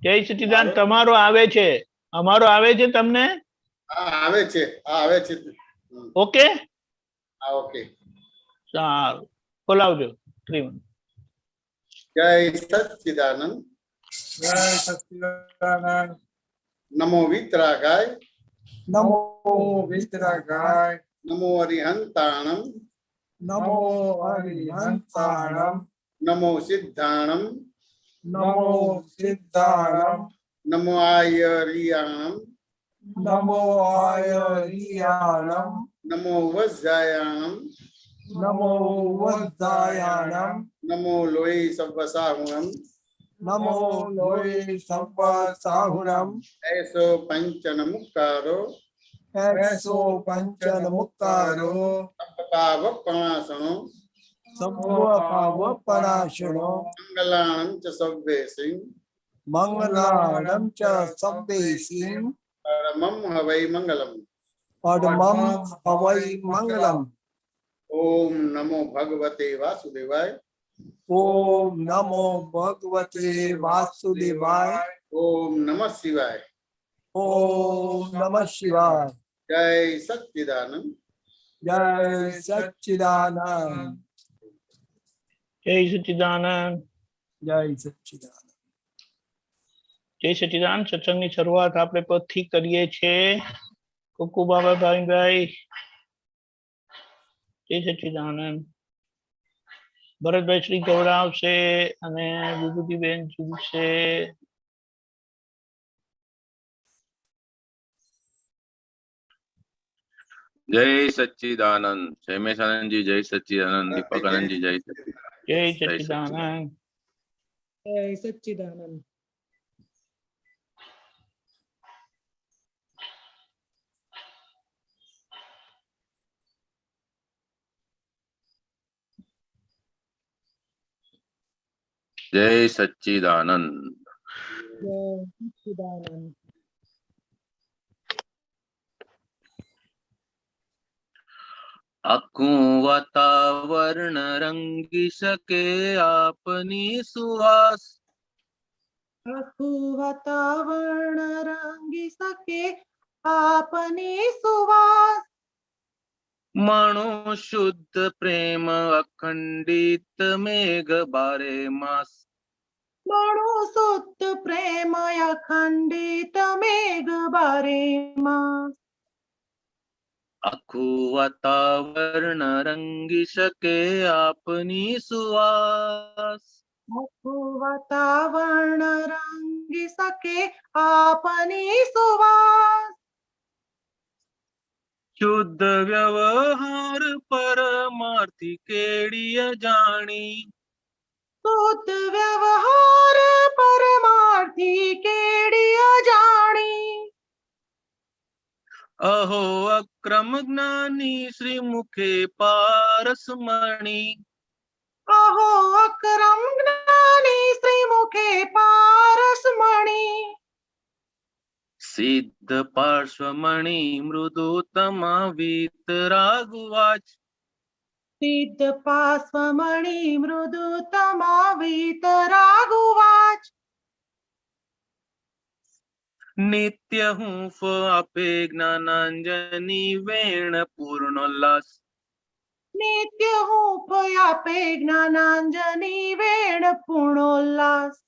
જય સચ્ચિદાનંદ તમારો આવે છે, અમારો આવે છે તમને? હા આવે છે, હા આવે છે. ઓકે હા ઓકે. સારું બોલાવજો. જય સચ્ચિદાનંદ. જય સચ્ચિદાનંદ. નમો વિતરાગાય. નમો વિતરાગાય. નમો અરિહંતાણમ. નમો અરિહંતાણમ. નમો સિદ્ધાણમ. નમો સિદ્ધાણમ. નમો આયરિયાણમ. નમો આયરિયાણમ. નમો વજ્જાયાણમ. નમો વજ્જાયાણમ. નમો લોહી સવ્વસાહુણમ. નમો લોહી સવ્વસાહુણમ. એસો પંચન મુક્કારો. એસો પંચન મુક્કારો. સપ્પાવ પ્રણાસણો. સર્વપાવ પરાશણો. મંગલાણં ચ સવ્વેસિં. મંગલાણં ચ સવ્વેસિં. પરમં હવૈ મંગલમ. પરમં હવૈ મંગલમ. ઓમ નમો ભગવતે વાસુદેવાય. ઓમ નમો ભગવતે વાસુદેવાય. ઓમ નમઃ શિવાય. ઓમ નમઃ શિવાય. જય સચ્ચિદાનંદ. જય સચ્ચિદાનંદ. જય સચ્ચિદાનંદ. જય સચ્ચિદાનંદ. જય સચ્ચિદાનંદ. સત્સંગની શરૂઆત આપણે પદથી કરીએ છીએ. કુકુ બાબા ભાઈ જય સચ્ચિદાનંદ. ભરતભાઈ શ્રી ગૌડાવશે અને વિભૂતિબેન જોશે. જય સચ્ચિદાનંદ. હેમેશ આનંદજી જય સચ્ચિદાનંદ. દીપક આનંદજી જય સચ્ચિદાનંદ. જય સચ્ચિદાનંદ. જય સચ્ચિદાનંદ. જય સચ્ચિદાનંદ. જય સચ્ચિદાનંદ. આખું વાતાવરણ રંગી શકે આપની સુવાસ. આખું વાતાવરણ રંગી શકે આપની સુવાસ. મણો શુદ્ધ પ્રેમ અખંડિત મેઘ બારે માસ. મણો શુદ્ધ પ્રેમ અખંડિત મેઘ બારે માસ. આખું વાતાવરણ રંગી શકે આપની સુવાસ. આખું વાતાવરણ રંગી શકે આપની સુવાસ. શુદ્ધ વ્યવહાર પરમાર્થી કેડીય જાણી. શુદ્ધ વ્યવહાર પરમાર્થી કેડિય જાણી. અહો અક્રમ જ્ઞાની શ્રી મુખે પારસમણી. અહો અકરમ જ્ઞાની શ્રી મુખે પારસમણી. સિદ્ધ પાર્શ્વમણી મૃદુતમા વીતરાગવાચ. સિદ્ધ પાર્શ્વમણી મૃદુતમા વીતરાગવાચ. નિત્ય હૂંફ આપે જ્ઞાનાંજની વેણ પૂર્ણોલ્લાસ. નિત્ય હૂંફ આપે જ્ઞાનાંજની વેણ પૂર્ણોલ્લાસ.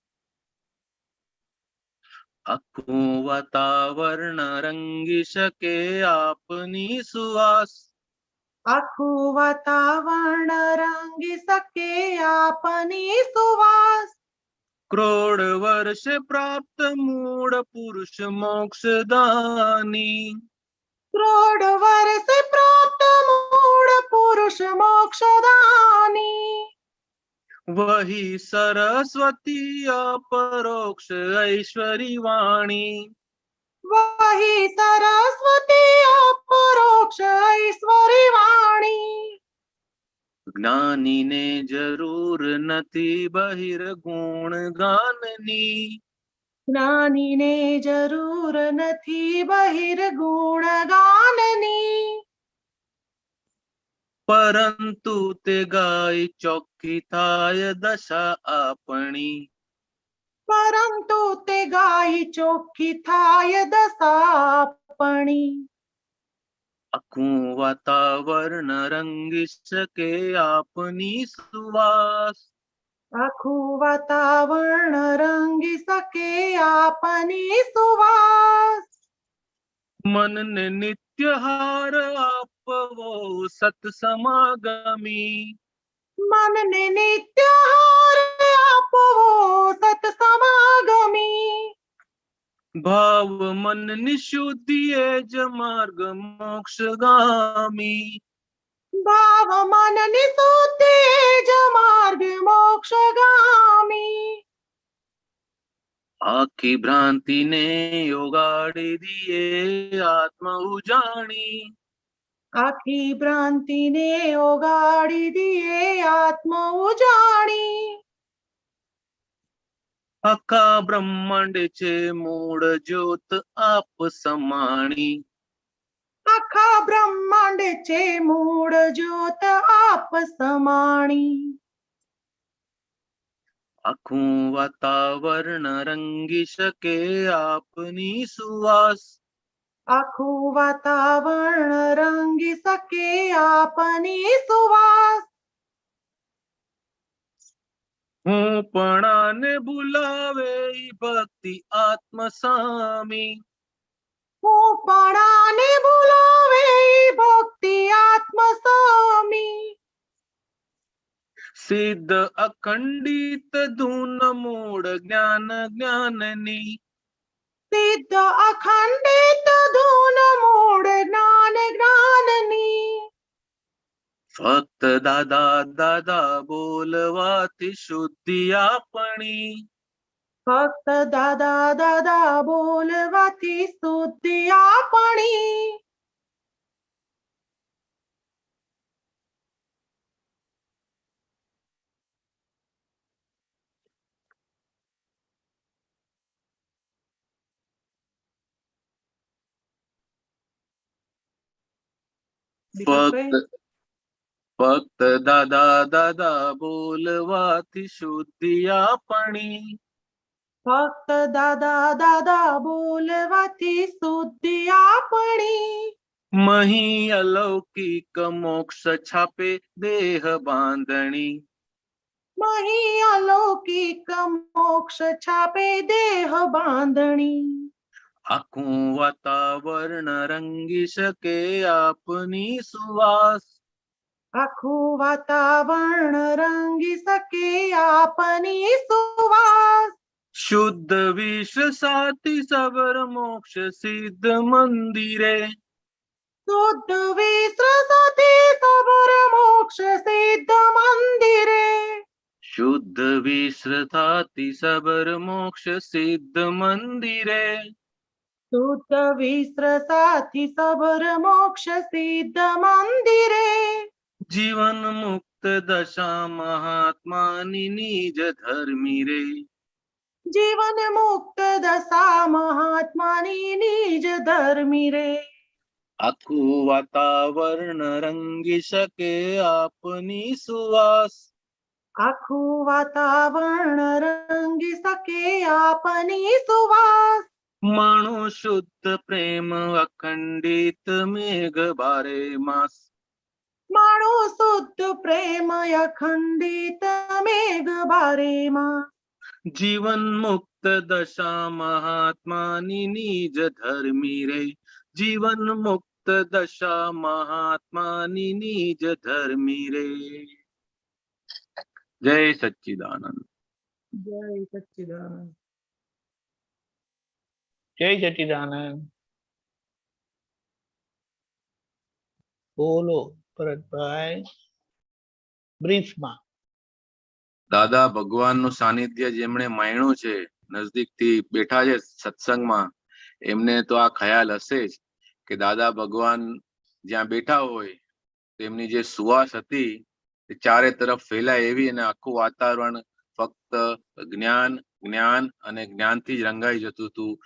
આખું વાતાવરણ રંગી શકે આપની સુવાસ. આખું વાતાવરણ રંગી શકે આપની સુવાસ. ક્રોડ વર્ષે પ્રાપ્ત મૂળ પુરુષ મોક્ષદાની. ક્રોડ વર્ષે પ્રાપ્ત મૂળ પુરુષ મોક્ષદાની. વહી સરસ્વતી અપરોક્ષ ઐશ્વરી વાણી. વહી સરસ્વતી અપરોક્ષ ઐશ્વરી વાણી. જ્ઞાનીને જરૂર નથી બહિર્ગુણ ગાનની. જ્ઞાનીને જરૂર નથી બહિર્ગુણ ગાનની. પરંતુ તે ગાય ચોખ્ખી થાય દશા આપણી. પરંતુ તે ગાય મારી ચોખ્ખી થાય દશાપણી. આખું વાતાવરણ રંગી શકે આપની સુવાસ. આખું વાતાવરણ રંગી શકે આપની સુવાસ. મનને નિત્ય હાર આપવો સત્સમાગમી. મનને નિત્ય હાર આપવો સત્સમાગમી. ભાવ મનની શુદ્ધિ એ જ માર્ગ મોક્ષગામી. ભાવ મનની શુદ્ધિ જ માર્ગ મોક્ષગામી. આખી ભ્રાંતિને ઓગાળી દીએ આત્મ ઉજાણી. આખી ભ્રાંતિને ઓગાળી દીએ આત્મ ઉજાણી. આખા બ્રહ્માંડ છે મૂળ જ્યોત આપ સમાણી. આખા બ્રહ્માંડ છે મૂળ જ્યોત આપ સમાણી. આખું વાતાવરણ રંગી શકે આપની સુવાસ. આખું વાતાવરણ રંગી શકે આપની સુવાસ. હું પણાને ભૂલાવે ઈ ભક્તિ આત્મ સામી. હું પણાને ભૂલાવે ઈ ભક્તિ આત્મ સામી. સિદ્ધ અખંડિત ધૂન મૂળ જ્ઞાન જ્ઞાનની. સિદ્ધ અખંડિત ધૂન મૂળ જ્ઞાન જ્ઞાનની. ફક્ત દાદા દાદા બોલવાથી શુદ્ધિ આપણી. ફક્ત દાદા દાદા બોલવાથી શુદ્ધિ આપણી. ફક્ત દાદા દાદા બોલવાથી શુદ્ધિ આપણી. ફક્ત દાદા દાદા બોલવાથી શુદ્ધિ આપણી. મહી અલૌકિક મોક્ષ છાપે દેહ બાંધણી. મહી અલૌકિક મોક્ષ છાપે દેહ બાંધણી. આખું વાતાવરણ રંગી શકે આપની સુવાસ. આખું વાતાવરણ રંગી શકે આપની સુવાસ. શુદ્ધ વિશ્વ સાથી સબર મોક્ષ સિદ્ધ મંદિરે. શુદ્ધ વિશ્વ સાથે સબર મોક્ષ સિદ્ધ મંદિરે. શુદ્ધ વિશ્વ સાથી સબર મોક્ષ સિદ્ધ મંદિરે. શુદ્ધ વિશ્વ સાથી સબર મોક્ષ સિદ્ધ મંદિરે. જીવન મુક્ત દશા મહાત્માની નિજ ધર્મી રે. જીવન મુક્ત દશા મહાત્માની નિજ ધર્મી રે. આખું વાતાવરણ રંગી શકે આપની સુવાસ. આખું વાતાવરણ રંગી શકે આપની સુવાસ. માણો શુદ્ધ પ્રેમ અખંડિત મેઘ બારે માસ. માણો શુદ્ધ પ્રેમ અખંડિત મેઘ બારેમાં. જીવન મુક્ત દશા મહાત્માની નિજ ધર્મી રે. જીવન મુક્ત દશા મહાત્માની નિજ ધર્મી રે. જય સચ્ચિદાનંદ. જય સચ્ચિદાનંદ. જય સચ્ચિદાનંદ. બોલો ભરતભાઈ, બ્રીફમાં. દાદા ભગવાનનું સાનિધ્ય જેમણે માણ્યું છે, નજદીકથી બેઠા છે સત્સંગમાં, એમને તો આ ખ્યાલ હશે જ કે દાદા ભગવાન જ્યાં બેઠા હોય તેમની જે સુવાસ હતી તે ચારે તરફ ફેલાય એવી, અને આખું વાતાવરણ ફક્ત જ્ઞાન જ્ઞાન અને જ્ઞાનથી જ રંગાઈ જતું હતું.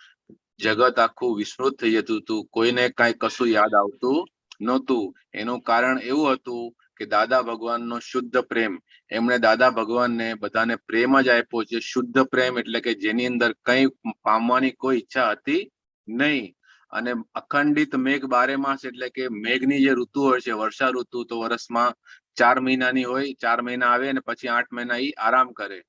જગત આખું વિસ્મૃત થઈ જતું હતું. કોઈને કાંઈ કશું યાદ આવતું નહોતું. એનું કારણ એવું હતું કે દાદા ભગવાનનો શુદ્ધ પ્રેમ, એમણે દાદા ભગવાનને બધાને પ્રેમ જ આપ્યો છે, શુદ્ધ પ્રેમ, એટલે કે જેની અંદર કંઈ પામવાની કોઈ ઈચ્છા હતી નહીં. અને અખંડિત મેઘ બારે માસ, એટલે કે મેઘની જે ઋતુ હોય છે, વર્ષા ઋતુ, તો વર્ષમાં 4 મહિનાની હોય, 4 મહિના આવે અને પછી 8 મહિના ઈ આરામ કરે.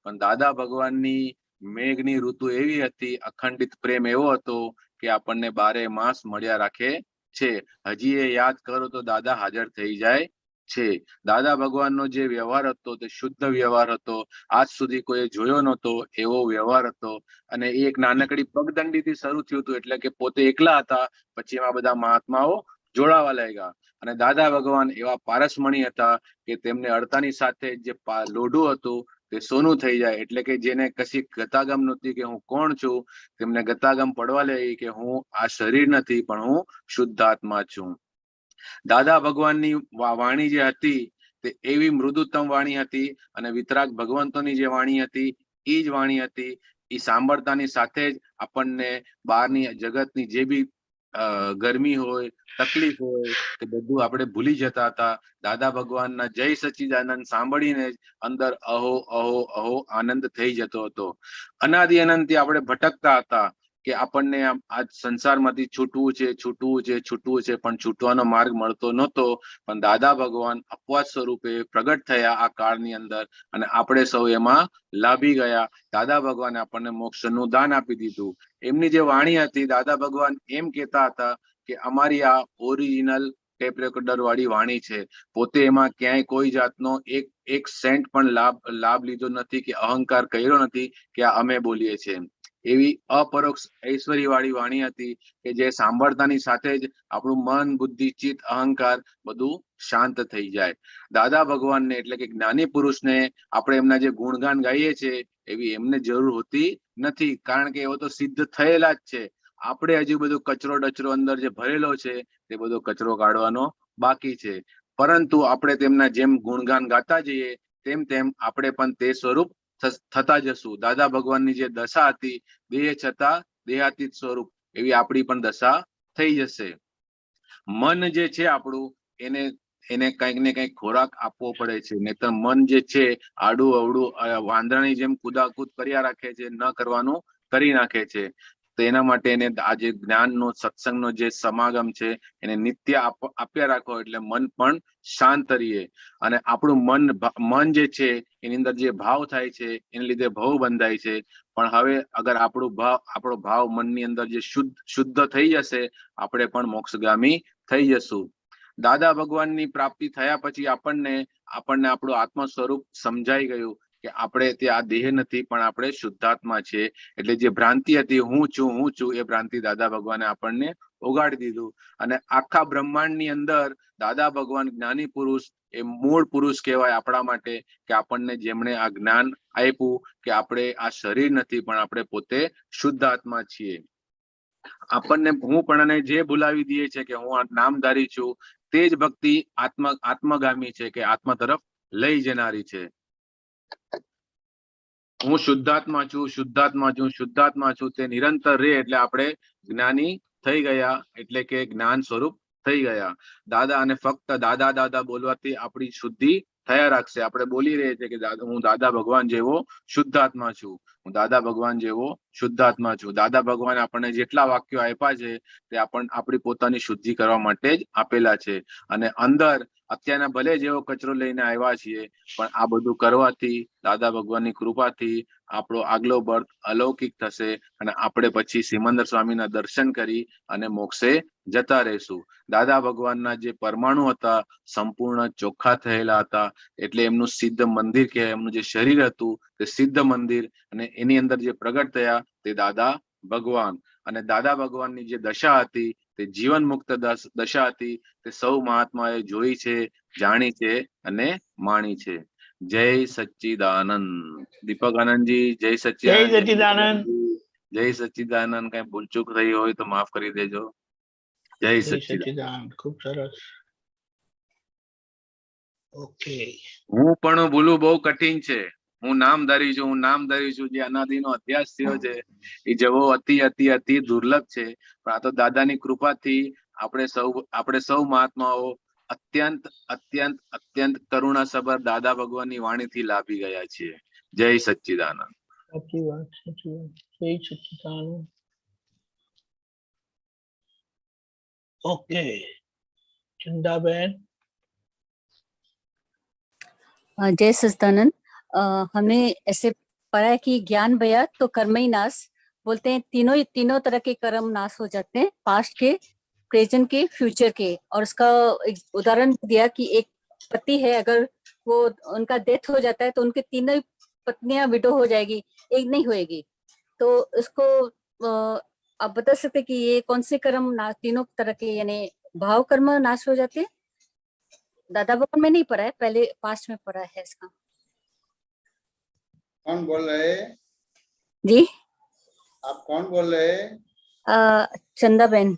પણ દાદા ભગવાનની મેઘની ઋતુ એવી હતી, અખંડિત પ્રેમ એવો હતો કે આપણને 12 માસ મળ્યા રાખે છે. હજી એ યાદ કરો તો દાદા હાજર થઈ જાય છે. દાદા ભગવાનનો જે વ્યવહાર હતો તે શુદ્ધ વ્યવહાર હતો, આજ સુધી કોઈ જોયો નહોતો એવો વ્યવહાર હતો. અને એ એક નાનકડી પગદંડીથી શરૂ થયું હતું, એટલે કે પોતે એકલા હતા, પછી એમાં બધા મહાત્માઓ જોડાવા લાગ્યા. અને દાદા ભગવાન એવા પારસમણી હતા કે તેમને અડતાની સાથે જે લોઢું હતું તે સોનું થઈ જાય. એટલે કે જેને કશી ગતાગમ નહોતી કે હું કોણ છું, તેમને ગતાગમ પડવા લાગી કે હું આ શરીર નથી, પણ હું શુદ્ધ આત્મા છું. દાદા ભગવાનની વાણી જે હતી તે એવી મૃદુત્તમ વાણી હતી, અને વિતરાગ ભગવંતોની જે વાણી હતી એ જ વાણી હતી. એ સાંભળતાની સાથે જ આપણને બહારની જગતની જે બી ગરમી હોય, તકલીફ હોય, તે બધું આપણે ભૂલી જતા હતા. દાદા ભગવાનના જય સચ્ચિદાનંદ સાંભળીને જ અંદર અહો અહો અહો આનંદ થઈ જતો હતો. અનાદિ અનંતથી આપણે ભટકતા હતા કે આપણને આ સંસારમાંથી છૂટવું છે, છૂટવું છે, છૂટવું છે, પણ છૂટવાનો માર્ગ મળતો નહોતો. પણ દાદા ભગવાન અપવાદ સ્વરૂપે પ્રગટ થયા આ કાળની અંદર, અને આપણે સૌ એમાં લાભી ગયા. દાદા ભગવાને આપણને મોક્ષનું દાન આપી દીધું. એમની જે વાણી હતી, દાદા ભગવાન એમ કહેતા હતા કે અમારી આ ઓરિજિનલ ટેપ રેકોર્ડર વાળી વાણી છે. પોતે એમાં ક્યાંય કોઈ જાતનો એક સેન્ટ પણ લાભ લીધો નથી કે અહંકાર કર્યો નથી કે આ અમે બોલીએ છીએ. એવી અપરોક્ષ ઐશ્વર્ય વાળી વાણી હતી કે જે સાંભળતાની સાથે જ આપણું મન, બુદ્ધિ, ચિત્ત, અહંકાર બધું શાંત થઈ જાય. દાદા ભગવાનને, એટલે કે જ્ઞાની પુરુષને આપણે એમના જે ગુણગાન ગાઈએ છીએ એવી એમને જરૂર હોતી નથી, કારણ કે એવો તો સિદ્ધ થયેલા જ છે. આપણે હજુ બધું કચરો ડચરો અંદર જે ભરેલો છે તે બધો કચરો કાઢવાનો બાકી છે. પરંતુ આપણે તેમના જેમ ગુણગાન ગાતા જઈએ તેમ તેમ આપણે પણ તે સ્વરૂપ થતા જશું. દાદા ભગવાનની જે દશા હતી, દેહ છતાં દેહાતીત સ્વરૂપ, એવી આપણી પણ દશા થઈ જશે. મન જે છે આપણું, એને કંઈક ને કંઈક ખોરાક આપવો પડે છે, નહીતર મન જે છે આડું અવડું વાંદરાની જેમ કુદાકૂદ કર્યા રાખે છે, ન કરવાનું કરી નાખે છે. તો એના માટે એને આ જે જ્ઞાનનો સત્સંગનો જે સમાગમ છે એને નિત્ય આપ્યા રાખો, એટલે મન પણ શાંત રહીએ. અને આપણું મન જે છે એની અંદર જે ભાવ થાય છે એને લીધે ભવ બંધાય છે. પણ હવે અગર આપણો ભાવ મનની અંદર જે શુદ્ધ થઈ જશે, આપણે પણ મોક્ષગામી થઈ જશું. દાદા ભગવાનની પ્રાપ્તિ થયા પછી આપણને આપણું આત્મ સ્વરૂપ સમજાઈ ગયું કે આપણે તે આ દેહ નથી, પણ આપણે શુદ્ધાત્મા છીએ. એટલે જે ભ્રાંતિ હતી હું છું એ ભ્રાંતિ દાદા ભગવાને આપણને ઓગાળી દીધું. અને આખા બ્રહ્માંડની અંદર દાદા ભગવાન જ્ઞાની પુરુષ એ મૂળ પુરુષ કહેવાય આપણા માટે, કે આપણને જેમણે આ જ્ઞાન આપ્યું કે આપણે આ શરીર નથી, પણ આપણે પોતે શુદ્ધ આત્મા છીએ. આપણને હું પણ જે ભૂલાવી દઈએ છે કે હું આ નામધારી છું, તે જ ભક્તિ આત્મગામી છે, કે આત્મા તરફ લઈ જનારી છે. હું શુદ્ધાત્મા છું, શુદ્ધાત્મા છું, શુદ્ધાત્મા છું, તે નિરંતર રહે એટલે આપણે જ્ઞાની થઈ ગયા, એટલે કે જ્ઞાન સ્વરૂપ થઈ ગયા. દાદા અને ફક્ત દાદા દાદા બોલવાથી આપણી શુદ્ધિ થયા રાખશે. આપણે બોલી રહીએ છીએ કે હું દાદા ભગવાન જેવો શુદ્ધાત્મા છું, હું દાદા ભગવાન જેવો શુદ્ધાત્મા છું. દાદા ભગવાને આપણને જેટલા વાક્યો આપ્યા છે તે આપણી પોતાની શુદ્ધિ કરવા માટે જ આપેલા છે. અને અંદર અત્યારના ભલે જેવો કચરો લઈને આવ્યા છીએ, પણ આ બધું કરવાથી દાદા ભગવાનની કૃપાથી આપણો આગલો બર્થ અલૌકિક થશે, અને આપણે પછી સિમંદર સ્વામીના દર્શન કરી અને મોક્ષે જતા રહેશું. દાદા ભગવાનના જે પરમાણુ હતા સંપૂર્ણ ચોખ્ખા થયેલા હતા, એટલે એમનું સિદ્ધ મંદિર કહેવાય. એમનું જે શરીર હતું તે સિદ્ધ મંદિર, અને એની અંદર જે પ્રગટ થયા તે દાદા ભગવાન. અને દાદા ભગવાનની જે દશા હતી તે જીવન મુક્ત દશા હતી. તે સૌ મહાત્માએ જોઈ છે, જાણી છે અને માણી છે. જય સચ્ચિદાનંદ. દીપક આનંદજી, જય સચ્ચિદાનંદ. જય સચ્ચિદાનંદ. કઈ ભૂલચૂક થઈ હોય તો માફ કરી દેજો. જય સચ્ચિદાનંદ. ખૂબ સરસ. ઓકે. હું પણ ભૂલું બહુ કઠિન છે. હું નામધારી છું, જે અનાદિનો અભ્યાસ થયો છે એ જવો અતિ અતિ અતિ દુર્લભ છે. પણ આ તો દાદાની કૃપાથી આપણે સૌ મહાત્માઓ અત્યંત અત્યંત અત્યંત કરુણાસભર દાદા ભગવાનની વાણીથી લાભી ગયા છીએ. જય સચ્ચિદાનંદ. સાચી વાત, સાચી વાત. જય સચ્ચિદાનંદ. ओके, चंदाबेन. जय सच्चिदानंद। हमने ऐसे पढ़ा है कि ज्ञान भया तो कर्म ही नाश, बोलते हैं तीनों तरह के कर्म नाश हो जाते हैं, पास्ट के, प्रेजेंट के, फ्यूचर के। और उसका एक उदाहरण दिया कि एक पति है, अगर वो उनका डेथ हो जाता है तो उनके तीनों ही पत्नियां विडो हो जाएगी, एक नहीं होएगी। तो इसको आप बता सकते कि ये कौन से कर्म नाश, तीनों तरह के, यानी भाव कर्म नाश हो जाते हैं? दादा भगवान में नहीं पढ़ा है, पहले पास्ट में पढ़ा है इसका। कौन बोल रहे? जी, आप कौन बोल रहे? ચંદાબેન.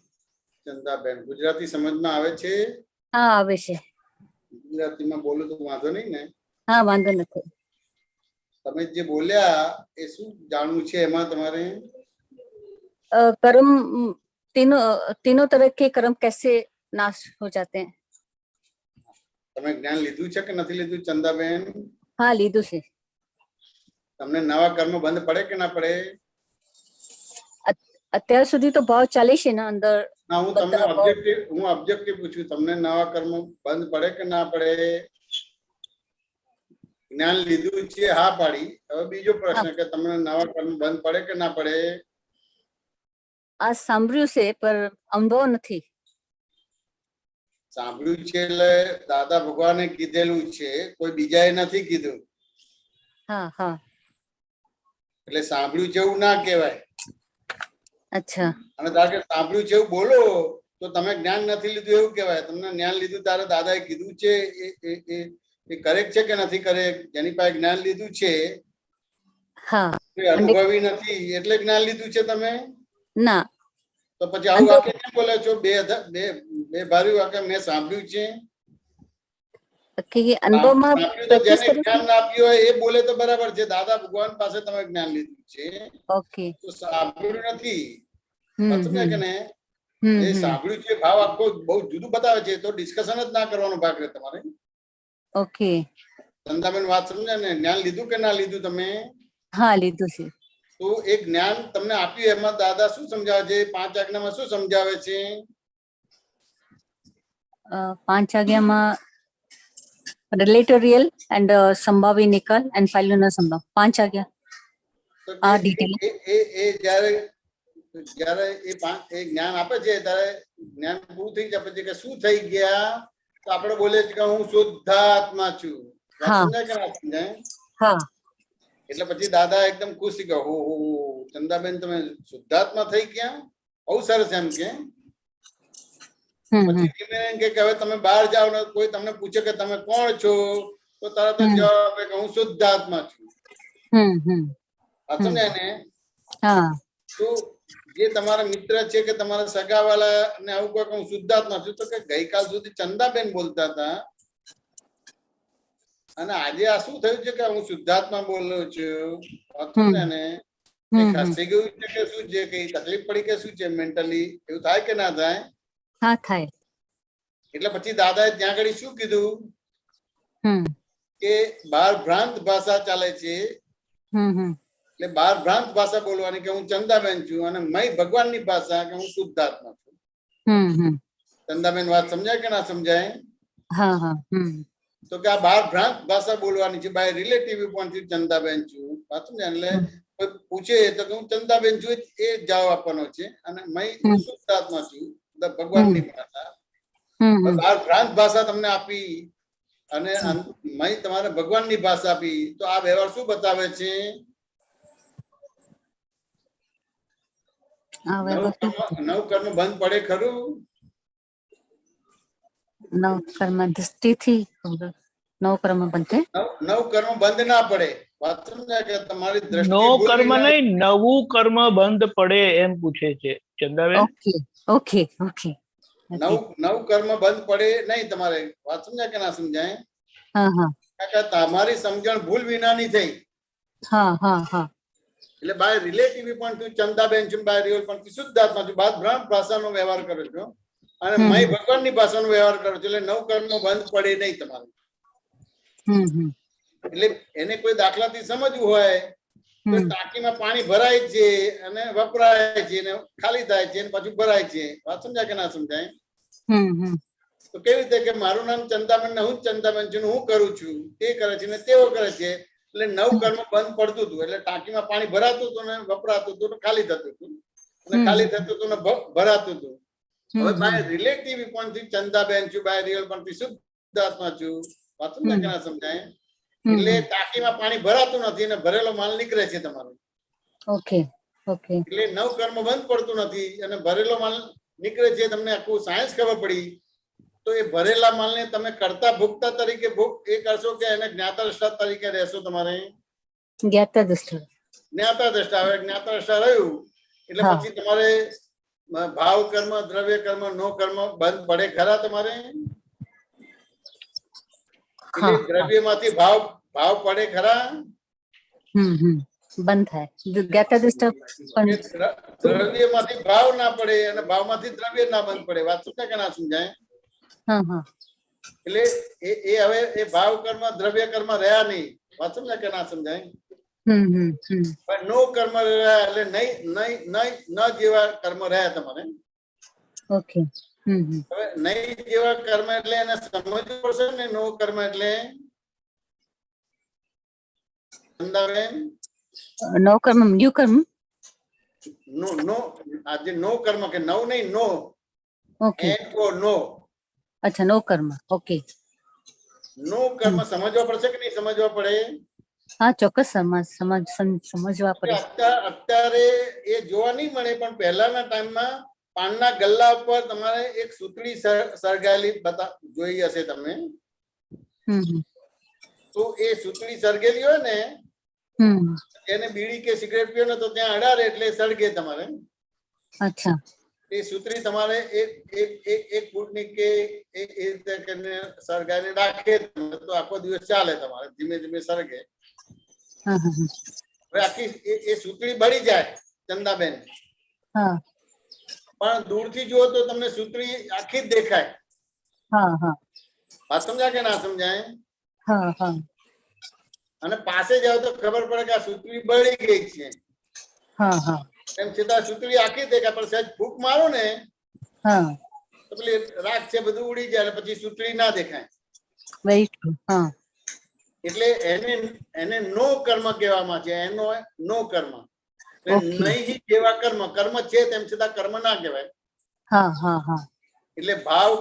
ચંદાબેન, ગુજરાતી સમજમાં આવે છે? હા, આવે છે. ગુજરાતીમાં બોલું તો વાંધો નહીં ને? હા, વાંધો નથી. તમે જે બોલ્યા એ શું જાણવું છે એમાં તમારે? कर्म, तीनों तरह के कर्म कैसे नाश हो जाते हैं? તમે જ્ઞાન લીધું છે કે નથી લીધું ચંદાબેન? हाँ, લીધું છે. તમને નવા કર્મ બંધ પડે કે ના પડે? અત્યાર સુધી તો ભાવ ચાલે છે ને અંદર. ના, હું તમને ઓબ્જેક્ટિવ પૂછું, તમને નવા કર્મ બંધ પડે કે ના પડે? જ્ઞાન લીધું છે, હા પાડી. હવે બીજો પ્રશ્ન કે તમને નવા કર્મ બંધ પડે કે ના પડે? આ સાંભળ્યું છે પર અનુભવ નથી. સાંભળ્યું છે એટલે દાદા ભગવાને કીધેલું છે, કોઈ બીજાએ નથી કીધું. હા, હા. એટલે સાંભળ્યું છે એવું ના કહેવાય. અચ્છા. અને ધારો કે સાંભળ્યું છે એવું બોલો તો તમે જ્ઞાન નથી લીધું એવું કહેવાય. તમને જ્ઞાન લીધું તારે દાદાએ કીધું છે એ કરેક્ટ છે કે નથી કરેક્ટ? જેની પાસે જ્ઞાન લીધું છે હા, અનુભવી નથી એટલે જ્ઞાન લીધું છે તમે? ના. તો પછી આવું વાક્ય કેમ બોલે છો? બે ભાર્યું વાક્ય મેં સાંભળ્યું છે. કે અનુભવમાં જેને જ્ઞાન આપ્યું હોય એ બોલે તો બરાબર છે. દાદા ભગવાન પાસે તમે જ્ઞાન લીધું છે, ઓકે, તો સાંભળ્યું નથી. કે ને એ હમ, સાંભળ્યું છે ભાવ આખો બહુ જુદું બતાવે છે. તો ડિસ્કશન જ ના કરવાનો ભાગ રહે તમારે. ઓકે. ચંદાબેન વાત સમજે ને? જ્ઞાન લીધું કે ના લીધું તમે? હા, લીધું છે. તો એ જ્ઞાન તમને આપ્યું એમાં દાદા શું સમજાવે છે? 5 આજ્ઞામાં શું સમજાવે છે? 5 આજ્ઞામાં રિલેટિવ રિયલ એન્ડ સંભાવી નિકાલ એન્ડ ફાઇલનો સંભાવ. 5 આજ્ઞા તો આ ડિટેલ. એ જ્યારે એ જ્ઞાન આપે છે ત્યારે જ્ઞાન પૂરું થઈ જાય પછી કે શું થઈ ગયા? તો આપણે બોલે છે કે હું શુદ્ધાત્મા છું. હા. સમજાય કે ના સમજાય? હા. એટલે પછી દાદા એકદમ ખુશ થઈ ગયા. હો ચંદાબેન, તમે શુદ્ધાત્મા થઈ ગયા, બહુ સરસ એમ કે. પછી ધીમે એમ કે હવે તમે બહાર જાઓ ને કોઈ તમને પૂછે કે તમે કોણ છો તો તરત જ જવાબ આપે કે હું શુદ્ધાત્મા છું. સમજે ને? હા. તો જે તમારા મિત્ર છે કે તમારા સગાવાલા ને આવું કોઈ હું શુદ્ધાત્મા છું, તો કે ગઈકાલ સુધી ચંદાબેન બોલતા હતા અને આજે આ શું થયું છે કે હું શુદ્ધાત્મા બોલું છું. ને ખસી ગયું છે કે શું છે? કઈ તકલીફ પડી કે શું છે? મેન્ટલી એવું થાય કે ના થાય? હા, થાય. એટલે પછી દાદાએ ત્યાં આગળ શું કીધું કે બહાર ભ્રાંત ભાષા ચાલે છે, એટલે બહાર ભ્રાંત ભાષા બોલવાની કે હું ચંદાબેન છું, અને મય ભગવાનની ભાષા કે હું શુદ્ધાત્મા છું. ચંદાબેન વાત સમજાય કે ના સમજાય? હા, હા. તો કે આ બહાર ભ્રાંત ભાષા બોલવાની છે. બાય રિલેટિવ પોઈન્ટ થી ચંદાબેન છું. વાત સમજાય? એટલે કોઈ પૂછે તો કે હું ચંદાબેન છું એ જવાબ આપવાનો છે, અને મય હું શુદ્ધાત્મા છું, ભગવાનની ભાષા. બહાર ભ્રાંત ભાષા તમને આપી અને મય તમારે ભગવાનની ભાષા આપી, તો આ વ્યવહાર શું બતાવે છે? નવ કર્મ બંધ પડે ખરું? નવ કર્મ દૃષ્ટિથી નવ કર્મ બંધ. નવ કર્મ બંધ ના પડે. વાત સમજાય કે તમારી દ્રષ્ટિ નો કર્મ નહીં, નવું કર્મ બંધ પડે એમ પૂછે છે ચંદાબેન. Okay, okay, okay. નવ કર્મ બંધ પડે નહીં તમારે. વાત સમજાય કે ના સમજાય? હા, હા. તમારી સમજણ ભૂલ વિનાની થઈ. હા, હા, હા. એટલે બાય રિલેટિવ પોઈન્ટ થી ચંદાબેન છું, બાય રિયલ પોઈન્ટ થી શુદ્ધાત્મા છું. બાદ ભ્રાંત ભાષાનો વ્યવહાર કરો છો અને હમ. મય ભગવાનની ભાષાનો વ્યવહાર કરો છો એટલે નવ કર્મ બંધ પડે નહીં તમારે. એટલે એને કોઈ દાખલાથી સમજવું હોય તો ટાંકીમાં પાણી ભરાય છે અને વપરાય છે ને ખાલી થાય છે અને પાછું ભરાય છે. વાત સમજાય કે ના સમજાય? તો કેવી રીતે કે મારું નામ ચંદાબેન ને હું જ ચંદાબેન છું ને હું કરું છું, તે કરે છે ને તેઓ કરે છે, એટલે નવ કર્મ બંધ પડતું હતું. એટલે ટાંકીમાં પાણી ભરાતું હતું ને વપરાતું હતું ને ખાલી થતું હતું અને ખાલી થતું હતું ને ભરાતું હતું. હવે બાય રિલેટિવ પોઈન્ટ થી ચંદાબેન છું, બાય રિયલ પોઈન્ટ થી શુદ્ધાત્મા છું. વાત સમજાય કે ના સમજાય? એટલે ટાંકીમાં પાણી ભરાતું નથી અને ભરેલો માલ નીકળે છે તમારો. Okay okay. એટલે નવ કર્મ બંધ પડતું નથી અને ભરેલો માલ નીકળે છે. તમને આખું સાયન્સ ખબર પડી તો એ ભરેલા માલને તમે કરતા ભોગતા તરીકે એ કરશો કે એને જ્ઞાતા દ્રષ્ટા તરીકે રહેશો? તમારે જ્ઞાતા દ્રષ્ટા. જ્ઞાતા દ્રષ્ટા. હવે જ્ઞાતા દ્રષ્ટા રહ્યું એટલે પછી તમારે ભાવ કર્મ, દ્રવ્ય કર્મ, નો કર્મ બંધ પડે ખરા તમારે? એટલે દ્રવ્યમાંથી ભાવ પડે ખરા? બંધ થાય. જ્ઞાતા દ્રષ્ટા પણ દ્રવ્યમાંથી ભાવ ના પડે અને ભાવમાંથી દ્રવ્ય ના બંધ પડે. વાત સમજાય કે ના સમજાય? એટલે એ હવે એ ભાવ કર્મ, દ્રવ્ય કર્મ રહ્યા નહીં. વાત સમજાય કે ના સમજાય? પણ નો કર્મ રહ્યા એટલે નહીં ન જેવા કર્મ રહ્યા તમારે. ઓકે. હવે નહીં જેવા કર્મ એટલે એને સમજવું પડશે ને. નો કર્મ એટલે ચંદાબેન નો કર્મ, ન્યુ કર્મ. નો આજે નો કર્મ કે નવ નહીં, નો. ઓકે. નો. અચ્છા, નો કર્મ. ઓકે. નો કર્મ સમજવા પડશે કે નહીં સમજવા પડે? હા, ચોક્કસ સમજવા પડે. અત્યારે એ જોવા નહીં મળે પણ પહેલાના ટાઈમમાં પાનના ગલ્લા ઉપર તમારે એક સૂતળી સળગાયેલી જોઈ હશે તમે. તો એ સૂતળી સળગેલી હોય ને એને બીડી કે સિગરેટ પીઓ ને તો ત્યાં અડાડે એટલે સળગે તમારે. અચ્છા. એ સૂતળી તમારે એક ફૂટની કે એ રીતે કરીને સળગાઈને રાખે તો આખો દિવસ ચાલે તમારે. ધીમે ધીમે સળગે. હવે આખી એ સૂતળી બળી જાય ચંદાબેન, પણ દૂરથી જુઓ તો તમને સૂતળી આખી જ દેખાય. વાત સમજાય કે ના સમજાય? અને પાસે જાવ તો ખબર પડે કે આ સૂતળી બળી ગઈ છે. એમ છતાં સૂતળી આખી દેખાય પણ સહેજ ફૂંક મારો ને તો પેલી રાખ છે બધું ઉડી જાય અને પછી સૂતળી ના દેખાય. એટલે એને નો કર્મ કહેવામાં છે. એનો નો કર્મ નહીં જેવા કર્મ. કર્મ છે તેમ છતાં કર્મ ના કહેવાય. એટલે ભાવ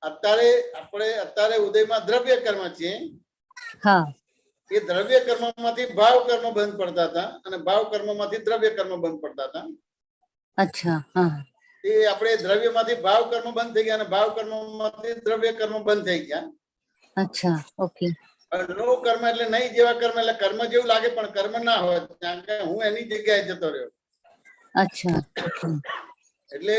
અત્યારે ઉદયમાં દ્રવ્ય કર્મ છે. એ દ્રવ્ય કર્મ માંથી ભાવ કર્મ બંધ પડતા હતા અને ભાવ કર્મ માંથી દ્રવ્ય કર્મ બંધ પડતા હતા. અચ્છા. એ આપણે દ્રવ્ય માંથી ભાવ કર્મ બંધ થઈ ગયા અને ભાવ કર્મ માંથી દ્રવ્ય કર્મ બંધ થઈ ગયા. અચ્છા. ઓકે. નો કર્મ એટલે નહીં જેવા કર્મ એટલે કર્મ જેવું લાગે પણ કર્મ ના હોય. કારણ કે હું એની જગ્યાએ જતો રહ્યો. અચ્છા. એટલે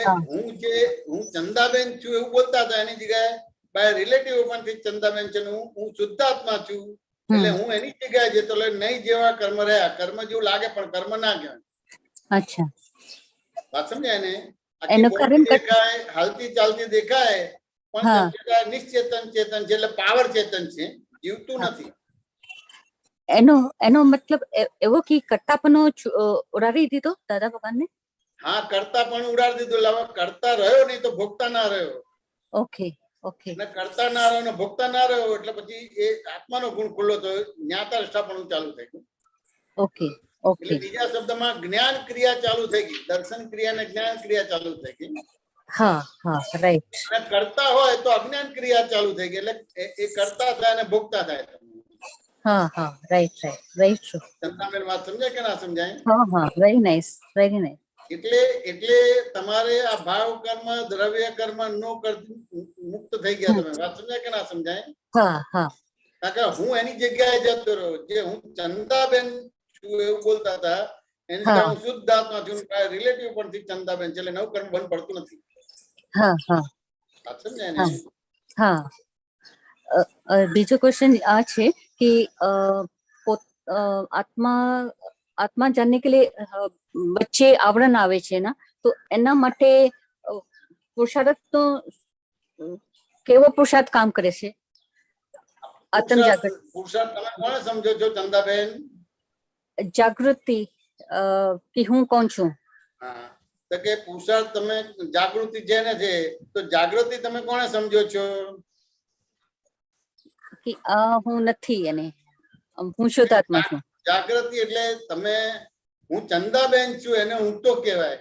હું ચંદાબેન છું એવું બોલતા હતા એની જગ્યાએ બાય રિલેટિવ ઉપરથી ચંદાબેન છે હું શુદ્ધાત્મા છું એટલે હું એની જગ્યાએ જતો એટલે નહીં જેવા કર્મ રહ્યા. કર્મ જેવું લાગે પણ કર્મ ના કહેવાય. અચ્છા. વાત સમજાય ને? દેખાય, હાલતી ચાલતી દેખાય પણ નિશ્ચેતન ચેતન છે એટલે પાવર ચેતન છે, જીવતું નથી. એનો મતલબ એવો કે કરતાપણો ઉડાડી દીધો દાદા ભગવાનને? હા, કરતા પણ ઉડાડી દીધું. કરતા રહ્યો નહીં તો ભોગતા ના રહ્યો. ઓકે. ઓકે. કરતા ના રહ્યો ને ભોગતા ના રહ્યો એટલે પછી એ આત્માનો ગુણ ખુલ્લો થયો. જ્ઞાતા દ્રષ્ટાપણું ચાલુ થઈ ગયું. ઓકે. એટલે બીજા શબ્દમાં જ્ઞાન ક્રિયા ચાલુ થઈ ગઈ. દર્શન ક્રિયા ને જ્ઞાન ક્રિયા ચાલુ થઈ ગઈ. રાઈટ. અને કરતા હોય તો અજ્ઞાન ક્રિયા ચાલુ થઈ ગઈ. એટલે એ કરતા થાય અને ભોગતા થાય. રાઈટ. Very true. ચંદાબેન વાત સમજાય કે ના સમજાય? Very nice. એટલે તમારે આ ભાવ કર્મ, દ્રવ્ય કર્મ નો મુક્ત થઈ ગયા તમે. વાત સમજાય કે ના સમજાય? કારણ કે હું એની જગ્યાએ જતો રહ્યો. જે હું ચંદાબેન છું એવું બોલતા હતા એની જગ્યાએ હું શુદ્ધાત્મા છું. રિલેટિવ પરથી ચંદાબેન છે એટલે નવ કર્મ બંધ પડતું નથી. વાત સમજાય ને? બીજો ક્વેશ્ચન આ છે કે आत्मा जानने के लिए बच्चे आवरण आवे छे ना, तो एना माटे પુરુષાર્થ તો કેવો પુરુષાર્થ કામ કરે છે? આત્મ જાગૃતિ, પુરુષાર્થ તમે કોને સમજો છો ચંદાબેન? જાગૃતિ કે હું કોણ છું. હા, તો કે પુરુષાર્થ તમે જાગૃતિ જેને છે, તો જાગૃતિ તમે કોને સમજો છો? કે હું નથી અને હું શુદ્ધાત્મા છું. જાગૃતિ એટલે તમે હું ચંદાબેન છું એને હું તો કહેવાય,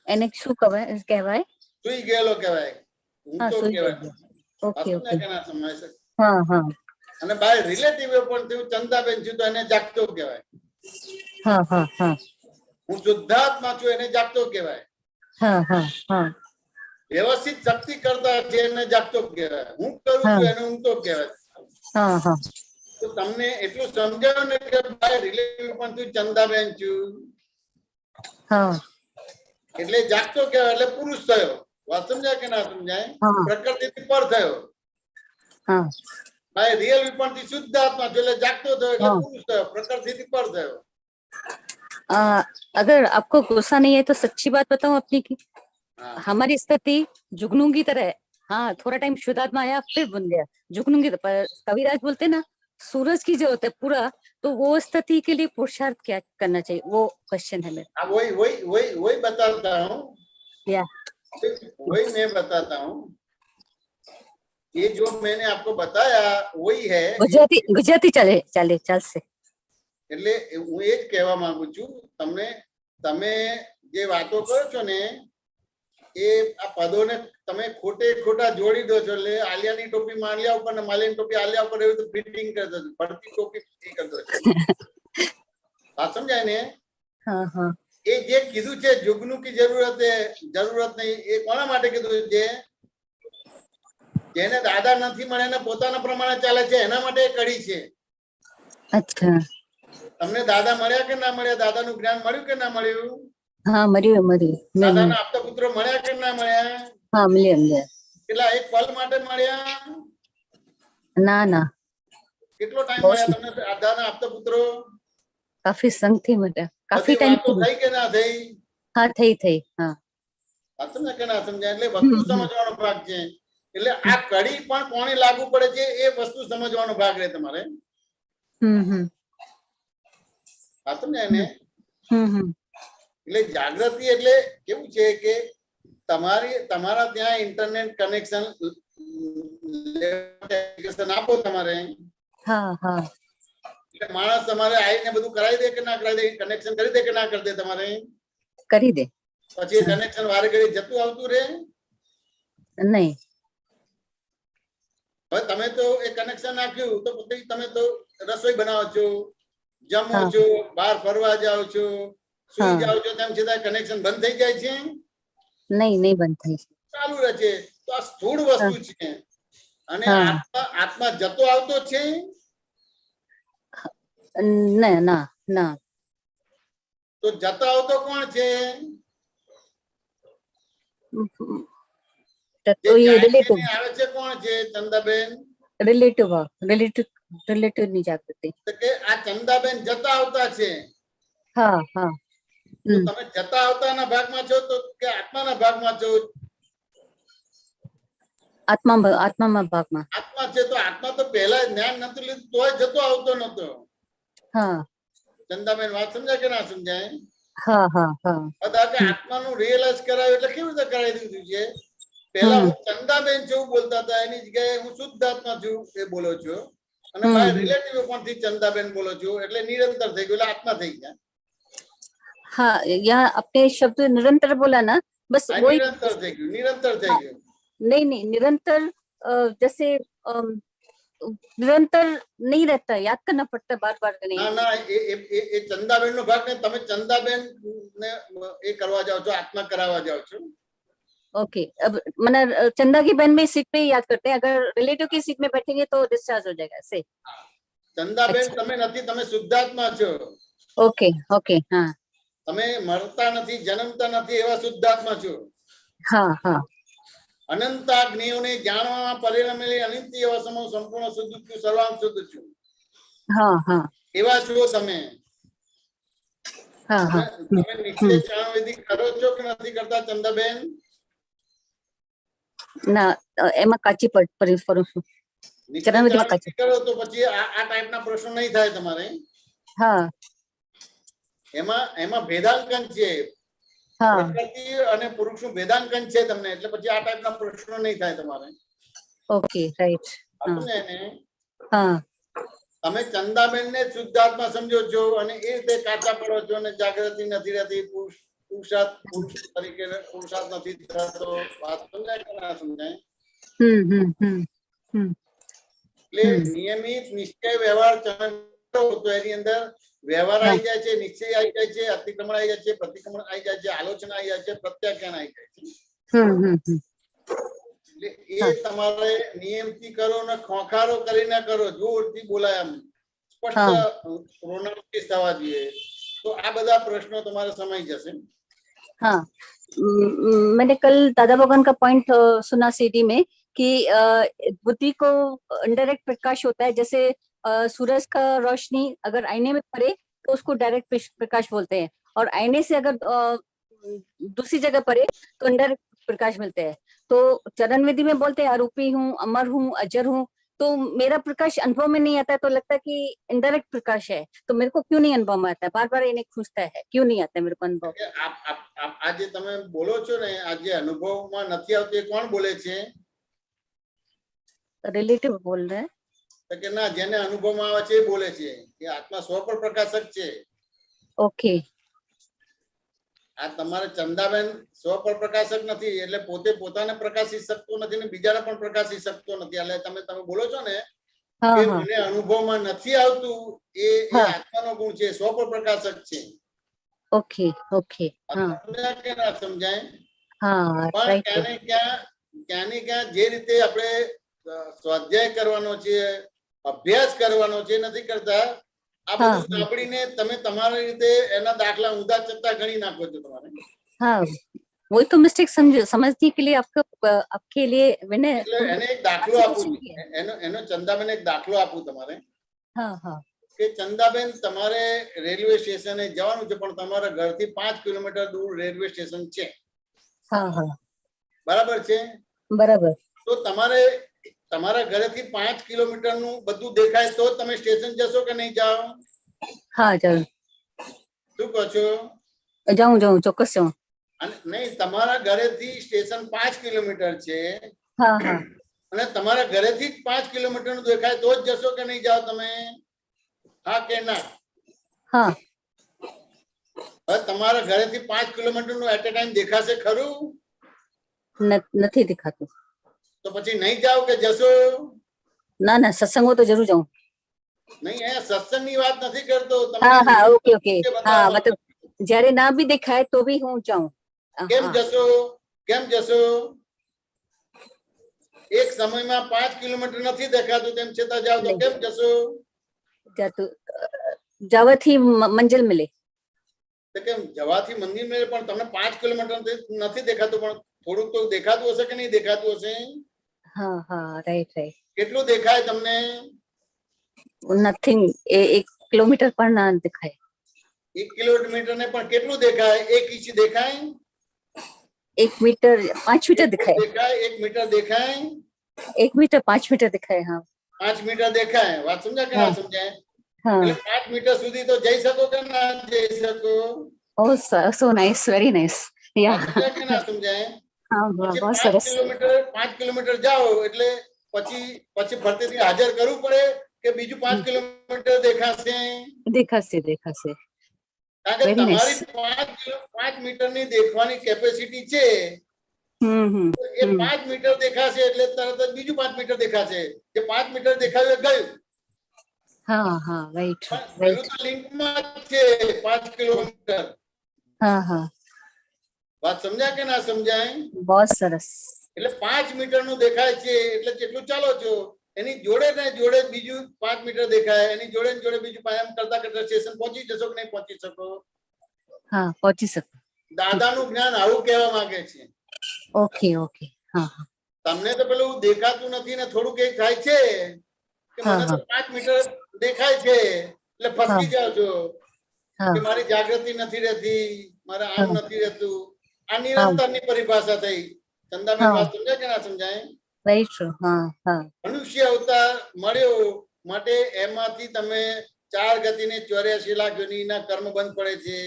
એને શું કહેવાય? સુઈ ગયેલો કહેવાય, હું હા, તો સુઈ કહેવાય. ગયેલો. ઓકે સમજાય ઓકે. કે ના સમજાય છે? હા હા અને બાય રિલેટિવ પણ હું ચંદાબેન છું તો એને જાગતો કહેવાય. હા હા હા હું શુદ્ધાત્મા છું એને જાગતો કહેવાય. હા હા હા વ્યવસ્થિત શક્તિ કરતા છે એને જાગતો કહેવાય. હું કરું હા. છું એને ઊંઘતો કહેવાય. હા હા તો તમને એટલું સમજાવો ને કે બાય રિલેટિવ પણ તું ચંદાબેન છું હા એટલે જાગતો કહેવાય, એટલે પુરુષ થયો. વાત સમજાય કે ના સમજાય? હા. પ્રકૃતિથી પર થયો. હા ભાઈ રિયલ વિપણથી શુદ્ધ આત્મા થયો એટલે જાગતો થયો એટલે हाँ। પુરુષ થયો, પ્રકૃતિથી પર થયો. अगर आपको गुस्सा नहीं है तो सच्ची बात बताऊं अपनी की, હા, हमारी स्थिति जुगनू की तरह है. हाँ, थोड़ा टाइम शुद्धात्मा आया फिर बन गया जुगनू की तरह. पर कविराज बोलते हैं ना, सूरज की जो होता है पूरा, तो वो स्थिति के लिए पुरुषार्थ क्या करना चाहिए, वो क्वेश्चन है मेरा. हाँ, वही बताता हूँ. या वही मैं बताता हूँ. ये जो मैंने आपको बताया वही है. गुजराती गुजराती चले चले चल से. એટલે હું એ જ કહેવા માંગુ છું તમને. તમે જે વાતો કરો છો ને એ આ પદોને તમે ખોટે ખોટા જોડી દો છો. એટલે આલિયાની ટોપી માલિયા ઉપર ને માલિયાની ટોપી આલિયા ઉપર એવી રીતે ફિટિંગ કરી દો છો. ભરતી ટોપી ફિટિંગ કરી દો છો. વાત સમજાય ને? हाँ हाँ એ જે કીધું છે જુગનું કી જરૂરત નહીં, એ કોના માટે કીધું છે? જેને દાદા નથી મળ્યા ને પોતાના પ્રમાણે ચાલે છે એના માટે એ કડી છે. अच्छा. તમને દાદા મળ્યા કે ના મળ્યા? દાદાનું જ્ઞાન મળ્યું કે ના મળ્યું? हाँ मरियो मरियो દાદાના આપતા પુત્રો મળ્યા કે ના મળ્યા? हाँ मिले કેટલા એક પલ માટે મળ્યા? ना ना કેટલો ટાઈમ બહુ મળ્યા તમને દાદાના આપતા પુત્રો? काफी संग थी मुझे काफी બધી टाइम વાતો થઈ કે ના થઈ? हाँ थी हाँ. વાત સમજાય કે ના સમજાય? એટલે વસ્તુ સમજવાનો ભાગ છે. એટલે આ કડી પણ કોને લાગુ પડે છે એ વસ્તુ સમજવાનો ભાગ રહે તમારે. વાત સમજાય ને? એટલે જાગૃતિ એટલે કેવું છે કે તમારા ત્યાં ઇન્ટરનેટ કનેક્શન આપો તમારે. हाँ हाँ એટલે માણસ તમારે આવીને બધું કરાવી દે કે ના કરાવી દે? કનેક્શન કરી દે કે ના કરી દે તમારે? કરી દે. પછી કનેક્શન વારે ઘડી જતું આવતું રહે? નહીં. હવે તમે તો એ કનેક્શન નાખ્યું તો પછી તમે તો રસોઈ બનાવો છો, જમો હા. છો, બહાર ફરવા જાઓ છો, સુઈ હા. જાઓ છો, તેમ છતાં કનેક્શન બંધ થઈ જાય છે? નહીં નહીં બંધ થઈ. ચાલુ રહે છે. તો આ સ્થૂળ વસ્તુ છે. અને હા. આત્મા જતો આવતો છે? ના ના ના. તો જતો આવતો કોણ છે? તો જે એ જાય છે રિલેટિવ ને આવે છે કોણ છે ચંદાબેન? રિલેટિવ ની જાગૃતિ. તો કે આ ચંદાબેન જતા આવતા છે. હા હા. તો તમે જતા આવતાના ભાગમાં છો તો કે આત્માના ભાગમાં છો? આત્મામાં ભાગમાં. આત્મા છે. તો આત્મા તો પહેલા જ્ઞાન નતું લીધું તોય જતો આવતો નતો. હા ચંદાબેન વાત સમજાય કે ના સમજાય? હા હા હા. બધા કે આત્માનું રિયલાઇઝ કરાવ્યું એટલે કેવી રીતે કરાવી દીધું છે? પહેલા હું ચંદાબેન છું બોલતા હતા, એની જગ્યાએ હું શુદ્ધ આત્મા છું એ બોલો છો. અને બાય રિલેટિવ પરથી ચંદાબેન બોલો છો એટલે નિરંતર થઈ ગયું, એટલે આત્મા થઈ ગયા. हाँ, यहाँ अपने शब्द निरंतर बोला ना, बस આ वही. નિરંતર થઈ ગયું, નિરંતર થઈ ગયું. नहीं निरंतर जैसे निरंतर नहीं रहता है, याद करना पड़ता है बार बार. नहीं ના ના, એ ચંદાબેન નો ભાગ ને તમે ચંદાબેન ને એ કરવા જાઓ છો, આત્મા કરાવવા જાઓ છો. ओके. अब मैंने चंदा की बहन में सीट पे ही याद करते हैं, अगर रिलेटिव की सीट में बैठेंगे तो डिस्चार्ज हो जाएगा ऐसे. ચંદાબેન તમે નથી, તમે શુદ્ધાત્મા છો. Okay okay. हाँ તમે મરતા નથી, જન્મતા નથી, એવા શુદ્ધાત્મા છો. हाँ हाँ અનંત જ્ઞેયોને જાણવામાં પરિણમેલી અનંત અવસમો સંપૂર્ણ શુદ્ધ છું, સર્વાંગ શુદ્ધ છું. हाँ हाँ એવા છો તમે. हाँ हाँ. તમે નિશ્ચય ચાણ વિધિ કરો છો કે નથી કરતા ચંદાબેન? ના એમાં કાચી પરું છું. નીચે ચરણવિધિમાં ચાલુ કરો તો પછી આ ટાઈપના પ્રશ્નો નહીં થાય તમારે. હા એમાં ભેદાંકન છે, હા પ્રકૃતિ અને પુરુષનું ભેદાંકન છે તમને, એટલે પછી આ ટાઈપના પ્રશ્નો નહીં થાય તમારે. Okay right. સમજે ને? હા તમે ચંદાબેન ને શુદ્ધાત્મા સમજો છો અને એ રીતે કાચા પડો છો અને જાગૃતિ નથી રહેતી, પુરુષાર્થ તરીકે પુરુષાર્થ નથી થતો. વાત સમજાય કે ના સમજાય? એટલે નિયમિત નિશ્ચય વ્યવહાર તમે કરો તો એની અંદર વ્યવહાર આવી જાય છે, નિશ્ચય આવી જાય છે, અતિક્રમણ આવી જાય છે, પ્રતિક્રમણ આવી જાય છે, આલોચના આવી જાય છે, પ્રત્યાખ્યાન આવી જાય છે. એટલે એ તમારે નિયમથી કરો ને ખોખારો કરીને કરો, જોરથી બોલાય, આમ સ્પષ્ટ પ્રોનાઉન્સ થવા જોઈએ. તો આ બધા પ્રશ્નો તમારે સમય જશે. हाँ मैंने कल दादा भगवान का पॉइंट सुना सीडी में कि बुद्धि को इनडायरेक्ट प्रकाश होता है, जैसे सूरज का रोशनी अगर आईने में पड़े तो उसको डायरेक्ट प्रकाश बोलते हैं, और आईने से अगर दूसरी जगह पड़े तो इनडायरेक्ट प्रकाश मिलते हैं. तो चरण विधि में बोलते हैं आरूपी हूँ, अमर हूँ, अजर हूँ. तो मेरा प्रकाश अनुभव में नहीं आता है, तो लगता है कि इनडायरेक्ट प्रकाश है, तो मेरे को क्यों नहीं अनुभव में आता है? बार बार इन्हें पूछता है क्यों नहीं आता है मेरे को अनुभव. આજે તમે બોલો છો ને, આજે અનુભવમાં નથી આવતું, એ કોણ બોલે છે? रिलेटिव बोल रहे हैं. તો કે ના, જેને અનુભવમાં આવે છે એ બોલે છે કે આત્મા સ્વ પર પ્રકાશક છે. ओके. આ તમારે ચંદાબેન સ્વ પર પ્રકાશક નથી, એટલે પોતે પોતાને પ્રકાશી શકતો નથી ને બીજાને પણ પ્રકાશી શકતો નથી. એટલે તમે બોલો છો ને કે મને અનુભવમાં નથી આવતું, એ આત્માનો ગુણ છે, સ્વ પર પ્રકાશક છે. Okay okay. કે ના સમજાય? हाँ પણ ક્યાં ને ક્યાં જે રીતે આપણે સ્વાધ્યાય કરવાનો છે, અભ્યાસ કરવાનો છે, નથી કરતા. આ બધું સાંભળીને તમે તમારી રીતે એના દાખલા ઊંધા ચત્તા ગણી નાખો છો તમારે. हाँ वही तो मिस्टेक समझने के लिए आपके लिए मैंने એને એક દાખલો આપું, એનો ચંદાબેન એક દાખલો આપું તમારે. हाँ हाँ. કે ચંદાબેન, તમારે રેલવે સ્ટેશને જવાનું છે, પણ તમારા ઘરથી 5 કિલોમીટર દૂર રેલવે સ્ટેશન છે. हाँ हाँ બરાબર છે? बराबर. તો તમારે તમારા ઘરેથી 5 કિલોમીટર નું બધું દેખાય તો તમે સ્ટેશન જશો કે નહીં જાઓ? हाँ जाऊँ શું કહો છો? जाऊँ ચોક્કસ જાઉં. અને નહીં, તમારા ઘરેથી સ્ટેશન 5 કિલોમીટર છે. हाँ हाँ. અને તમારા ઘરેથી 5 કિલોમીટર નું દેખાય તો જ જશો કે નહીં જાઓ તમે? હા કે ના? हाँ. હવે તમારા ઘરેથી 5 કિલોમીટર નું એટ એ ટાઈમ દેખાશે ખરું? નથી દેખાતું. તો પછી નહીં જાઓ કે જશો? ના ના, સત્સંગ હોય તો જરૂર જાઉં. નહીં, અહીંયા સત્સંગની વાત નથી કરતો. हाँ हाँ ओके ओके. हाँ मतलब જ્યારે ના भी દેખાય તો भी હું જાઉં. કેમ જશો? કેમ જશો? એક સમયમાં 5 કિલોમીટર નથી દેખાતું, તેમ છતાં જાવ તો કેમ જશો? જવાથી મંજિલ મિલે. તો કેમ જવાથી મંદિર મળે, પણ તમને 5 કિલોમીટર નથી દેખાતું, પણ થોડુંક તો દેખાતું હશે કે નહીં દેખાતું હશે? હા હા રાઈટ રાઈટ. કેટલું દેખાય તમને? નથિંગ. 1 કિલોમીટર પણ ના દેખાય. 1 કિલોમીટર ને પણ કેટલું દેખાય? 1 ઇંચ દેખાય? 1 મીટર 5 મીટર દેખાય. 1 મીટર દેખાય? 1 મીટર 5 મીટર દેખાય. હા 5 મીટર દેખાય. વાત સમજાય કે ના સમજાય? હા. એટલે 5 મીટર સુધી તો જઈ શકો કે ના જઈ શકો? ઓ સો નાઇસ, વેરી નાઇસ. યા સમજાય કે ના સમજાય? હા બહુ 5 સરસ. કિલોમીટર જાઓ એટલે પછી ફરતીથી હાજર કરવું પડે કે બીજું 5 કિલોમીટર દેખાશે? દેખાશે. કારણ કે તમારી 5 મીટરની દેખવાની કેપેસિટી છે. એ 5 મીટર દેખાશે એટલે તરત જ બીજું 5 મીટર દેખાશે. જે 5 મીટર દેખાયું ગયું. હા હા રાઈટ પેલું તો લિંકમાં છે 5 કિલોમીટર. હા હા. વાત સમજાય કે ના સમજાય? બહુ સરસ. એટલે 5 મીટર નું દેખાય છે એટલે જેટલું ચાલો છો એની જોડે ને જોડે બીજું 5 મીટર દેખાય, એની જોડે ને જોડે બીજું એમ કરતા કરતા સ્ટેશન પહોંચી જશો કે નહીં પહોંચી શકો? હા પહોંચી શકો. દાદાનું જ્ઞાન આવું કહેવા માંગે છે. Okay okay. હા હા. તમને તો પેલું દેખાતું નથી ને થોડુંક એક થાય છે કે મને તો 5 મીટર દેખાય છે એટલે ફસી જાવ છો કે મારી જાગૃતિ નથી રહેતી, મારે આમ નથી રહેતું. આ નિરંતરની પરિભાષા થઈ. ચંદાબેન હા. વાત સમજાય કે ના સમજાય? very true. हाँ हाँ મનુષ્ય અવતાર મળ્યો માટે એમાંથી તમે 4 ગતિને 84 લાખ યોનિના કર્મ બંધ પડે છે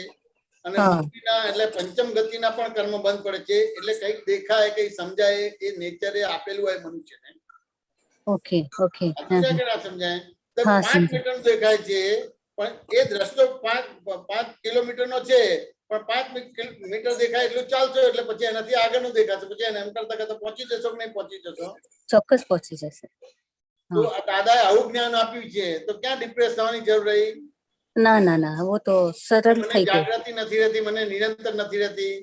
અને હા. મુક્તિના એટલે પંચમ ગતિના પણ કર્મ બંધ પડે છે. એટલે કંઈક દેખાય કંઈક સમજાય એ નેચરે આપેલું હોય મનુષ્યને. okay okay આ સમજાય કે ના સમજાય? તો હા, 5 સમજાય. મીટર દેખાય છે પણ એ રસ્તો 5 કિલોમીટરનો છે પણ 5 મીટર દેખાય એટલું ચાલશો એટલે પછી એનાથી આગળનું દેખાશે. પછી એને એમ કરતા કરતા પહોંચી જશો કે નહીં પહોંચી જશો? ચોક્કસ પહોંચી જશે. તો આ દાદાએ આવું જ્ઞાન આપ્યું છે તો ક્યાં ડિપ્રેસ થવાની જરૂર રહી? ના ના ના, वो तो સરળ મને થઈ ગયું. જાગૃતિ નથી રહેતી, મને નિરંતર નથી રહેતી.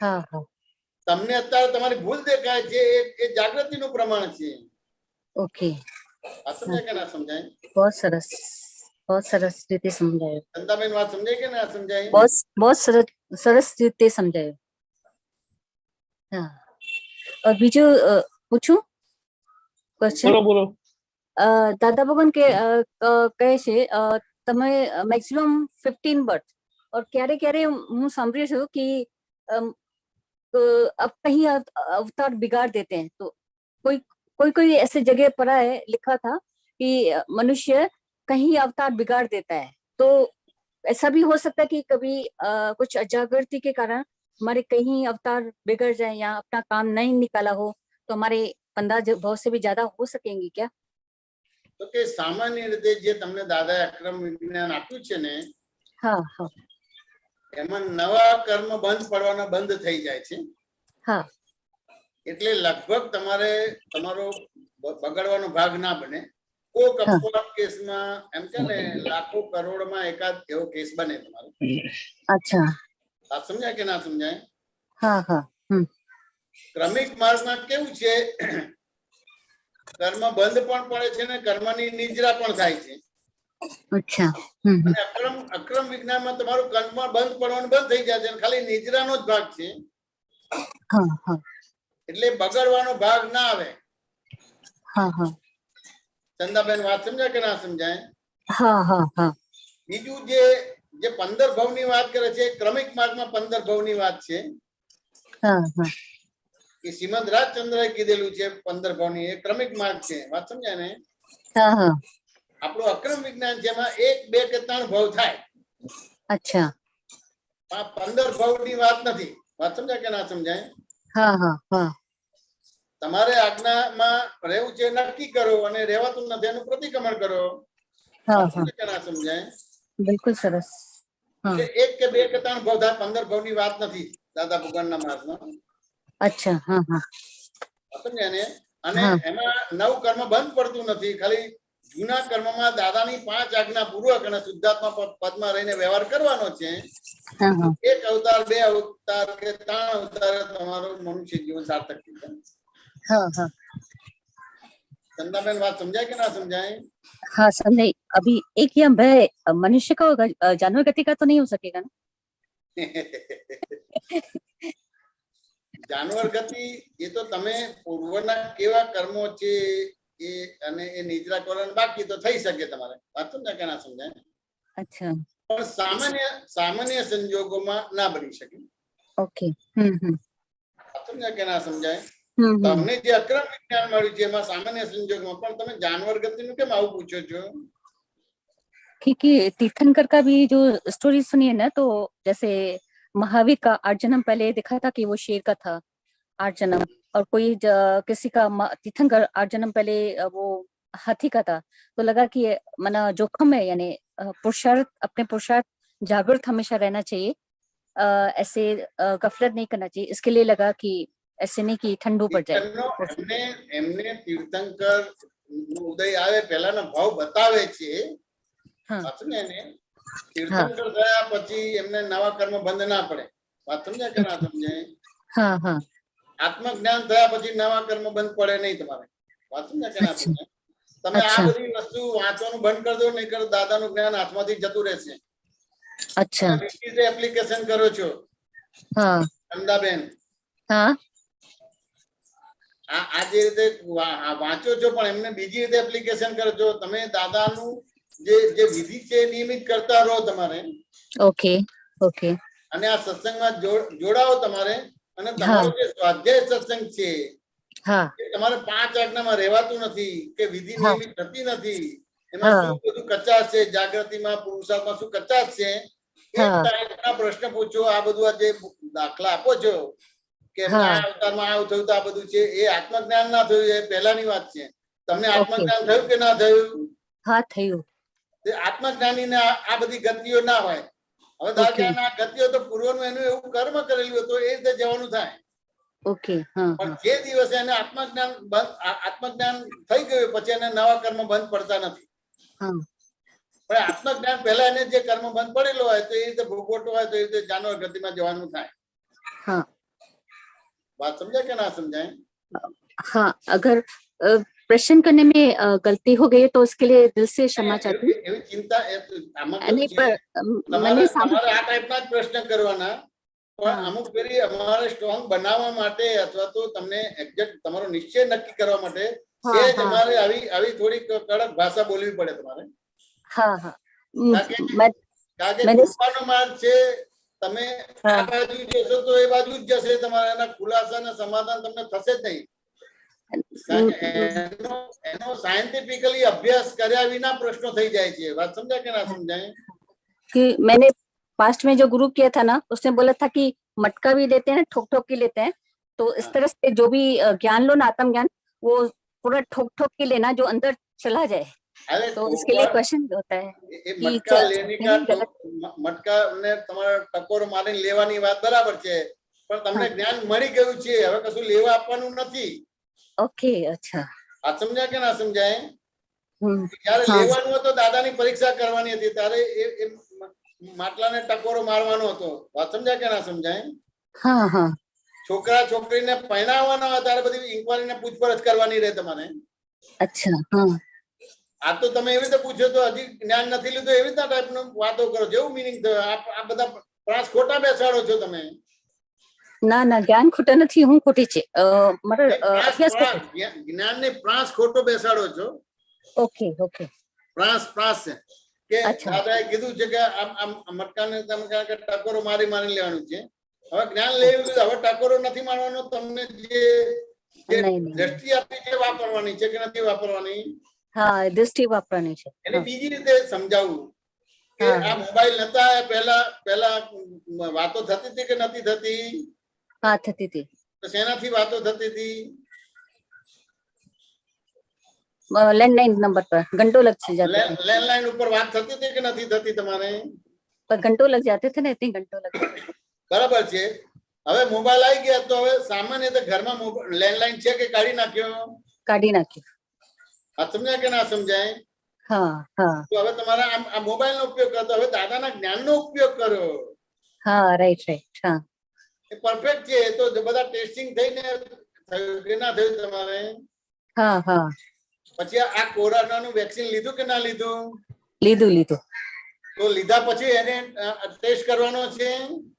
હા હા તમને અત્યારે તમારી ભૂલ દેખાય છે એ જાગૃતિનું પ્રમાણ છે. ઓકે, આ સમજાય કે ના સમજાય? બહુ સરસ રીતે સમજાયું. ચંદાબેન વાત સમજાય કે ના સમજાય? બહુ સરસ રીતે સમજાયું. હા, બીજું પૂછું ક્વેશ્ચન? બોલો બોલો. દાદા ભગવાન કે કહે છે તમે મેક્સિમમ 15 બર્થ और ક્યારે ક્યારે હું સાંભળ્યું છું કે अब कहीं अवतार बिगाड़ देते हैं, तो कोई कोई कोई ऐसे जगह पढ़ा है, लिखा था कि मनुष्य कहीं अवतार बिगाड़ देता है. तो ऐसा भी हो सकता है कि कभी कुछ अजागृति के कारण हमारे कहीं अवतार बिगड़ जाए या अपना काम नहीं निकाला हो तो हमारे 15 भाव से भी ज्यादा हो सकेंगे क्या? તો કે સામાન્ય રીતે જે તમને દાદાએ અક્રમ વિજ્ઞાન આપ્યું છે ને हाँ हाँ એમાં નવા કર્મ બંધ પડવાના બંધ થઈ જાય છે. हाँ એટલે લગભગ તમારે તમારો બગડવાનો ભાગ ના બને. કોક અપવાદ કેસમાં એમ કે ને લાખો કરોડમાં એકાદ એવો કેસ બને તમારો. अच्छा આ સમજાય કે ના સમજાય? हाँ हाँ ક્રમિક માર્ગમાં કેવું છે કર્મ બંધ પણ પડે છે ને કર્મની નિદ્રા પણ થાય છે. अच्छा અને અક્રમ વિજ્ઞાનમાં તમારું કર્મ બંધ પડવાનું બંધ થઈ જાય છે અને ખાલી નિદ્રાનો જ ભાગ છે. हाँ हाँ એટલે બગડવાનો ભાગ ના આવે. हाँ हाँ ચંદાબેન વાત સમજાય કે ના સમજાય? हाँ हाँ हाँ બીજું જે 15 ભવની વાત કરે છે ક્રમિક માર્ગમાં 15 ભવની વાત છે. हाँ हाँ એ શ્રીમદ રાજચંદ્રએ કીધેલું છે 15 ભવની. એ ક્રમિક માર્ગ છે. વાત સમજાય ને? हाँ हाँ આપણું અક્રમ વિજ્ઞાન છે એમાં 1 2 કે 3 ભવ થાય. अच्छा 15 ભવની વાત નથી. વાત સમજાય કે ના સમજાય? हाँ हाँ हाँ તમારે આજ્ઞામાં રહેવું છે નક્કી કરો અને રહેવાતું નથી એનું પ્રતિક્રમણ કરો. हाँ વાત हाँ સમજાય કે ના સમજાય? बिल्कुल सरस. हाँ 1 કે 2 કે 3 ભવ થાય. 15 ભવની વાત નથી દાદા ભગવાનના માર્ગમાં. अच्छा हाँ हाँ સમજ્યા ને? અને હા. એમાં નવું કર્મ બંધ પડતું નથી. ખાલી જૂના કર્મમાં દાદાની 5 આજ્ઞા પૂર્વક અને શુદ્ધાત્મા પદમાં રહીને વ્યવહાર કરવાનો છે. हाँ हाँ 1 અવતાર 2 અવતાર કે 3 અવતાર તમારું મનુષ્ય જીવન સાર્થક થઈ જાય. हाँ हाँ ચંદાબેન વાત સમજાય કે ના સમજાય? हाँ समझे. अभी एक या भय मनुष्य का होगा, जानवर गति का तो नहीं हो सकेगा ना? જાનવર ગતિ એ તો તમે પૂર્વના કેવા કર્મો છે એ અને એ નિદ્રા કરવાનું બાકી તો થઈ શકે તમારે. વાત સમજાય કે ના સમજાય? अच्छा પણ સામાન્ય સંજોગોમાં ના બની શકે. ओके વાત સમજાય કે ના સમજાય? તમને જે અક્રમ વિજ્ઞાન મળ્યું છે એમાં સામાન્ય સંજોગમાં પણ તમે જાનવર ગતિનું કેમ આવું પૂછો છો? क्योंकि तीर्थंकर का भी जो स्टोरी सुनी है ना, तो जैसे महावीर का 8 जन्म पहले दिखा था कि वो शेर का था 8 जन्म, और कोई किसी का तीर्थंकर 8 जन्म पहले वो हाथी का था. तो लगा कि मना जोखम है, यानी पुरुषार्थ, अपने पुरुषार्थ जागृत हमेशा रहना चाहिए, ऐसे गफलत नहीं करना चाहिए. इसके लिए लगा कि ऐसे नहीं कि ठंडू पड़ जाए. એમને તીર્થંકર ઉદય આવે પહેલાનો ભાવ બતાવે છે. હા. વાત સમજાય ને? તીર્થંકર થયા પછી એમને નવા કર્મ બંધ ના પડે. વાત સમજાય કે ના સમજાય? हाँ हाँ આત્મજ્ઞાન થયા પછી નવા કર્મ બંધ પડે નહીં તમારે. વાત સમજાય કે ના સમજાય? તમે આ બધી વસ્તુ વાંચવાનું બંધ કરી દો, નહીં કરો દાદાનું જ્ઞાન હાથમાંથી જતું રહેશે. अच्छा એપ્લિકેશન કરો છો हाँ ચંદાબેન? हाँ આ જે રીતે વાંચો છો પણ એમને બીજી રીતે એપ્લિકેશન કરો છો. તમે દાદાનું જે વિધિ છે નિયમિત કરતા રહો તમારે. ओके ओके અને આ સત્સંગમાં જોડાવો તમારે. અને તમારો જે સ્વાધ્યાય સત્સંગ છે હા એ તમારે 5 આજ્ઞામાં રહેવાતું નથી કે વિધિ હા. નિયમિત થતી નથી. એમાં હા. શું બધું કચાશ છે, જાગૃતિમાં પુરુષાર્થમાં શું કચાશ છે, એ હા. ટાઈપના પ્રશ્ન પૂછો. આ બધું આ જે દાખલા આપો છો કે એમના હા. આ અવતારમાં આવું થયું તો આ બધું છે, એ આત્મજ્ઞાન ના થયું એ પહેલાની વાત છે. તમને ઓકે. આત્મજ્ઞાન થયું કે ના થયું? હા થયું. તે આત્મજ્ઞાનીને આ બધી ગતિઓ ના હોય. હવે ઓકે. દાખલા ગતિઓ તો પૂર્વનું એનું એવું કર્મ કરેલું હતું એ રીતે જવાનું થાય. ઓકે. હા પણ હા જે દિવસે એને આત્મજ્ઞાન થઈ ગયું પછી એને નવા કર્મ બંધ પડતા નથી. હા પણ આત્મજ્ઞાન પહેલા એને જે કર્મ બંધ પડેલો હોય તો એ રીતે ભોગવટો હોય તો એ રીતે જાનવર ગતિમાં જવાનું થાય. હા बात समझा क्या ना समझाएं? हाँ अगर प्रश्न करने में गलती हो गई तो उसके लिए दिल से क्षमा चाहती हूँ। એવી ચિંતા આમાં કેવું नहीं છે, पर मैंने તમારે આ ટાઈપના જ પ્રશ્ન કરવાના. પણ અમુક ફેરી અમારે સ્ટ્રોંગ બનાવવા માટે અથવા તો તમને એક્ઝેક્ટ તમારો નિશ્ચય નક્કી કરવા માટે हाँ તમારે આવી થોડી કડક ભાષા બોલવી પડે તમારે. हाँ हाँ કારણ કે કૃપાનો માર્ગ છે. તમે આ हाँ બાજુ જશો તો એ બાજુ જ જશે. તમારે એના ખુલાસા અને સમાધાન તમને થશે જ નહીં. કારણ કે એનો સાયન્ટિફિકલી અભ્યાસ કર્યા વિના પ્રશ્નો થઈ જાય છે. વાત समझा કે ना समझाएं? कि मैंने पास्ट में जो गुरु किया था ना उसने बोला था कि मटका भी लेते हैं ठोक ठोक के लेते हैं, तो इस तरह से जो भी ज्ञान लो ना आत्म ज्ञान वो पूरा ठोक ठोक के लेना जो अंदर चला जाए. अरे तो इसके लिए क्वेश्चन होता है कि मटका लेने का मटका ने તમારા ટકોરો મારીને લેવાની વાત બરાબર છે, પણ તમને જ્ઞાન મળી ગયું છે, હવે કશું લેવા આપવાનું નથી. ओके अच्छा આ સમજ્યા કે ના સમજાય? જ્યારે લેવાનું હતો દાદાની પરીક્ષા કરવાની હતી ત્યારે એ માટલાને ટકોરો મારવાનો હતો. વાત સમજ્યા કે ના સમજાય? हाँ हाँ છોકરા છોકરીને પહેરાવવાના હોય ત્યારે બધી ઇન્કવાયરી ને પૂછપરછ કરવાની રહે તમારે. अच्छा हाँ આ તો તમે એવી રીતે પૂછો તો હજી જ્ઞાન નથી લીધું એવી રીતના ટાઈપનું વાતો કરો. જેવું મિનિંગ થયો આ બધા પ્રાસ ખોટા બેસાડો છો તમે. ના ના જ્ઞાન ખોટા નથી, હું ખોટી છે. મારો અભ્યાસ ખોટો. જ્ઞાનને પ્રાસ ખોટો બેસાડો છો. ઓકે ઓકે પ્રાસ કે અચ્છા. દાદાએ કીધું છે કે આમ મટકાને તમે કે ટકોરો મારી લેવાનું છે. હવે જ્ઞાન લેવું હવે ટકોરો નથી મારવાનો. તમને જે દ્રષ્ટિ આપી છે વાપરવાની છે કે નથી વાપરવાની? હા દ્રષ્ટિ વાપરવાની છે. એને બીજી રીતે સમજાવવું કે આ મોબાઈલ નતા પહેલા વાતો થતી હતી કે નથી થતી? હા થતી હતી. તો શેનાથી વાતો થતી હતી? लैंडलाइन नंबर पर घंटों लग जाते थे. लैंडलाइन ऊपर बात થતી હતી કે નથી થતી તમારે? पर घंटों लग जाते थे ना, इतने घंटों लग जाते थे. બરાબર છે. હવે મોબાઈલ આવી ગયા તો હવે સામાન્ય રીતે ઘરમાં લેન્ડલાઇન છે કે કાઢી નાખ્યો? કાઢી નાખ્યો. આ સમજાય કે ના સમજાય? હા હા તો હવે તમારે આ મોબાઈલ નો ઉપયોગ કરતો હવે દાદાના જ્ઞાનનો ઉપયોગ કરો. હા રાઈટ રાઈટ. હા એ પરફેક્ટ છે. તો બધા ટેસ્ટિંગ થઈને થયું કે ના થયું તમારે? હા હા પછી આ કોરોનાનું વેક્સિન લીધું કે ના લીધું? લીધું લીધું. તો લીધા પછી એને ટેસ્ટ કરવાનો છે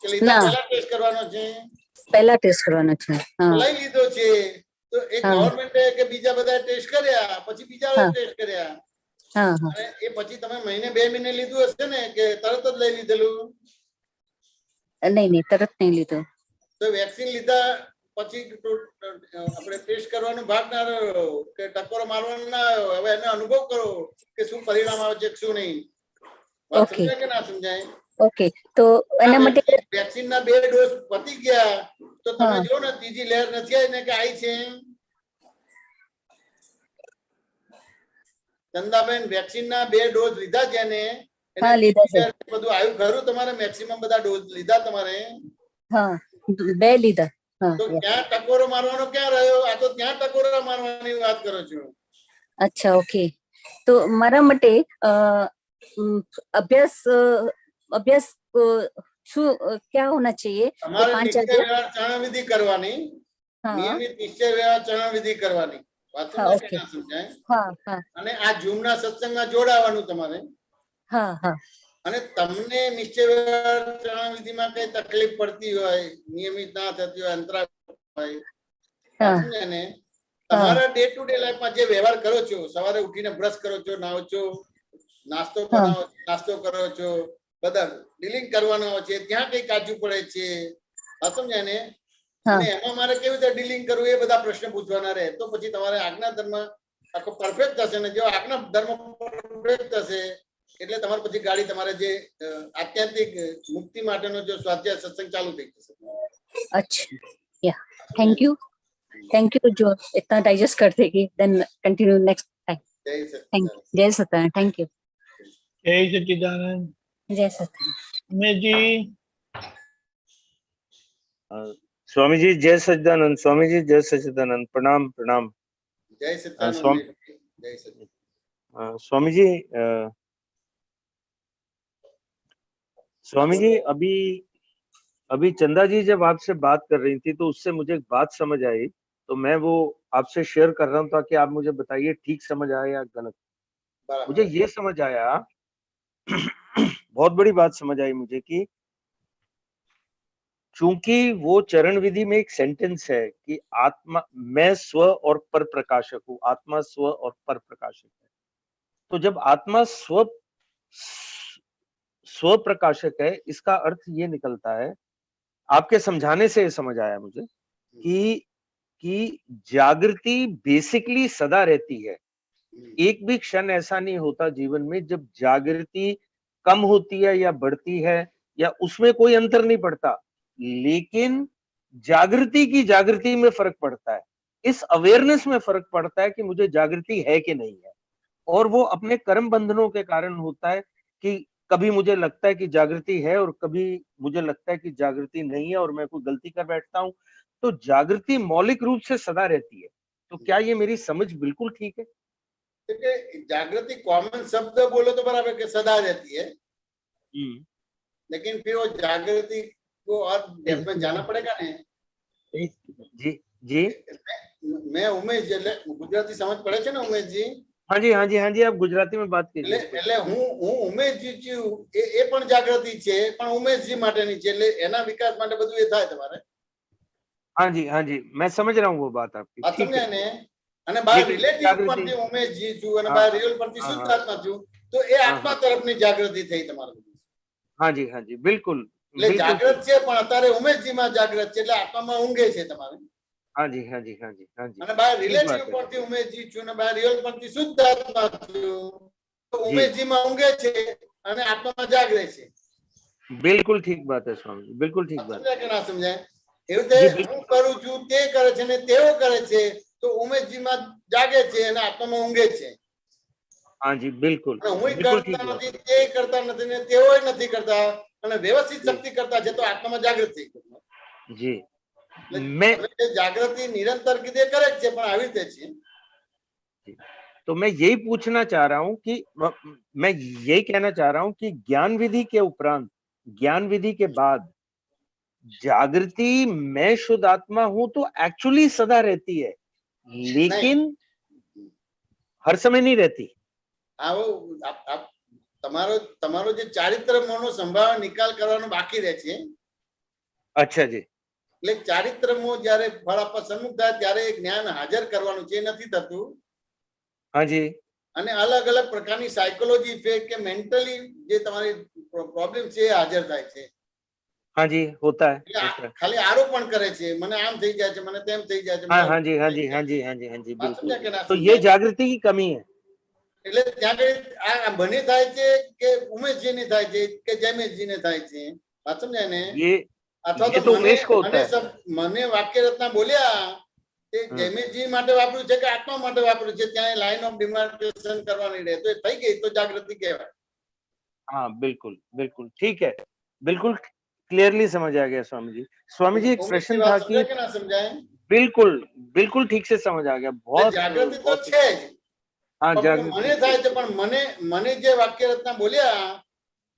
કે લીધા પહેલા ટેસ્ટ કરવાનો છે? પહેલા ટેસ્ટ કરવાનો છે. હા લઈ લીધો છે તો એક ગવર્મેન્ટે કે બીજા બધા ટેસ્ટ કર્યા પછી બીજા ટેસ્ટ કર્યા. હા હા અને એ પછી તમે મહિને 2 મહિને લીધું હશે ને કે તરત જ લઈ લીધેલું? નહીં નહીં તરત નહીં લીધું. તો વેક્સિન લીધા પછી આપણે ટેસ્ટ કરવાનો ભાગ ના રહ્યો કે ટકોરો મારવાનો ના આવ્યો. હવે એનો અનુભવ કરો કે શું પરિણામ આવે છે શું નહીં. વાત સમજાય કે ના સમજાય? ઓકે તો એના માટે વેક્સિન ના 2 ડોઝ પતી ગયા તો તમે જો ને ત્રીજી લહેર નથી આવી ને કે આવી છે? ચંદાબેન વેક્સિન ના 2 ડોઝ લીધા છે ને હા લીધા છે. બધું આવ્યું ખરું તમારે? મેક્સિમમ બધા ડોઝ લીધા તમારે? હા 2 લીધા. તો ક્યાં ટકોરો મારવાનો ક્યાં રહ્યો? આ તો ત્યાં ટકોરો મારવાની વાત કરો છો. અચ્છા ઓકે. તો મારા માટે अभ्यास अभ्यास શું क्या होना चाहिए? તમારે નિશ્ચય વ્યવહાર ચરણ વિધિ કરવાની. નિયમિત નિશ્ચય વ્યવહાર ચરણ વિધિ કરવાની. વાત સમજાય કે ના સમજાય? હા હા અને આ ઝૂમના સત્સંગમાં જોડાવાનું તમારે. હા હા અને તમને નિશ્ચય વ્યવહાર ચરણ વિધિમાં કઈ તકલીફ પડતી હોય, નિયમિત ના થતી હોય, અંતરાલ હોય, સમજે ને? તમારા ડે ટુ ડે લાઈફમાં જે વ્યવહાર કરો છો, સવારે ઉઠીને બ્રશ કરો છો, નાહો છો, નાસ્તો બનાવો, નાસ્તો કરો છો, બધા ડીલિંગ કરવાનો છે, ત્યાં કઈ કાચું પડે છે, સમજાય ને? હા. અને એમાં મારે કેવી રીતે ડીલિંગ કરવું એ બધા પ્રશ્ન પૂછવાના રહે. તો પછી તમારે આજ્ઞા ધર્મ આખો પરફેક્ટ થશે ને જો આજ્ઞા ધર્મ પરફેક્ટ થશે એટલે તમારે પછી ગાડી તમારે જે આત્યંતિક મુક્તિ માટેનો જો સ્વાધ્યાય સત્સંગ ચાલુ થઈ જશે. अच्छा, या थैंक यू जो इतना डाइजेस्ट कर देगी, देन कंटिन्यू नेक्स्ट टाइम. જય जय સच्चिदानंद. Satyanand, thank you. जय सच्चिदानंद. जय सत्यानंद. उमेश जी. स्वामी जी जय सच्चिदानंद. स्वामी जी जय सच्चिदानंद. प्रणाम प्रणाम. જય સચ્ચિદાનંદ. સ્વામી. જય સચ્ચિદાનંદ. स्वामी जी स्वामी जी अभी चंदा जी जब आपसे बात कर रही थी तो उससे मुझे एक बात समझ आई, तो मैं वो आपसे शेयर कर रहा हूँ ताकि आप मुझे बताइए ठीक समझ आया या गलत. બરાબર. मुझे ये समझ आया बहुत बड़ी बात समझ आई मुझे कि चूंकि वो चरण विधि में एक सेंटेंस है कि आत्मा मैं स्व और पर प्रकाशक हूँ, आत्मा स्व और पर प्रकाशक है. तो जब आत्मा स्व प्रकाशक है, इसका अर्थ ये निकलता है, आपके समझाने से समझ आया मुझे कि जागृति बेसिकली सदा रहती है. एक भी क्षण ऐसा नहीं होता जीवन में जब जागृति कम होती है या बढ़ती है, या उसमें कोई अंतर नहीं पड़ता, लेकिन जागृति की जागृति में फर्क पड़ता है. इस अवेयरनेस में फर्क पड़ता है कि मुझे जागृति है कि नहीं है. और वो अपने कर्म बंधनों के कारण होता है कि कभी मुझे लगता है कि जागृति है और कभी मुझे लगता है कि जागृति नहीं है और मैं कोई गलती कर बैठता हूं. तो जागृति मौलिक रूप से सदा रहती है. तो क्या ये मेरी समझ बिल्कुल ठीक है? क्योंकि जागृति कॉमन शब्द बोलो तो बराबर के सदा रहती है, लेकिन फिर वो जागृति को और डेप्थ में जाना पड़ेगा ने. जी जी मैं उमेश એટલે ગુજરાતી સમજ પડે છે ને ઉમેશજી? हाँ जी हाँ जी हाँ जी, आप गुजराती में बात कीजिए. એટલે હું ઉમેશજી છું એ પણ જાગૃતિ છે, પણ ઉમેશજી માટેની છે, એટલે એના વિકાસ માટે બધું એ થાય તમારે. हाँ जी मैं समझ रहा हूँ वो बात आपकी. આ ठीक સમજાય है. ને? અને બાર लेकिन રિલેટિવ जागृति- પરથી ઉમેશજી છું અને हाँ, બાર રિયલ પરથી हाँ, શુદ્ધાત્મા છું, તો એ આત્મા તરફની જાગૃતિ થઈ તમારી. हाँ जी बिल्कुल એટલે बिल्कुल. જાગૃત છે પણ અત્યારે ઉમેશજીમાં જાગૃત છે, એટલે આત્મામાં ઊંઘે છે તમારે. हाँ जी हाँ जी અને બાર ठीक રિલેટિવ बात है. પરથી ઉમેશજી છું અને બાર રિયલ પરથી શુદ્ધાત્મા છું, તો ઉમેશજીમાં ઊંઘે છે અને આત્મામાં જાગરે છે. बिल्कुल ठीक बात है स्वामी, बिल्कुल ठीक बात है. સમજાય કે ના સમજાય? એવી રીતે જી, બિલકુલ. હું કરું છું તે કરે છે ને તેઓ કરે છે, તો ઉમેશજીમાં જાગે છે અને આત્મામાં ઊંઘે છે. हाँ जी बिल्कुल અને હું बिल्कुल ठीक કરતા बात નથી, તે કરતા નથી ને તેઓ નથી કરતા, અને વ્યવસ્થિત શક્તિ કરતા છે, તો આત્મામાં જાગૃત થઈ ગયું. है. जी એટલે मैं તમે જે જાગૃતિ નિરંતર કીધે કરે જ છે, પણ આવી રીતે છે. तो मैं यही पूछना चाह रहा हूँ कि मैं यही कहना चाह रहा हूँ कि ज्ञान विधि के उपरांत, ज्ञान विधि के बाद जागृति मैं शुद्ध आत्मा हूं तो एक्चुअली सदा रहती है, लेकिन हर समय नहीं रहती. આવો તમારો તમારો જે ચારિત્રમોનો સંભાવના નિકાલ કરવાનો બાકી રહે છે. अच्छा जी. એટલે ચારિત્રમો જ્યારે ફળ આપવા સન્મુખ થાય ત્યારે એ જ્ઞાન હાજર કરવાનું છે, નથી થતું. हाँ जी અને અલગ અલગ પ્રકારની સાયકોલોજી ઇફેક્ટ કે મેન્ટલી જે તમારી પ્રોબ્લેમ છે એ હાજર થાય છે. हाँ जी होता है, એટલે होता है. ખાલી આરોપણ કરે છે, મને આમ થઈ જાય છે, મને તેમ થઈ જાય છે. हाँ जी हाँ जी हाँ जी हाँ जी हाँ जी વાત સમજ્યા કે बिल्कुल. ના तो સમજ્યા? ये जागृति की कमी है. એટલે ત્યાં આગળ આ બને થાય છે કે ઉમેશજીને થાય છે કે જયમેશજીને થાય છે. વાત સમજાય ને? ये અથવા ये તો तो મને उमेश को होता મને है. મને વાક્ય રચના બોલ્યા તે જયમેશજી માટે વાપર્યું છે કે આત્મા માટે વાપર્યું છે, ત્યાં લાઈન ઓફ ડિમાર્કેશન કરવાની રહે, તો એ થઈ ગઈ તો જાગૃતિ કહેવાય. हाँ बिल्कुल बिल्कुल ठीक है, बिल्कुल क्लियरली समझ आ गया स्वामी जी. स्वामी जी एक प्रश्न ઉમેશની था વાત कि સમજાય કે ના સમજાય? बिल्कुल बिल्कुल ठीक से समझ आ गया. बहुत જાગૃતિ તો बहुत- છે જ, हाँ પણ जागृति મને થાય છે, પણ મને જે વાક્ય રચના બોલ્યા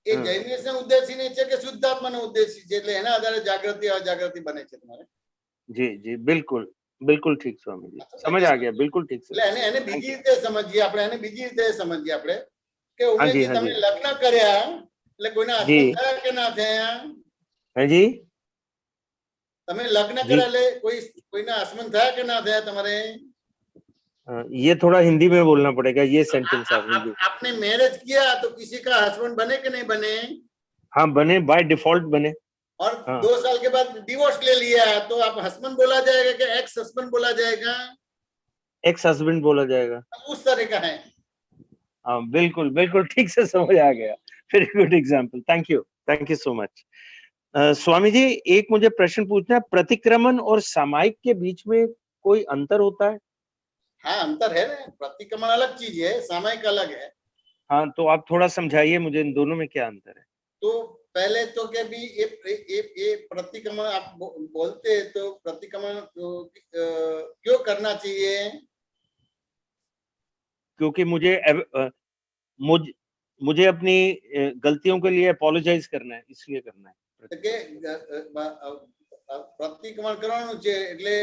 એ હમ. જૈમિશને ઉદ્દેશીને છે કે શુદ્ધાત્માને ઉદ્દેશી છે, એટલે એના આધારે જાગૃતિ અજાગૃતિ બને છે તમારે. जी बिल्कुल बिल्कुल ठीक स्वामी जी, समझ आ गया बिल्कुल ठीक से. એટલે એને બીજી રીતે સમજીએ આપણે, એને બીજી રીતે સમજીએ આપણે કે હાજી, ઉમેશજી તમે હાજી. લગ્ન કર્યા એટલે કોઈના જી. હસબન્ડ થયા કે ના થયા? है जी. તમે લગ્ન જી. કર્યા એટલે કોઈના હસબન્ડ થયા કે ના થયા તમારે? ये थोड़ा हिंदी में बोलना पड़ेगा ये सेंटेंस आप हिंदी. आपने मैरिज किया तो किसी का हस्बैंड बने कि नहीं बने? हाँ बने, बाय डिफॉल्ट बने. और हाँ। 2 साल के बाद डिवोर्स ले लिया तो आप हस्बैंड बोला जाएगा कि एक्स हस्बैंड बोला जाएगा? एक्स हस्बैंड बोला जाएगा। उस तरह का है। हाँ बिल्कुल बिल्कुल ठीक से समझ आ गया। Very good example, thank you so much. Swami ji, एक मुझे प्रश्न पूछना है, प्रतिक्रमण और सामायिक के बीच में कोई अंतर होता है? हाँ, अंतर है ना। प्रतिक्रमण अलग चीज है, सामायिक अलग है। हाँ, तो आप थोड़ा समझाइए मुझे इन दोनों में क्या अंतर है। तो पहले तो क्या भी ये प्रतिक्रमण आप बोलते हैं तो प्रतिक्रमण क्यों करना चाहिए? क्योंकि मुझे अपनी गलतियों के लिए अपोलोजाइज करना है, इसलिए करना है। પ્રતિક્રમણ કરવાનું છે એટલે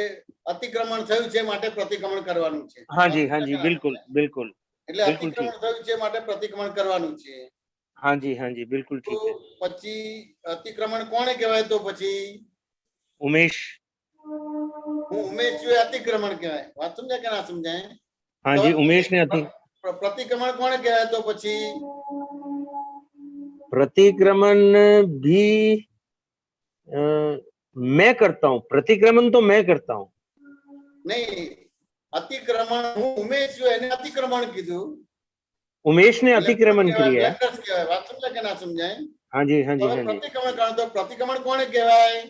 અતિક્રમણ થયું છે માટે પ્રતિક્રમણ કરવાનું છે। हाँ जी बिल्कुल बिल्कुल એટલે बिल्कुल ठीक। અતિક્રમણ થયું છે માટે પ્રતિક્રમણ કરવાનું છે। हाँ जी बिल्कुल તો ठीक है। પછી અતિક્રમણ કોને કહેવાય? તો પછી उमेश। હું ઉમેશ છું એ અતિક્રમણ કહેવાય। વાત સમજાય કે ના સમજાય? हाँ जी, उमेश ने प्रतिक्रमण કોને કહેવાય? તો પછી प्रतिक्रमण भी मैं करता हूँ, प्रतिक्रमण तो मैं करता हूँ। नहीं, अतिक्रमण હું ઉમેશ છું એને અતિક્રમણ કીધું। उमेश ने अतिक्रमण किया है। ब्लंडर्स કહેવાય। વાત સમજાય કે ના સમજાય? हाँ जी प्रतिक्रमण કરો તો प्रतिक्रमण કોને કહેવાય?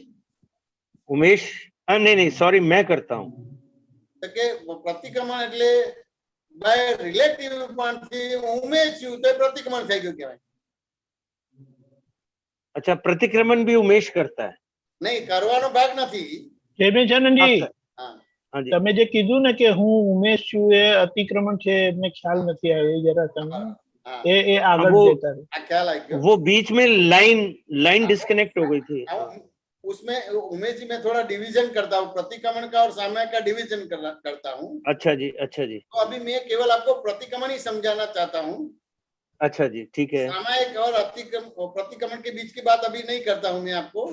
उमेश नहीं सॉरी, मैं करता हूँ। તો કે प्रतिक्रमण એટલે બાય રિલેટિવ પોઈન્ટથી ઉમેશ છું તો प्रतिक्रमण થઈ ગયું કહેવાય। अच्छा, प्रतिक्रमण भी उमेश करता है? नहीं, કરવાનો ભાગ નથી। જયમેજાનંદજી, हाँ जी તમે જે કીધું ને કે હું ઉમેશ છું એ અતિક્રમણ છે, એમને ખ્યાલ નથી આવ્યો, એ જરા તમે हाँ એ આગળ वो- જતા રહો। આ ખ્યાલ આવી ગયો। वो बीच में लाइन डिस्कनेक्ट हो गई थी। उसमें उमेश जी मैं थोड़ा डिवीजन करता हूँ, प्रतिक्रमण का और सामायिक का डिवीजन करता हूँ। अच्छा जी तो अभी मैं केवल आपको प्रतिक्रमण ही समझाना चाहता हूँ। अच्छा जी ठीक है सामायिक और प्रतिक्रमण के बीच की बात अभी नहीं करता हूँ मैं आपको।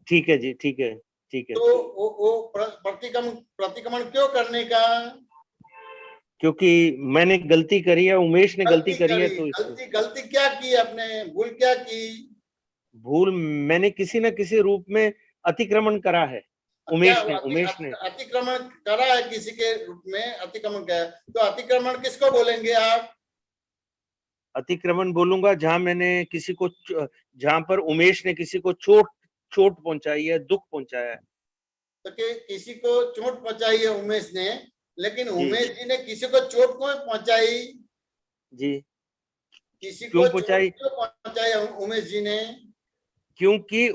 ठीक है जी ठीक है तो वो प्रतिक्रमण क्यों करने का? क्योंकि मैंने गलती करी है, उमेश ने गलती करी है, तो गलती क्या की आपने? भूल क्या की? भूल मैंने किसी न किसी रूप में अतिक्रमण करा है। उमेश ने अतिक्रमण करा है, किसी के रूप में अतिक्रमण किया है। तो अतिक्रमण किसको बोलेंगे आप? अतिक्रमण बोलूंगा जहां मैंने किसी को, जहां पर उमेश ने किसी को चोट पहुंचाई है, दुख पहुंचाया है। तो किसी को चोट पहुंचाई है उमेश ने, लेकिन उमेश जी ने किसी को चोट क्यों पहुंचाई? जी किसी क्यों को पहुंचाई? चोट क्यों पहुंचाई उमेश जी ने? क्योंकि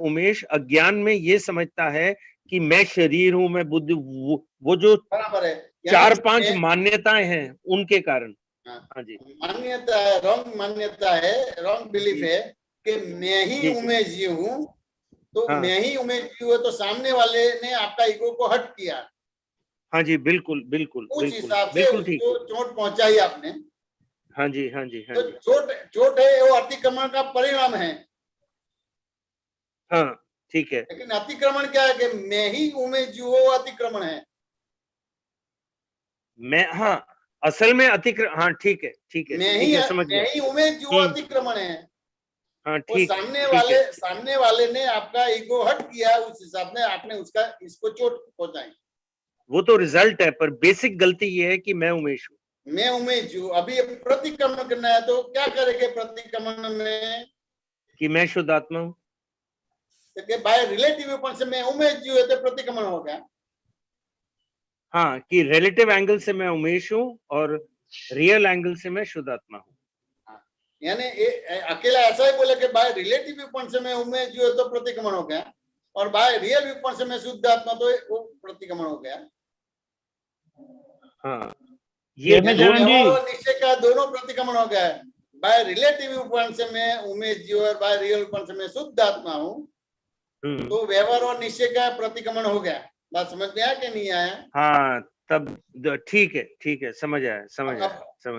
उमेश अज्ञान में ये समझता है कि मैं शरीर हूं, मैं बुद्धि, वो जो बराबर है। 4-5 मान्यताएं हैं उनके कारण। हाँ जी, मान्यता है, रॉन्ग मान्यता है, रॉन्ग बिलीफ है कि मैं ही उमेश जी हूँ। तो हाँ। मैं ही उमेश जी हूँ तो सामने वाले ने आपका ईगो को हट किया। हाँ जी बिल्कुल बिल्कुल उस बिल्कुल हिसाब से बिल्कुल ठीक। उसको चोट पहुंचाई आपने। हाँ जी तो चोट है वो अतिक्रमण का परिणाम है। हाँ ठीक है। लेकिन अतिक्रमण क्या है कि मैं ही उमेश जी वो अतिक्रमण है। मैं, हाँ असल में अतिक्रमण, हाँ ठीक है मैं ही उमेश जी वो अतिक्रमण है। हाँ वो ठीक। सामने वाले ने आपका ईगो हट किया, उस हिसाब से आपने इसको चोट पहुंचाई। वो तो रिजल्ट है, पर बेसिक गलती ये है कि मैं उमेश हूँ। मैं उमेश हूँ। अभी प्रतिक्रमण करना है तो क्या करेंगे प्रतिक्रमण में? कि मैं शुद्ध आत्मा हूँ। तो बाय रिलेटिव पॉइंट से मैं उमेश जी है तो प्रतिक्रमण हो गया। हाँ, कि रिलेटिव एंगल से मैं उमेश हूँ और रियल एंगल से मैं शुद्ध आत्मा हूँ। यानी अकेला ऐसा ही बोले कि बाय रिलेटिव व्यू पॉइंट से मैं उमेश जी है तो प्रतिक्रमण हो गया, और बाय रियल व्यू पॉइंट से मैं शुद्ध आत्मा तो वो प्रतिक्रमण हो गया। हाँ, ये निश्चय का दोनों प्रतिक्रमण हो गया है। बाय रिलेटिव व्यू पॉइंट से मैं उमेश जी और बाय रियल व्यू पॉइंट से मैं शुद्ध आत्मा हूँ, तो व्यवहार और निश्चय का प्रतिक्रमण हो गया। बात समझ में आया कि नहीं आया? हाँ, तब ठीक है, समझ आया।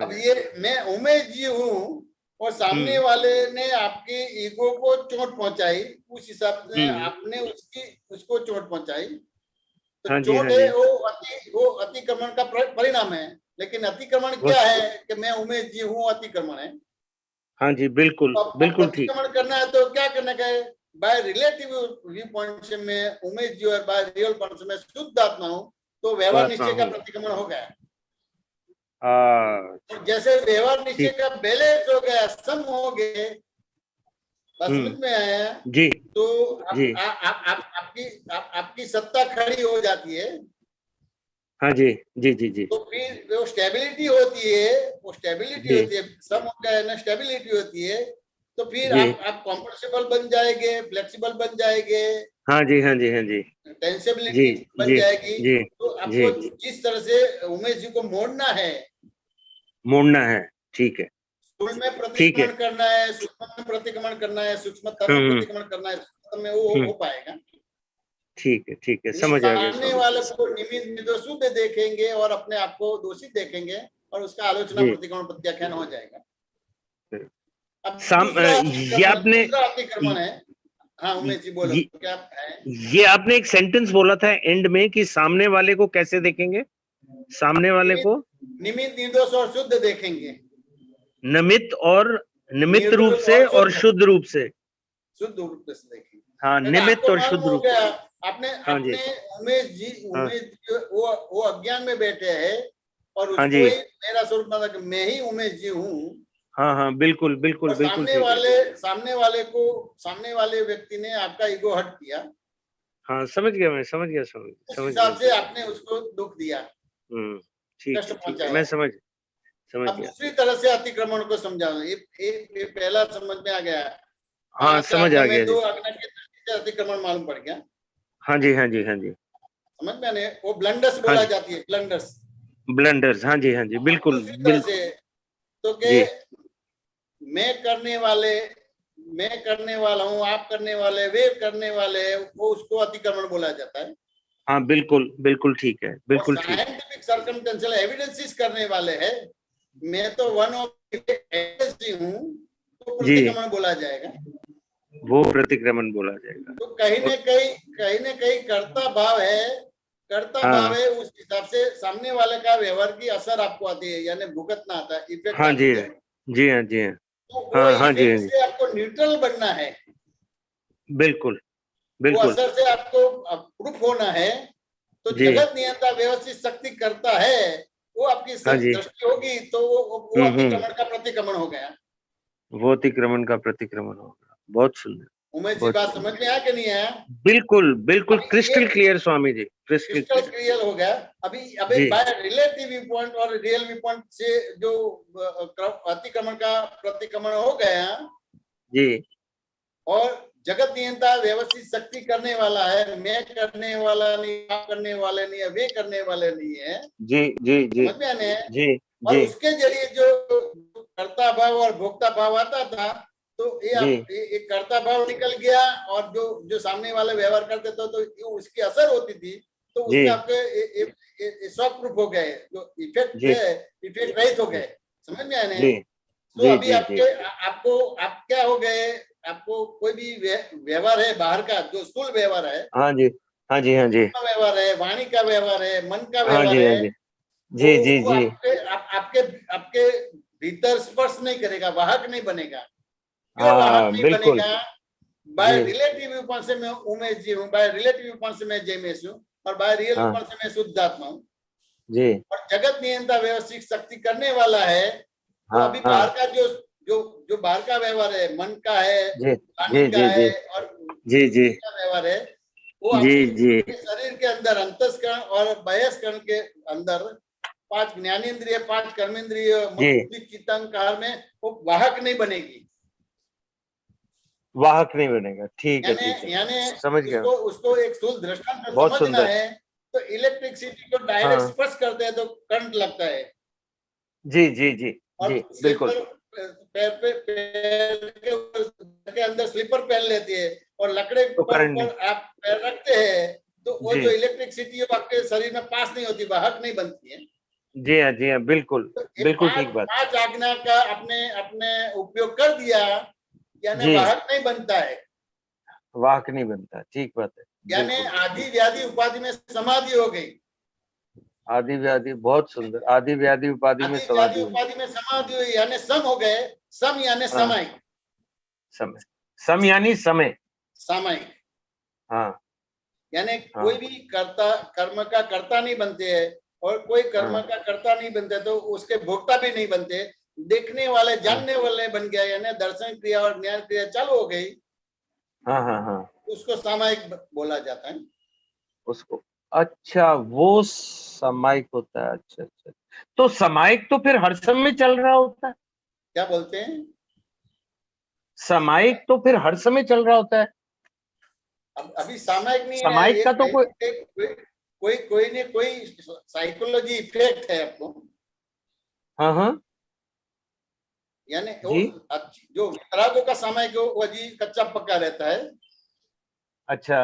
अब ये मैं उमेश जी हूँ और सामने वाले ने आपके ईगो को चोट पहुंचाई, उस हिसाब से आपने उसको चोट पहुंचाई। तो चोट है वो अतिक्रमण का परिणाम है। लेकिन अतिक्रमण क्या है कि मैं उमेश जी हूँ, अतिक्रमण है। हाँ जी, बिल्कुल बिल्कुल ठीक। प्रतिक्रमण करना है तो क्या करना है? बाय रिलेटिव व्यू पॉइंट से मैं उमेश जी और बाय रियल पॉइंट से मैं शुद्ध आत्मा हूँ, तो व्यवहार निश्चय का प्रतिक्रमण हो गया। और जैसे व्यवहार निश्चय का बैलेंस हो गया, सम हो गए, बात समझ में आया जी? तो जी। आपकी सत्ता खड़ी हो जाती है। हाँ जी, जी जी जी। तो फिर वो स्टेबिलिटी होती है, वो स्टेबिलिटी जी। होती है, सम हो गया ना, स्टेबिलिटी होती है, तो फिर जी। आप कंफर्टेबल बन जाएंगे, फ्लेक्सिबल बन जाएंगे, हाँ जी, हाँ जी, हाँ जी, टेंसेबिलिटी जी बन जी जाएगी। जी तो जी। आपको जिस तरह से उमेश जी को मोड़ना है, मोड़ना है, ठीक है, स्थूल में ठीक है। प्रतिक्रमण करना है, सूक्ष्म में प्रतिक्रमण करना है, सूक्ष्मतर में प्रतिक्रमण करना है, सूक्ष्म में वो हो पाएगा। ठीक है, ठीक है, यानी समझ आ गया सामने स्वामी। वाले को निमित्त निर्दोष देखेंगे और अपने आप को दोषी देखेंगे और उसका आलोचना जी। प्रतिक्रमण प्रत्याख्यान हो जाएगा। अब ये आपने दूसरा अतिक्रमण है। हाँ उमेश जी बोलो, क्या है? ये आपने एक सेंटेंस बोला था एंड में कि सामने वाले को कैसे देखेंगे? सामने वाले को निमित्त निर्दोष और शुद्ध देखेंगे। निमित्त रूप से और शुद्ध रूप से। शुद्ध रूप से देखेंगे। हाँ, निमित्त और शुद्ध रूप से। आपने हाँ जी। उमेश जी वो अज्ञान में बैठे हैं और उसको हाँ जी। ही मेरा स्वरूप माना कि मैं ही उमेश जी हूँ। हाँ हाँ, बिल्कुल बिल्कुल बिल्कुल ठीक है। सामने वाले व्यक्ति ने आपका ईगो हर्ट किया। हाँ, समझ गया, मैं समझ गया, उस हिसाब से आपने उसको दुख दिया, ठीक कष्ट है, ठीक है, पहुंचाया। मैं समझ अब गया। दूसरी तरह से अतिक्रमण को समझाना, ये पहला समझ में आ गया। हाँ, समझ आ गया जी। 2 आज्ञा की दृष्टि से अतिक्रमण मालूम पड़ गया। हाँ जी, हाँ जी, हाँ जी, समझ में आने, वो ब्लंडर्स बोला जाती है, ब्लंडर्स। ब्लंडर्स, हाँ जी, हाँ जी, बिल्कुल दूसरी तरह से तो के मैं करने वाला हूँ, आप करने वाले, वे करने वाले, वो उसको अतिक्रमण बोला जाता है। हाँ, बिल्कुल बिल्कुल ठीक है, बिल्कुल ठीक। साइंटिफिक सर्कमस्टेंशियल एविडेंसेस करने वाले हैं, मैं तो वन ऑफ एविडेंस हूँ, तो प्रतिक्रमण बोला जाएगा। वो प्रतिक्रमण बोला जाएगा। तो कहीं न कहीं कर्ता भाव है, उस हिसाब से सामने वाले का व्यवहार की असर आपको आती है, यानी भुगतना आता है, इफेक्ट। हाँ जी, जी हाँ, जी हाँ। तो वो इफेक्ट से आपको न्यूट्रल बनना है, बिल्कुल वो बिल्कुल। असर से आपको प्रूफ होना है। तो जगत नियंता व्यवस्थित शक्ति करता है, वो आपकी दृष्टि होगी, तो वो अतिक्रमण का प्रतिक्रमण हो गया। वो अतिक्रमण का प्रतिक्रमण होगा। बहुत सुंदर। उमेश जी, बात समझ में आया कि नहीं आया? बिल्कुल बिल्कुल, crystal clear Swami ji, crystal clear हो गया। अभी बाय रिलेटिव व्यू पॉइंट और रियल व्यू पॉइंट से जो अतिक्रमण का प्रतिक्रमण हो गया जी, और जगत नियंता व्यवस्थित शक्ति करने वाला है, मैं करने वाला नहीं, आप करने वाले नहीं है, वे करने वाले नहीं है। जी जी जी, समझ में आने जी और जी। उसके जरिए जो कर्ता भाव और भोक्ता भाव आता था, तो ये कर्ता भाव निकल गया और जो सामने वाले व्यवहार करते थे तो उसकी असर होती थी, तो उसमें आपके शॉक प्रूफ हो गए, जो इफेक्ट है इफेक्ट रहित हो गए। समझ में आने? तो अभी आप क्या हो गए, आपको कोई भी व्यवहार है बाहर का, जो स्थूल व्यवहार है, हाँ जी, हाँ जी, हाँ जी, व्यवहार है, वाणी का व्यवहार है, मन का हाँ व्यवहार जी, हाँ है, जी, जी जी जी, आपके भीतर स्पर्श नहीं करेगा, वाहक नहीं बनेगा। क्यों वाहक नहीं बनेगा? बाय रिलेटिव व्यू पॉइंट से मैं उमेश जी हूँ, बाय रिलेटिव व्यू पॉइंट से मैं जयमेश हूँ, और बाय रियल व्यू पॉइंट से मैं शुद्धात्मा हूँ जी। और जगत नियंता व्यवस्थित शक्ति करने वाला है। तो अभी बाहर का जो बाहर का व्यवहार है, मन का है, वाणी का है और का व्यवहार है, वो आपके शरीर के अंदर अंतस्करण और बहिष्करण के अंदर 5 ज्ञानेंद्रिय, 5 कर्मेंद्रिय, बुद्धि, चित्त, अहंकार में वो वाहक नहीं बनेगी, वाहक नहीं बनेगा। ठीक है, यानी समझ गया। उसको एक स्थूल दृष्टांत समझना है। तो इलेक्ट्रिसिटी को डायरेक्ट स्पर्श करते हैं तो करंट लगता है। जी जी जी जी, बिल्कुल। पैर के अंदर स्लीपर पहन लेती है और लकड़े पर आप पैर रखते हैं, तो वो जो इलेक्ट्रिसिटी है आपके शरीर में पास नहीं होती, वाहक नहीं बनती है। जी हाँ, जी हाँ, बिल्कुल बिल्कुल ठीक बात। 5 आज्ञा का अपने उपयोग कर दिया, यानी वाहक नहीं बनता है, वाहक नहीं बनता, ठीक बात है। यानी आदि व्याधि उपाधि में समाधि हो गई। आदि व्याधि, बहुत सुंदर। आदि व्याधि उपाधि में समाधि हुई, यानी सम हो गए। सम यानी हाँ। सामायिक, समय, सम यानी समय। सामायिक हाँ यानी हाँ। कोई भी कर्म का कर्ता नहीं बनते हैं और कोई कर्म हाँ। का कर्ता नहीं बनते तो उसके भोक्ता भी नहीं बनते, देखने वाले जानने वाले बन गया, यानी दर्शन क्रिया और ज्ञान क्रिया चालू हो गई, हाँ हाँ हाँ। उसको सामायिक बोला जाता है। उसको, अच्छा वो समायिक होता है। अच्छा अच्छा, तो समायिक तो फिर हर समय चल रहा होता है। क्या बोलते हैं? समायिक तो फिर हर समय चल रहा होता है। अब अभी सामायिक नहीं है, समायिक का तो कोई नहीं, कोई साइकोलॉजी इफेक्ट है आपको, हाँ हाँ यानी जी। जो वितरागों का सामायिक वो अजी कच्चा पक्का रहता है। अच्छा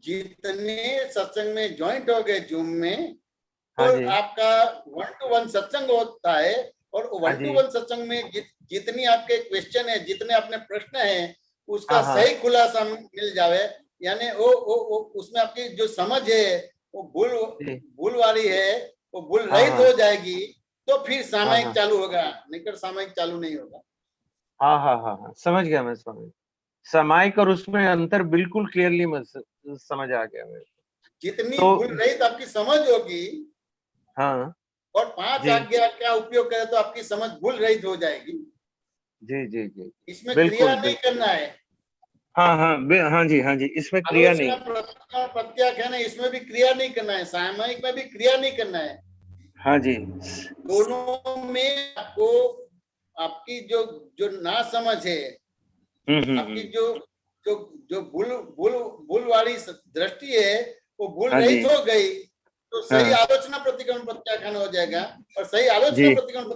जितने सत्संग में ज्वाइंट हो गए जूम में, हाँ और जी। आपका 1-to-1 सत्संग होता है, और हाँ जी। 1-to-1 सत्संग में जितनी आपके क्वेश्चन है, जितने अपने प्रश्न है, उसका हाँ, हाँ। सही खुलासा मिल जावे, यानी वो उसमें आपकी जो समझ है वो जी। भूल वाली है, वो भूल हाँ, रहित हाँ। हो जाएगी, तो फिर हाँ, सामायिक हाँ। चालू होगा, निकट सामायिक चालू नहीं होगा। हाँ हाँ हाँ हाँ, समझ गया मैं, समझ समायिक और उसमें अंतर बिल्कुल क्लियरली समझ आ गया मेरे को। जितनी तो भूल रहित आपकी समझ होगी, हाँ और 5 जी आज्ञा का उपयोग करें तो आपकी समझ भूल रहित हो जाएगी। जी जी जी, इसमें बिल्कुल क्रिया नहीं बिल्कुल। करना है, हाँ हाँ हाँ जी, हाँ जी, इसमें क्रिया नहीं। आलोचना प्रत्याख्यान है, इसमें भी क्रिया नहीं करना है, सामायिक में भी क्रिया नहीं करना है। हाँ जी। दोनों में आपको आपकी जो ना समझ है, आपकी जो जो जो भूल वाली दृष्टि है, वो भूल हाँ रहित जी। हो गई, तो सही हाँ आलोचना प्रतिक्रमण प्रत्याख्यान हो जाएगा, और सही आलोचना जी। प्रतिक्रमण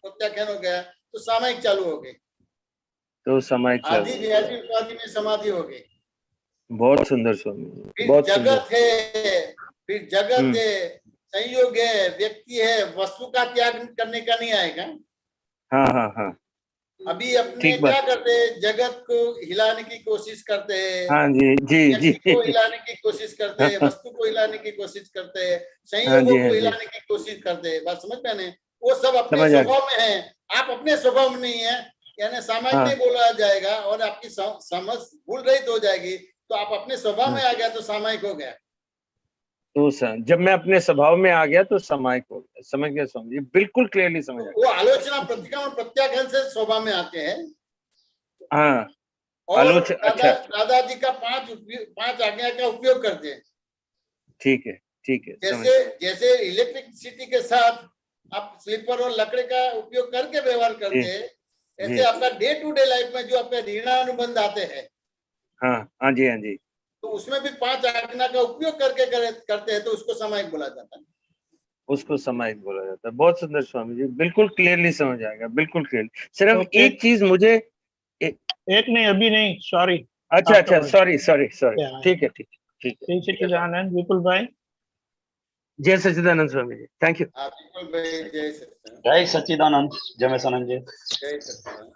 प्रत्याख्यान हो गया तो सामायिक चालू हो गई, तो समायिक आदि चालू। व्याधि उपाधि में समाधि हो गई। बहुत सुंदर स्वामी जी, फिर बहुत जगत सुंदर। है, फिर जगत है, संयोग है, व्यक्ति है, वस्तु का त्याग करने का नहीं आएगा। हाँ हाँ हाँ, अभी अपने ठीक क्या बात। करते हैं, जगत को हिलाने की कोशिश करते हैं, हाँ जी जी व्यक्ति जी। को हिलाने की कोशिश करते हैं, वस्तु को हिलाने की कोशिश करते हैं, हाँ संयोगों जी, हाँ को जी, हिलाने की कोशिश करते हैं। बात समझ में नहीं? वो सब अपने समझ आ गया। स्वभाव में है, आप अपने स्वभाव में नहीं है, यानी सामायिक हाँ नहीं बोला जाएगा, और आपकी समझ भूल रहित हो जाएगी, तो आप अपने स्वभाव में आ गया तो सामायिक हो गया। तो जब मैं अपने स्वभाव में आ गया तो समायिक हो गया। समझ गया स्वामी जी, बिल्कुल क्लियरली समझ आ वो गया। आलोचना प्रतिक्रमण प्रत्याख्यान से स्वभाव में आते हैं। हाँ, और अच्छा, दादाजी का 5 आज्ञा का उपयोग करते हैं। ठीक है ठीक है, समझ जैसे इलेक्ट्रिसिटी के साथ आप स्लीपर और लकड़ी का उपयोग करके व्यवहार करते हैं, ऐसे जी। आपका डे टू डे लाइफ में जो आपके ऋणानुबंध आते हैं, हाँ हाँ जी, हाँ जी, तो उसमें भी 5 आज्ञा का उपयोग करके करते हैं, तो उसको सामायिक बोला जाता है। उसको समायिक बोला जाता है। बहुत सुंदर स्वामी जी, बिल्कुल क्लियरली समझ आ गया, बिल्कुल क्लियर। सिर्फ Okay. एक चीज मुझे एक नहीं, अभी नहीं, सॉरी। अच्छा अच्छा, सॉरी सॉरी सॉरी, Yeah. ठीक है ठीक है ठीक है। जय सच्चिदानंद। विपुल भाई। जय सच्चिदानंद स्वामी जी, थैंक यू। आप बिल्कुल भाई, जय सच्चिदानंद। जय सच्चिदानंद, जय महेशानंद जी। जय सच्चिदानंद।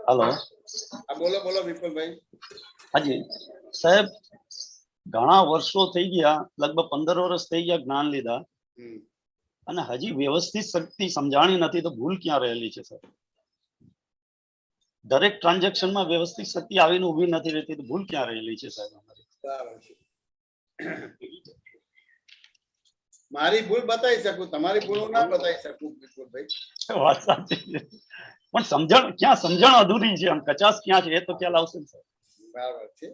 हेलो, आप बोलो बोलो विपुल भाई। हाजी साहेब, ઘણા વર્ષો થઈ ગયા, લગભગ 15 વર્ષ થઈ ગયા જ્ઞાન લીધા, અને હજી વ્યવસ્થિત શક્તિ સમજાણી નથી, તો ભૂલ ક્યાં રહેલી છે સર? દરેક ટ્રાન્ઝેક્શન માં વ્યવસ્થિત શક્તિ આવીને ઊભી નથી રહેતી, તો ભૂલ ક્યાં રહેલી છે સાહેબ અમારી? બરાબર છે, મારી ભૂલ બતાવી શકું, તમારી ભૂલ હું ના બતાવી શકું વિપુલ ભાઈ। વાત સાચી છે, પણ સમજણ ક્યાં, સમજણ અધૂરી છે, આમ કચાસ ક્યાં છે એ તો ખ્યાલ આવશે ને સર? બરાબર છે,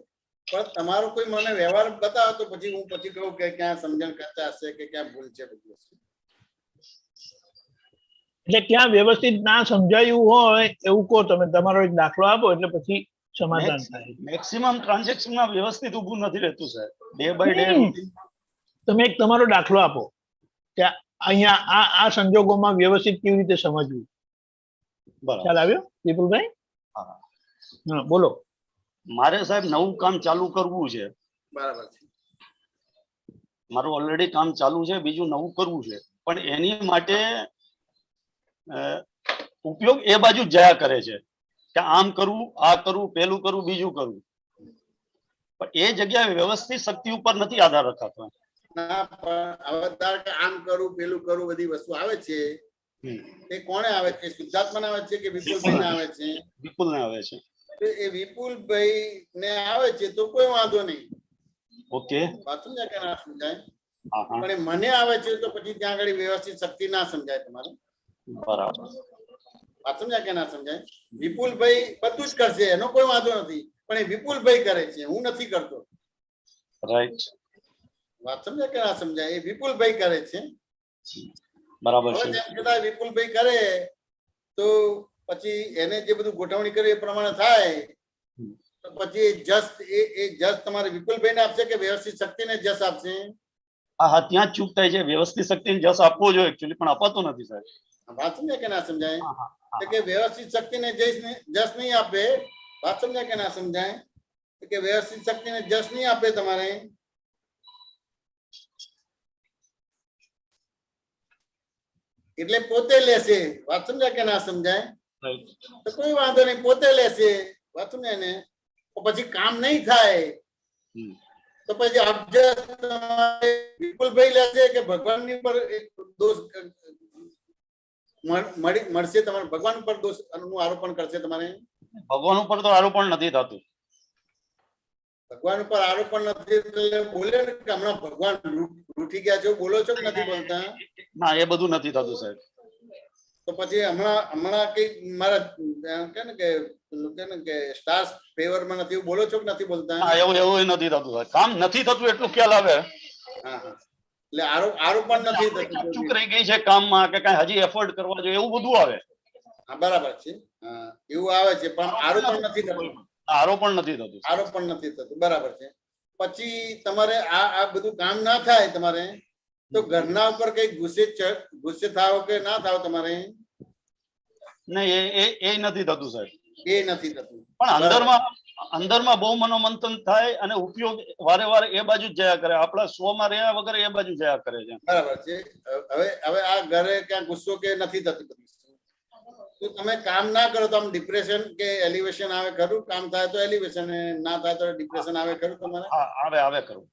પણ તમારો કોઈ મને વ્યવહાર બતાવો તો પછી હું પછી કહું કે ક્યાં સમજણ કરતા હશે કે ક્યાં ભૂલ છે બધું। એટલે ક્યાં વ્યવસ્થિત ના સમજાયું હોય એવું કહો તમે, તમારો એક દાખલો આપો એટલે પછી સમાધાન થાય। મેક્સિમમ ટ્રાન્ઝેક્શન માં વ્યવસ્થિત ઊભું નથી રહેતું sir, day by day routine. તમે એક તમારો દાખલો આપો કે અહીંયા આ સંજોગોમાં વ્યવસ્થિત કેવી રીતે સમજવું। ખ્યાલ આવ્યો વિપુલભાઈ? હા બોલો। મારે સાહેબ નવું કામ ચાલુ કરવું છે, બરાબર છે, મારું ઓલરેડી કામ ચાલુ છે, બીજું નવું કરવું છે, પણ એની માટે ઉપયોગ એ બાજુ જયા કરે છે કે આમ કરવું, આ કરવું, પેલું કરવું, બીજું કરવું, પણ એ જગ્યાએ વ્યવસ્થિત શક્તિ ઉપર નથી આધાર રખાતો। ના પણ હવે ધારો કે આમ કરું પેલું કરું બધી વસ્તુ આવે છે, એ કોણે આવે છે? શુદ્ધાત્માને આવે છે કે વિપુલભાઈને આવે છે? વિપુલને આવે છે. તો એ વિપુલભાઈ ને આવે છે તો કોઈ વાંધો નહીં. ઓકે. વાત સમજાય કે ના સમજાય? હા હા પણ એ મને આવે છે તો પછી ત્યાં આગળ વ્યવસ્થિત શક્તિ ના સમજાય તમારે. બરાબર. વાત સમજાય કે ના સમજાય? વિપુલભાઈ બધું જ કરશે, એનો કોઈ વાંધો નથી, પણ એ વિપુલભાઈ કરે છે, હું નથી કરતો. રાઈટ. વાત સમજાય કે ના સમજાય? એ વિપુલભાઈ કરે છે. બરાબર હવે છે. જેમ છતાં વિપુલભાઈ કરે તો પછી એને જે બધું ગોઠવણી કરી એ પ્રમાણે થાય. તો પછી એ જસ તમારે વિપુલભાઈ ને આપશે કે વ્યવસ્થિત શક્તિને જસ આપશે? હા હા, ત્યાં જ ચૂક થાય છે. વ્યવસ્થિત શક્તિને જસ આપવો જોઈએ એકચ્યુઅલી, પણ અપાતો નથી સાહેબ. વાત સમજાય કે ના સમજાય? હા હા તો કે વ્યવસ્થિત શક્તિને જસ નહીં આપે. વાત સમજાય કે ના સમજાય? તો કે વ્યવસ્થિત શક્તિને જસ નહીં આપે તમારે, એટલે પોતે લેશે. વાત સમજાય કે ના સમજાય? રાઈટ. તો કોઈ વાંધો નહીં, પોતે લેશે. વાત સમજાય ને? તો પછી કામ નહીં થાય તો પછી અબજસ તમારે વિપુલભાઈ લેશે કે ભગવાનની પર એક દોષ મળશે? તમારે ભગવાન ઉપર દોષ નું આરોપણ કરશે તમારે? ભગવાન ઉપર તો આરોપણ નથી થતું. ભગવાન ઉપર આરોપણ નથી એટલે બોલે ને કે હમણાં ભગવાન રૂઠી ગયા છો, બોલો છો કે નથી બોલતા? ના, એ બધું નથી થતું સાહેબ. તો પછી હમણાં કઈ મારા કે ને કે સ્ટાર ફેવરમાં નથી એવું બોલો છો કે નથી બોલતા? હા, એવું નથી થતું સાહેબ. કામ નથી થતું એટલું ખ્યાલ આવે. હા હા, એટલે આરોપણ નથી થતું. ચૂક રહી ગઈ છે કામમાં કે કઈ હજી એફર્ટ કરવા જોઈએ એવું બધું આવે. હા બરાબર છે. હા એવું આવે છે, પણ આરોપણ નથી થતું. આરોપણ નથી થતું. આરોપણ નથી થતું, બરાબર છે. પછી તમારે આ બધું કામ ના થાય તમારે તો ઘરના ઉપર કઈ ગુસ્સે થાવ કે ના થાવ તમારે? નહીં, એ નથી થતું સાહેબ. એ નથી થતું, પણ અંદરમાં બહુ મનોમંથન થાય અને ઉપયોગ વારે વારે એ બાજુ જ જયા કરે. આપણા સ્વમાં રહ્યા વગર એ બાજુ જયા કરે છે. બરાબર છે. હવે આ ઘરે ક્યાં ગુસ્સો કે નથી થતું તો તમે કામ ના કરો તો આમ ડિપ્રેશન કે એલિવેશન આવે ખરું? કામ થાય તો એલિવેશન, ના થાય તો ડિપ્રેશન આવે ખરું તમારે? આવે ખરું.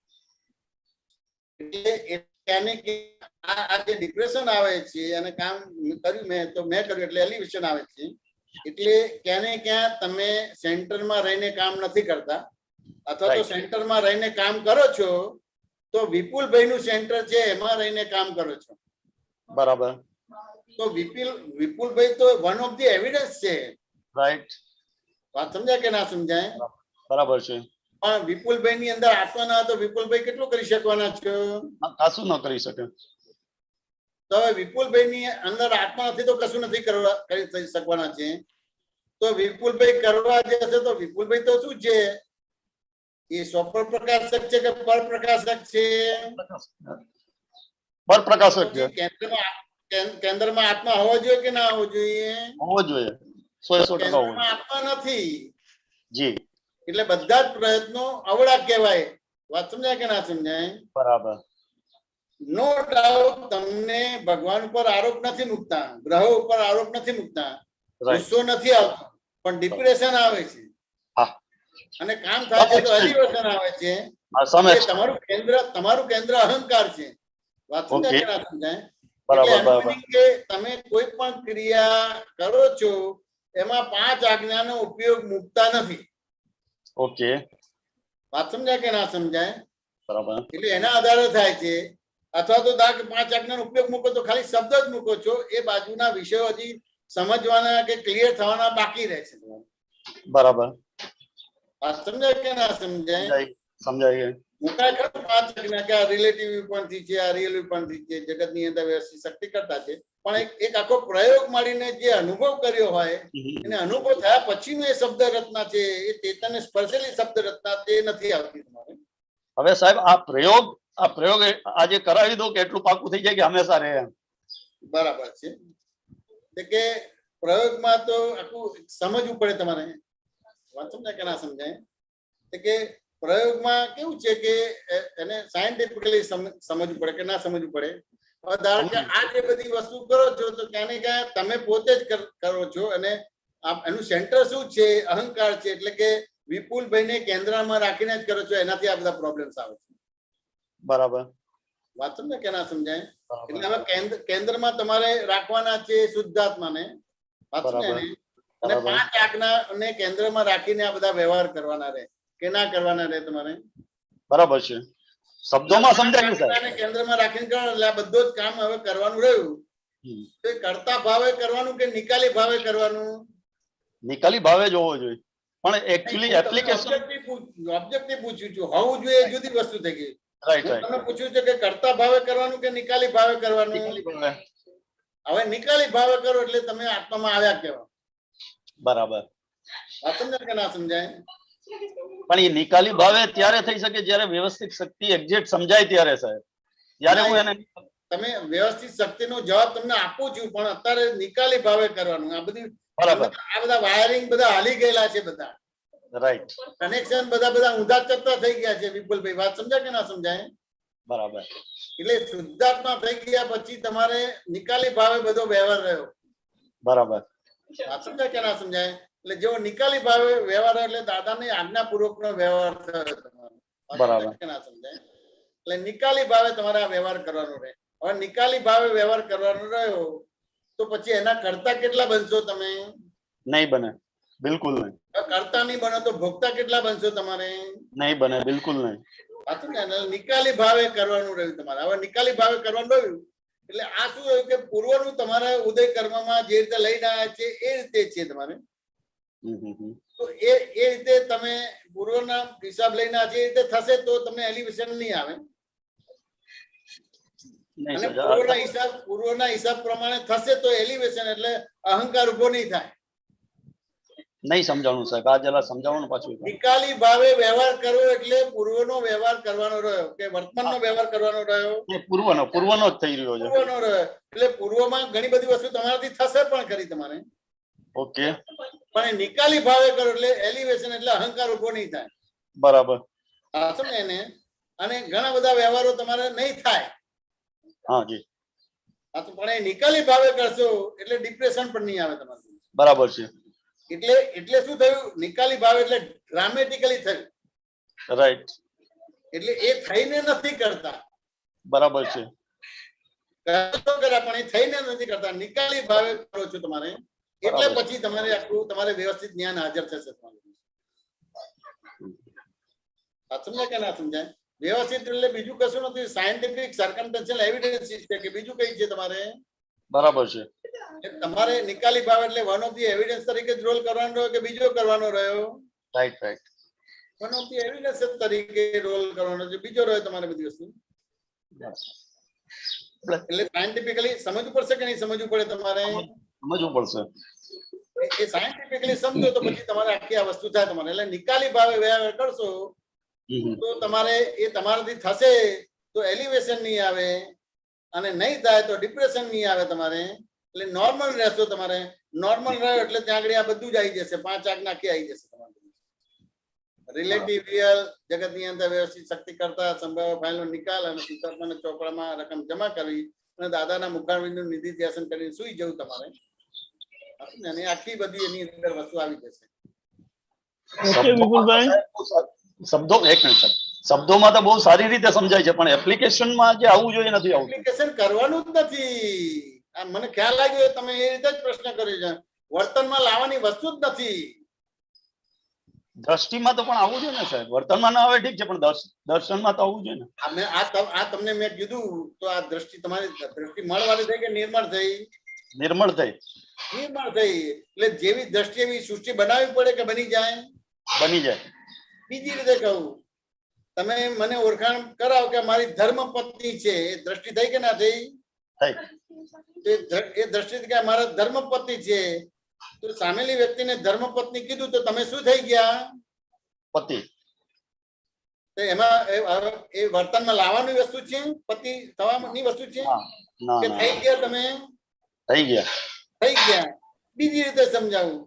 એટલે આ જે ડિપ્રેશન આવે છે અને કામ કર્યું મેં કર્યું એટલે એલિવેશન આવે છે. એટલે ક્યાં ને ક્યાં તમે સેન્ટરમાં રહીને કામ નથી કરતા, અથવા તો સેન્ટરમાં રહીને કામ કરો છો તો વિપુલભાઈ નું સેન્ટર છે એમાં રહીને કામ કરો છો. બરાબર. તો વિપુલભાઈ તો વન ઓફ ધી એવિડન્સ છે. રાઈટ. વાત સમજાય કે ના સમજાય? બરાબર છે. પણ વિપુલભાઈ ની અંદર આત્મા ના તો વિપુલભાઈ કેટલું કરી શકવાના છે? કશું ન કરી શકે. તો હવે વિપુલભાઈ ની અંદર આત્મા નથી તો કશું નથી કરી શકવાના છે. તો વિપુલભાઈ કરવા જશે તો વિપુલભાઈ તો શું છે? એ સ્વપ્રકાશક છે કે પરપ્રકાશક છે? પરપ્રકાશક છે. કેન્દ્રમાં આત્મા હોવો જોઈએ કે ના હોવો જોઈએ? હોવો જોઈએ. 100% આત્મા નથી જી. એટલે બધા જ પ્રયત્નો અવળા કહેવાય. વાત સમજાય કે ના સમજાય? બરાબર. નો ડાઉટ તમને ભગવાન ઉપર આરોપ નથી મૂકતા, ગ્રહો ઉપર આરોપ નથી મૂકતા, ગુસ્સો નથી આવતો, પણ ડિપ્રેશન આવે છે અને કામ થાય છે તો એલિવેશન આવે છે. તમારું કેન્દ્ર અહંકાર છે. વાત સમજાય કે ના સમજાય? એટલે તમે કોઈ પણ ક્રિયા કરો છો એમાં 5 આજ્ઞાનો ઉપયોગ મૂકતા નથી. ઓકે. વાત સમજાય કે ના સમજાય? બરાબર. એટલે એના આધારે થાય છે. અથવા તો 5 આજ્ઞાનો ઉપયોગ મૂકો તો ખાલી શબ્દ જ મૂકો છો, એ બાજુના વિષયો હજી સમજવાના કે ક્લિયર થવાના બાકી રહે છે. બરાબર. વાત સમજાય કે ના સમજાય? સમજાય. મુકાય ખરું 5 આજ્ઞા કે આ રિલેટિવ વ્યૂપોઈન્ટથી છે, આ રિયલ વ્યૂપોઈન્ટથી છે, જગતની અંદર વ્યવસ્થિત શક્તિ કરતા છે, પણ એક આખો પ્રયોગ મળીને જે અનુભવ કર્યો હોય એને અનુભવ થયા પછીનો એ શબ્દ રચના છે, એ ચેતનને સ્પર્શેલી શબ્દ રચના તે નથી આવતી તમારે. હવે સાહેબ આ પ્રયોગ આજે કરાવી દો કે એટલું પાકું થઈ જાય કે હંમેશા રહે? બરાબર છે. કે પ્રયોગમાં તો આખું સમજવું પડે તમારે. વાત સમજાય કે ના સમજાય? કે પ્રયોગમાં કેવું છે કે એને સાયન્ટિફિકલી સમજવું પડે કે ના સમજવું પડે. હવે ધારો કે આ જે બધી વસ્તુ કરો છો તો ક્યાં ને ક્યાં તમે પોતે જ કરો છો અને એનું સેન્ટર શું છે? અહંકાર છે. એટલે કે વિપુલભાઈને કેન્દ્રમાં રાખીને જ કરો છો, એનાથી આ બધા પ્રોબ્લેમ્સ આવે છે. બરાબર. વાત સમજાય કે ના સમજાય? એટલે હવે કેન્દ્રમાં તમારે રાખવાના છે શુદ્ધાત્માને, વાત સમજાય ને? અને 5 આજ્ઞા ને કેન્દ્રમાં રાખીને આ બધા વ્યવહાર કરવાના રહે કે ના કરવાના રહે તમારે? બરાબર છે, શબ્દોમાં સમજાયું સાહેબ. કેન્દ્રમાં રાખીને કરો એટલે આ બધું જ કામ હવે કરવાનું રહ્યું. તો કરતા ભાવે કરવાનું કે નિકાલી ભાવે કરવાનું? નિકાલી ભાવે જ હોવો જોઈએ, પણ એકચ્યુઅલી એપ્લિકેશન ઓબ્જેક્ટિવ પૂછ્યું છું, હોવું જોઈએ એ જુદી વસ્તુ થઈ ગઈ. રાઈટ તમે પૂછ્યું છે કે કરતા ભાવે કરવાનું કે નિકાલી ભાવે કરવાનું? હવે નિકાલી ભાવે કરો એટલે તમે આત્મામાં આવ્યા કહેવાય. બરાબર. વાત સમજાય કે ના સમજાય? પણ એ નિકાલી ભાવે ત્યારે થઈ શકે જ્યારે વ્યવસ્થિત શક્તિ એક્ઝેક્ટ સમજાય ત્યારે સાહેબ. જ્યારે હું એને તમે વ્યવસ્થિત શક્તિનો જવાબ તમને આપું છું, પણ અત્યારે નિકાલી ભાવે કરવાનું. આ બધી બરાબર, આ બધા વાયરિંગ બધા હાલી ગયેલા છે, બધા રાઈટ, કનેક્શન બધા ઊંધા ચપટા થઈ ગયા છે. વિપુલભાઈ, વાત સમજાય કે ના સમજાય? બરાબર. એટલે શુદ્ધાત્મા થઈ ગયા પછી તમારે નિકાલી ભાવે બધો વ્યવહાર રહ્યો. બરાબર. વાત સમજાય કે ના સમજાય? એટલે જેવો નિકાલી ભાવે વ્યવહાર એટલે દાદાની આજ્ઞાપૂર્વકનો વ્યવહાર થયો તમારો. બરાબર કે ના સમજાય? એટલે નિકાલી ભાવે તમારે આ વ્યવહાર કરવાનો રહે. હવે નિકાલી ભાવે વ્યવહાર કરવાનો રહ્યો તો પછી એના કરતા કેટલા બનશો તમે? નહીં બને, બિલકુલ નહીં. કરતા નહીં બનો તો ભોગતા કેટલા બનશો તમારે? નહીં બને, બિલકુલ નહીં. નિકાલી ભાવે કરવાનું રહ્યું તમારે. હવે નિકાલી ભાવે કરવાનું રહ્યું એટલે આ શું રહ્યું કે પૂર્વનું તમારા ઉદય કર્મમાં જે રીતે લઈને આવ્યા છે એ રીતે છે તમારે. તો એ રીતે તમે પૂર્વના હિસાબ લઈને આ જે રીતે થશે તો તમને એલિવેશન નહીં આવે. અને પૂર્વના હિસાબ પ્રમાણે થશે તો એલિવેશન એટલે અહંકાર ઉભો નહીં થાય. નહીં સમજાવવાનું સાહેબ, આ જરા સમજાવવાનું પાછું. નિકાલી ભાવે વ્યવહાર કરવો એટલે પૂર્વનો વ્યવહાર કરવાનો રહ્યો કે વર્તમાનનો વ્યવહાર કરવાનો રહ્યો? પૂર્વનો જ થઈ રહ્યો છે. પૂર્વનો રહ્યો એટલે પૂર્વમાં ઘણી બધી વસ્તુ તમારાથી થશે પણ ખરી તમારે. ઓકે. પણ નિકાલી ભાવે કરો એટલે એલિવેશન એટલે અહંકાર ઉભો નહીં થાય. બરાબર. સમજે ને? અને ઘણા બધા વ્યવહારો તમારે નહીં થાય. હા જી. પણ એ નિકાલી ભાવે કરશો એટલે ડિપ્રેશન પણ નહીં આવે તમારે. બરાબર છે. એટલે શું થયું? નિકાલી ભાવે એટલે ડ્રામેટિકલી થયું. રાઈટ. એટલે એ થઈને નથી કરતા. બરાબર છે. પણ એ થઈને નથી કરતા, નિકાલી ભાવે કરો છો તમારે. એટલે પછી તમારે આખું તમારે વ્યવસ્થિત જ્ઞાન હાજર થશે. સમજાય કે ના સમજાય? વ્યવસ્થિત એટલે બીજું કશું નથી, સાયન્ટિફિક સર્કમસ્ટન્શિયલ એવિડન્સ છે કે બીજું કઈ છે તમારે? બરાબર છે. તમારે નિકાલી ભાવ એટલે વન ઓફ ધી એવિડન્સ તરીકે જ રોલ કરવાનો રહ્યો કે બીજો કરવાનો રહ્યો? Right right. One of the evidence તરીકે રોલ કરવાનો છે, બીજો રહ્યો તમારે બધી વસ્તુ. એટલે સાયન્ટિફિકલી સમજવું પડશે કે નહીં સમજવું પડે તમારે? સમજવું પડશે. એ સાયન્ટિફિકલી સમજો તો પછી તમારે આખી આ વસ્તુ થાય તમારે. એટલે નિકાલી ભાવે વ્યવહાર કરશો તો તમારે એ તમારાથી થશે તો એલિવેશન નહીં આવે, અને નહીં થાય તો ડિપ્રેશન નહીં આવે તમારે. એટલે નોર્મલ રહેશો તમારે. નોર્મલ રહ્યો એટલે ત્યાં આગળ આ બધું જ આવી જશે, 5 આજ્ઞા આખી આવી જશે તમારે. રિલેટિવ રિયલ જગતની અંદર વ્યવસ્થિત શક્તિ કરતા સંભાવ ફાઇલનો નિકાલ અને શુદ્ધાત્માના ચોપડામાં રકમ જમા કરવી અને દાદાના મુખારવિંદનું નિધિ ધ્યાસન કરીને સુઈ જવું તમારે. અને આખી બધી એની અંદર વસ્તુ આવી જશે. શબ્દો એક મિનિટ સર, શબ્દોમાં તો બહુ સારી રીતે સમજાય છે, પણ એપ્લિકેશનમાં જે આવવું જોઈએ નથી આવતું. એપ્લિકેશન કરવાનું જ નથી. આ મને ખ્યાલ આવ્યો તમે એ રીતે જ પ્રશ્ન કર્યો છે. વર્તનમાં લાવવાની વસ્તુ જ નથી. દ્રષ્ટિમાં તો પણ આવવું જોઈએ ને સાહેબ. વર્તનમાં ના આવે ઠીક છે, પણ દર્શનમાં તો આવવું જોઈએ ને. આ તમને મેં કીધું તો આ દ્રષ્ટિ તમારી દ્રષ્ટિ મળવાની થઈ કે નિર્મળ થઈ? નિર્મળ થઈ. નિર્મળ થઈ એટલે જેવી દ્રષ્ટિ એવી સૃષ્ટિ બનાવવી પડે કે બની જાય? બની જાય. બીજી રીતે કહું, તમે મને ઓળખાણ કરાવો કે મારી ધર્મ પત્ની છે, એ દ્રષ્ટિ થઈ કે ના થઈ? એ દ્રષ્ટિ કે મારા ધર્મ પત્ની છે, તો સામેલી વ્યક્તિને ધર્મ પત્ની કીધું તો તમે શું થઈ ગયા? પતિ. તો એમાં એ વર્તનમાં લાવવાની વસ્તુ છે, પતિ થવાની વસ્તુ છે કે થઈ ગયા? તમે થઈ ગયા. થઈ ગયા. બીજી રીતે સમજાવું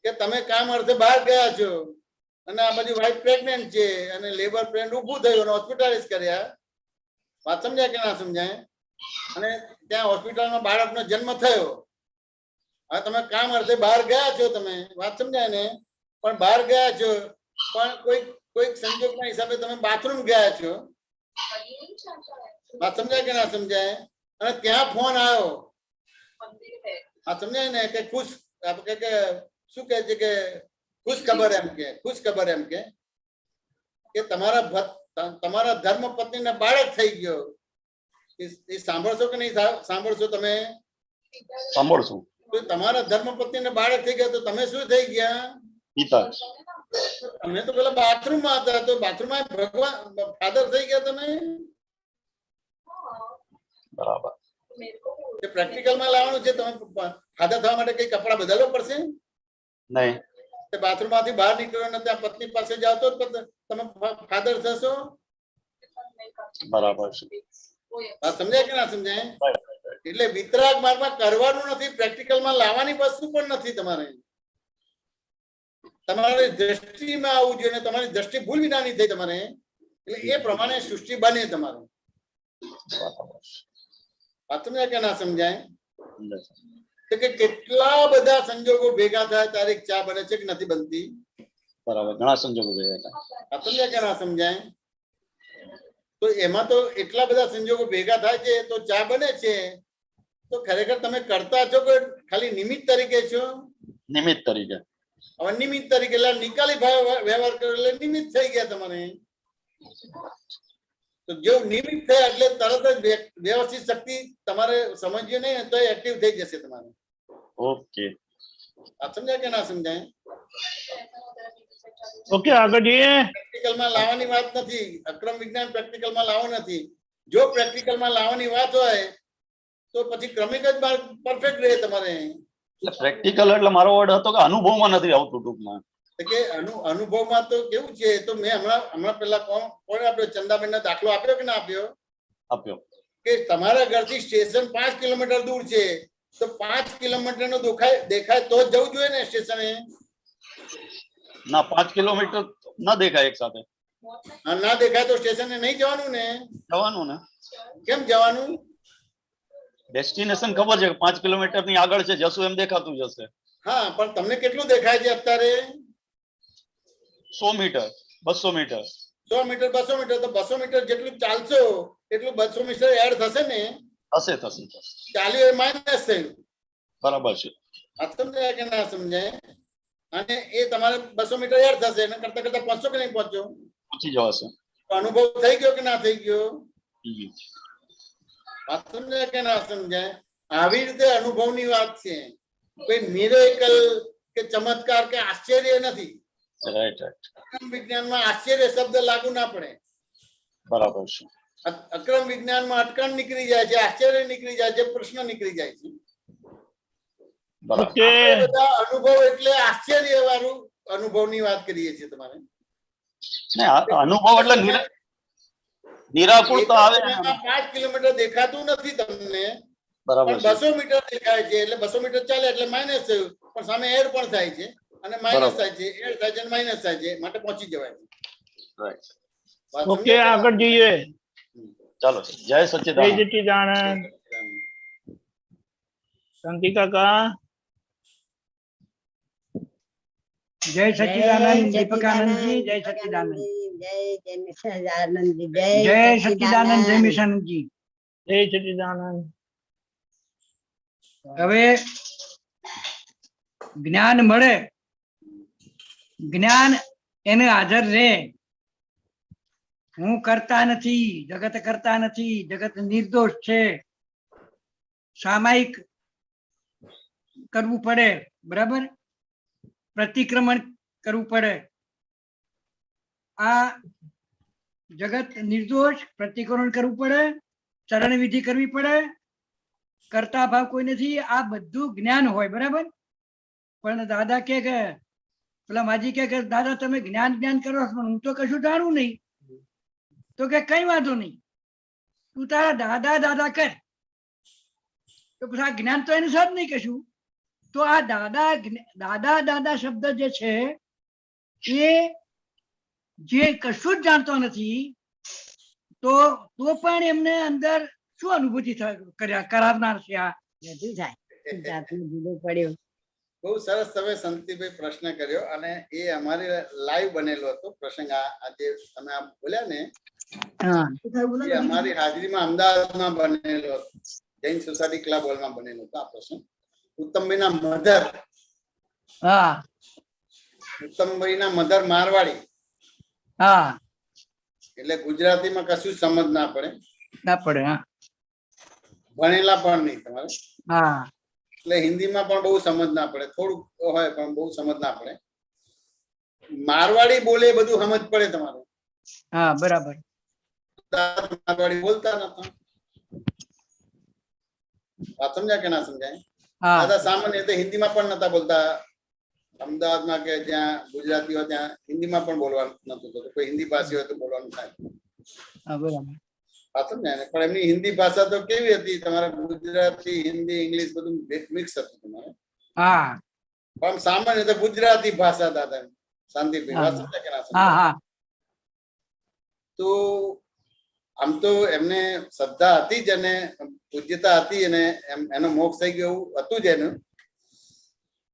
કે તમે કામ અર્થે બહાર ગયા છો અને આ બાજુ વાઇફ પ્રેગ્નન્ટ છે અને લેબર પેન ઊભું થયું અને હોસ્પિટલાઇઝ કર્યા. વાત સમજાય કે ના સમજાય? અને ત્યાં હોસ્પિટલમાં બાળકનો જન્મ થયો. હવે તમે કામ અર્થે બહાર ગયા છો, તમે વાત સમજાય ને? પણ બહાર ગયા છો પણ કોઈક સંજોગના હિસાબે તમે બાથરૂમ ગયા છો. વાત સમજાય કે ના સમજાય? અને ત્યાં ફોન આવ્યો, આ સમજાય ને કે ખુશ આપણે કે શું કહે છે કે ખુશ ખબર એમ કે ખુશ ખબર એમ કે તમારા ધર્મ પત્નીને બાળક થઈ ગયો. એ સાંભળશો કે નહીં સાંભળશો? તમે સાંભળશું. તો તમારા ધર્મ પત્નીને બાળક થઈ ગયો તો તમે શું થઈ ગયા? પિતા. તમે તો પેલા બાથરૂમમાં હતા, તો બાથરૂમમાં ભગવાન ફાધર થઈ ગયા તમે. બરાબર. પ્રેક્ટિકલમાં લાવવાનું છે. તમે ફાધર થવા માટે કઈ કપડા બદલવા પડશે નહીં. બાથરૂમ માંથી બહાર નીકળો ને ત્યાં પત્ની પાસે જાઓ તો તમે ફાધર થશો. બરાબર છે. સમજાય કે ના સમજાય? એટલે વિતરાગ માર્ગમાં કરવાનું નથી, પ્રેક્ટિકલમાં લાવવાની વસ્તુ પણ નથી. તમારી દ્રષ્ટિમાં આવવું જોઈએ, તમારી દ્રષ્ટિ ભૂલ વિનાની થઈ તમારે, એટલે એ પ્રમાણે સૃષ્ટિ બને તમારું. વાત સમજાય કે ના સમજાય? કે કેટલા બધા સંજોગો ભેગા થાય ત્યારે ચા બને છે કે નથી બનતી? બરાબર, ઘણા સંજોગો ભેગા થાય. સમજાય કે ના સમજાય? તો એમાં તો એટલા બધા સંજોગો ભેગા થાય છે તો ચા બને છે. તો ખરેખર તમે કરતા છો કે ખાલી નિમિત્ત તરીકે છો? નિમિત્ત તરીકે. હવે નિમિત્ત તરીકે એટલે નિકાલી વ્યવહાર કર્યો એટલે નિમિત્ત થઈ ગયા તમારે. તો જેવું નિમિત્ત થાય એટલે તરત જ વ્યવસ્થિત શક્તિ તમારે સમજ્યું નહીં તો એક્ટિવ થઈ જશે તમારે. ઓકે. આ સમજાય કે ના સમજાય? ઓકે, આગળ જઈએ. પ્રેક્ટિકલમાં લાવવાની વાત નથી. અક્રમ વિજ્ઞાન પ્રેક્ટિકલમાં લાવવાનું નથી. જો પ્રેક્ટિકલમાં લાવવાની વાત હોય તો પછી ક્રમિક જ પરફેક્ટ રહે તમારે. એટલે પ્રેક્ટિકલ એટલે મારો વર્ડ હતો કે અનુભવમાં નથી આવતું ટૂંકમાં. કે અનુભવમાં તો કેવું છે, તો મેં હમણાં પેલા કોણ આપ્યો? ચંદાબેન દાખલો આપ્યો કે ના આપ્યો? આપ્યો. કે તમારા ઘરથી સ્ટેશન 5 કિલોમીટર દૂર છે, તો 5 કિલોમીટર નો દેખાય તો જ જવું જોઈએ ને સ્ટેશને? ના, 5 કિલોમીટર ના દેખાય એક સાથે. ના દેખાય તો સ્ટેશને નહીં જવાનું ને? જવાનું ને. કેમ જવાનું? ડેસ્ટિનેશન ખબર છે કે 5 કિલોમીટર ની આગળ છે, જશું એમ દેખાતું જશે. હા, પણ તમને કેટલું દેખાય છે અત્યારે? 100 મીટર, 200 મીટર. 100 metre, 200 metre. તો 200 મીટર જેટલું ચાલશો એટલું 200 મીટર એડ થશે ને? થશે. ચાલ્યું એ માઇનસ થયું. બરાબર છે. આ સમજાય કે ના સમજાય? અને એ તમારે 200 મીટર એડ થશે, એને કરતા કરતા પહોંચો કે નહીં પહોંચો? પહોંચી જવાશે. અનુભવ થઈ ગયો કે ના થઈ ગયો? વાત સમજાય કે ના સમજાય? આવી રીતે અનુભવની વાત છે, કોઈ મિરેકલ કે ચમત્કાર કે આશ્ચર્ય નથી. રાઈટ. વિજ્ઞાનમાં આશ્ચર્ય શબ્દ લાગુ ના પડે. બરાબર છે. અક્રમ વિજ્ઞાનમાં અટકણ નીકળી જાય છે, આશ્ચર્ય નીકળી જાય છે, પ્રશ્ન નીકળી જાય છે. બધા અનુભવ એટલે આશ્ચર્ય વાળું અનુભવની વાત કરીએ છીએ તમારે. અનુભવ એટલે નિરાકુળતા આવે. 5 કિલોમીટર દેખાતું નથી તમને, બરાબર. 200 મીટર દેખાય છે, એટલે 200 મીટર ચાલે એટલે માઇનસ થયું, પણ સામે એડ પણ થાય છે અને માઇનસ થાય છે, એડ થાય છે અને માઇનસ થાય છે, માટે પહોંચી જવાય છે. રાઈટ. ઓકે, આગળ જઈએ. ચાલો, જય સચ્ચિદાનંદ. જય સચ્ચિદાનંદ. શાંતિ કાકા. જય સચ્ચિદાનંદ દીપકાનંદજી. જય સચ્ચિદાનંદ. જય સચ્ચિદાનંદ જય મિશનજી. જય સચ્ચિદાનંદ. હવે જ્ઞાન મળે, જ્ઞાન એને હાજર રહે. હું કરતા નથી, જગત કરતા નથી, જગત નિર્દોષ છે, સામાયિક કરવું પડે, બરાબર, પ્રતિક્રમણ કરવું પડે. આ જગત નિર્દોષ, પ્રતિક્રમણ કરવું પડે, ચરણ વિધિ કરવી પડે, કરતા ભાવ કોઈ નથી. આ બધું જ્ઞાન હોય, બરાબર. પણ દાદા કે પેલા માજી કે દાદા તમે જ્ઞાન જ્ઞાન કરો, પણ હું તો કશું જાણું નહીં. તો કે કઈ વાંધો નહીં, તું તારા દાદા દાદા કર. તો પછી આ જ્ઞાન તો એનું સાથ નહીં કશું. તો આ દાદા દાદા શબ્દ જે છે એ જે કશું જ જાણતો નથી, તો પણ એમને અંદર શું અનુભૂતિ કરાવનાર છે? આ બહુ સરસ તમે સંતીભાઈ પ્રશ્ન કર્યો, અને એ અમારી લાઈવ બનેલો હતો પ્રસંગ. આજે તમે આ બોલ્યા ને હા એ અમારી હાજરીમાં અમદાવાદમાં બનેલો હતો. જૈન સોસાયટી ક્લબ હોલમાં બનેલો હતો આ પ્રસંગ. ઉત્તમભાઈના મધર, હા ઉત્તમભાઈના મધર મારવાડી, હા એટલે ગુજરાતીમાં કશું સમજ ના પડે, ના પડે. હા ભણેલા પણ નહીં તમારે, હા એટલે હિન્દીમાં પણ બહુ સમજ ના પડે, થોડુંક હોય પણ બહુ સમજ ના પડે. મારવાડી બોલે એ બધું સમજ પડે તમારે. હા બરાબર. મારવાડી બોલતા નતા. વાત સમજ્યા કે ના સમજાય? હા દાદા સામાન્ય રીતે હિન્દીમાં પણ નતા બોલતા. અમદાવાદમાં કે જ્યાં ગુજરાતી હોય ત્યાં હિન્દીમાં પણ બોલવાનું નતું થતું. કોઈ હિન્દી ભાષી હોય તો બોલવાનું થાય. હા બરાબર. વાત સમજાય ને? પણ એમની હિન્દી ભાષા તો કેવી હતી? તમારે ગુજરાતી, હિન્દી, ઇંગ્લિશ બધું મિક્સ હતું તમારે. હા પણ સામાન્ય રીતે ગુજરાતી ભાષા દાદા શાંતિભાઈ. વાત સમજ્યા કે ના હા સમજાય? હા તો આમ તો એમને શ્રદ્ધા હતી જ અને પૂજ્યતા હતી અને એનો મોક્ષ થઈ ગયો એવું હતું જ એનું.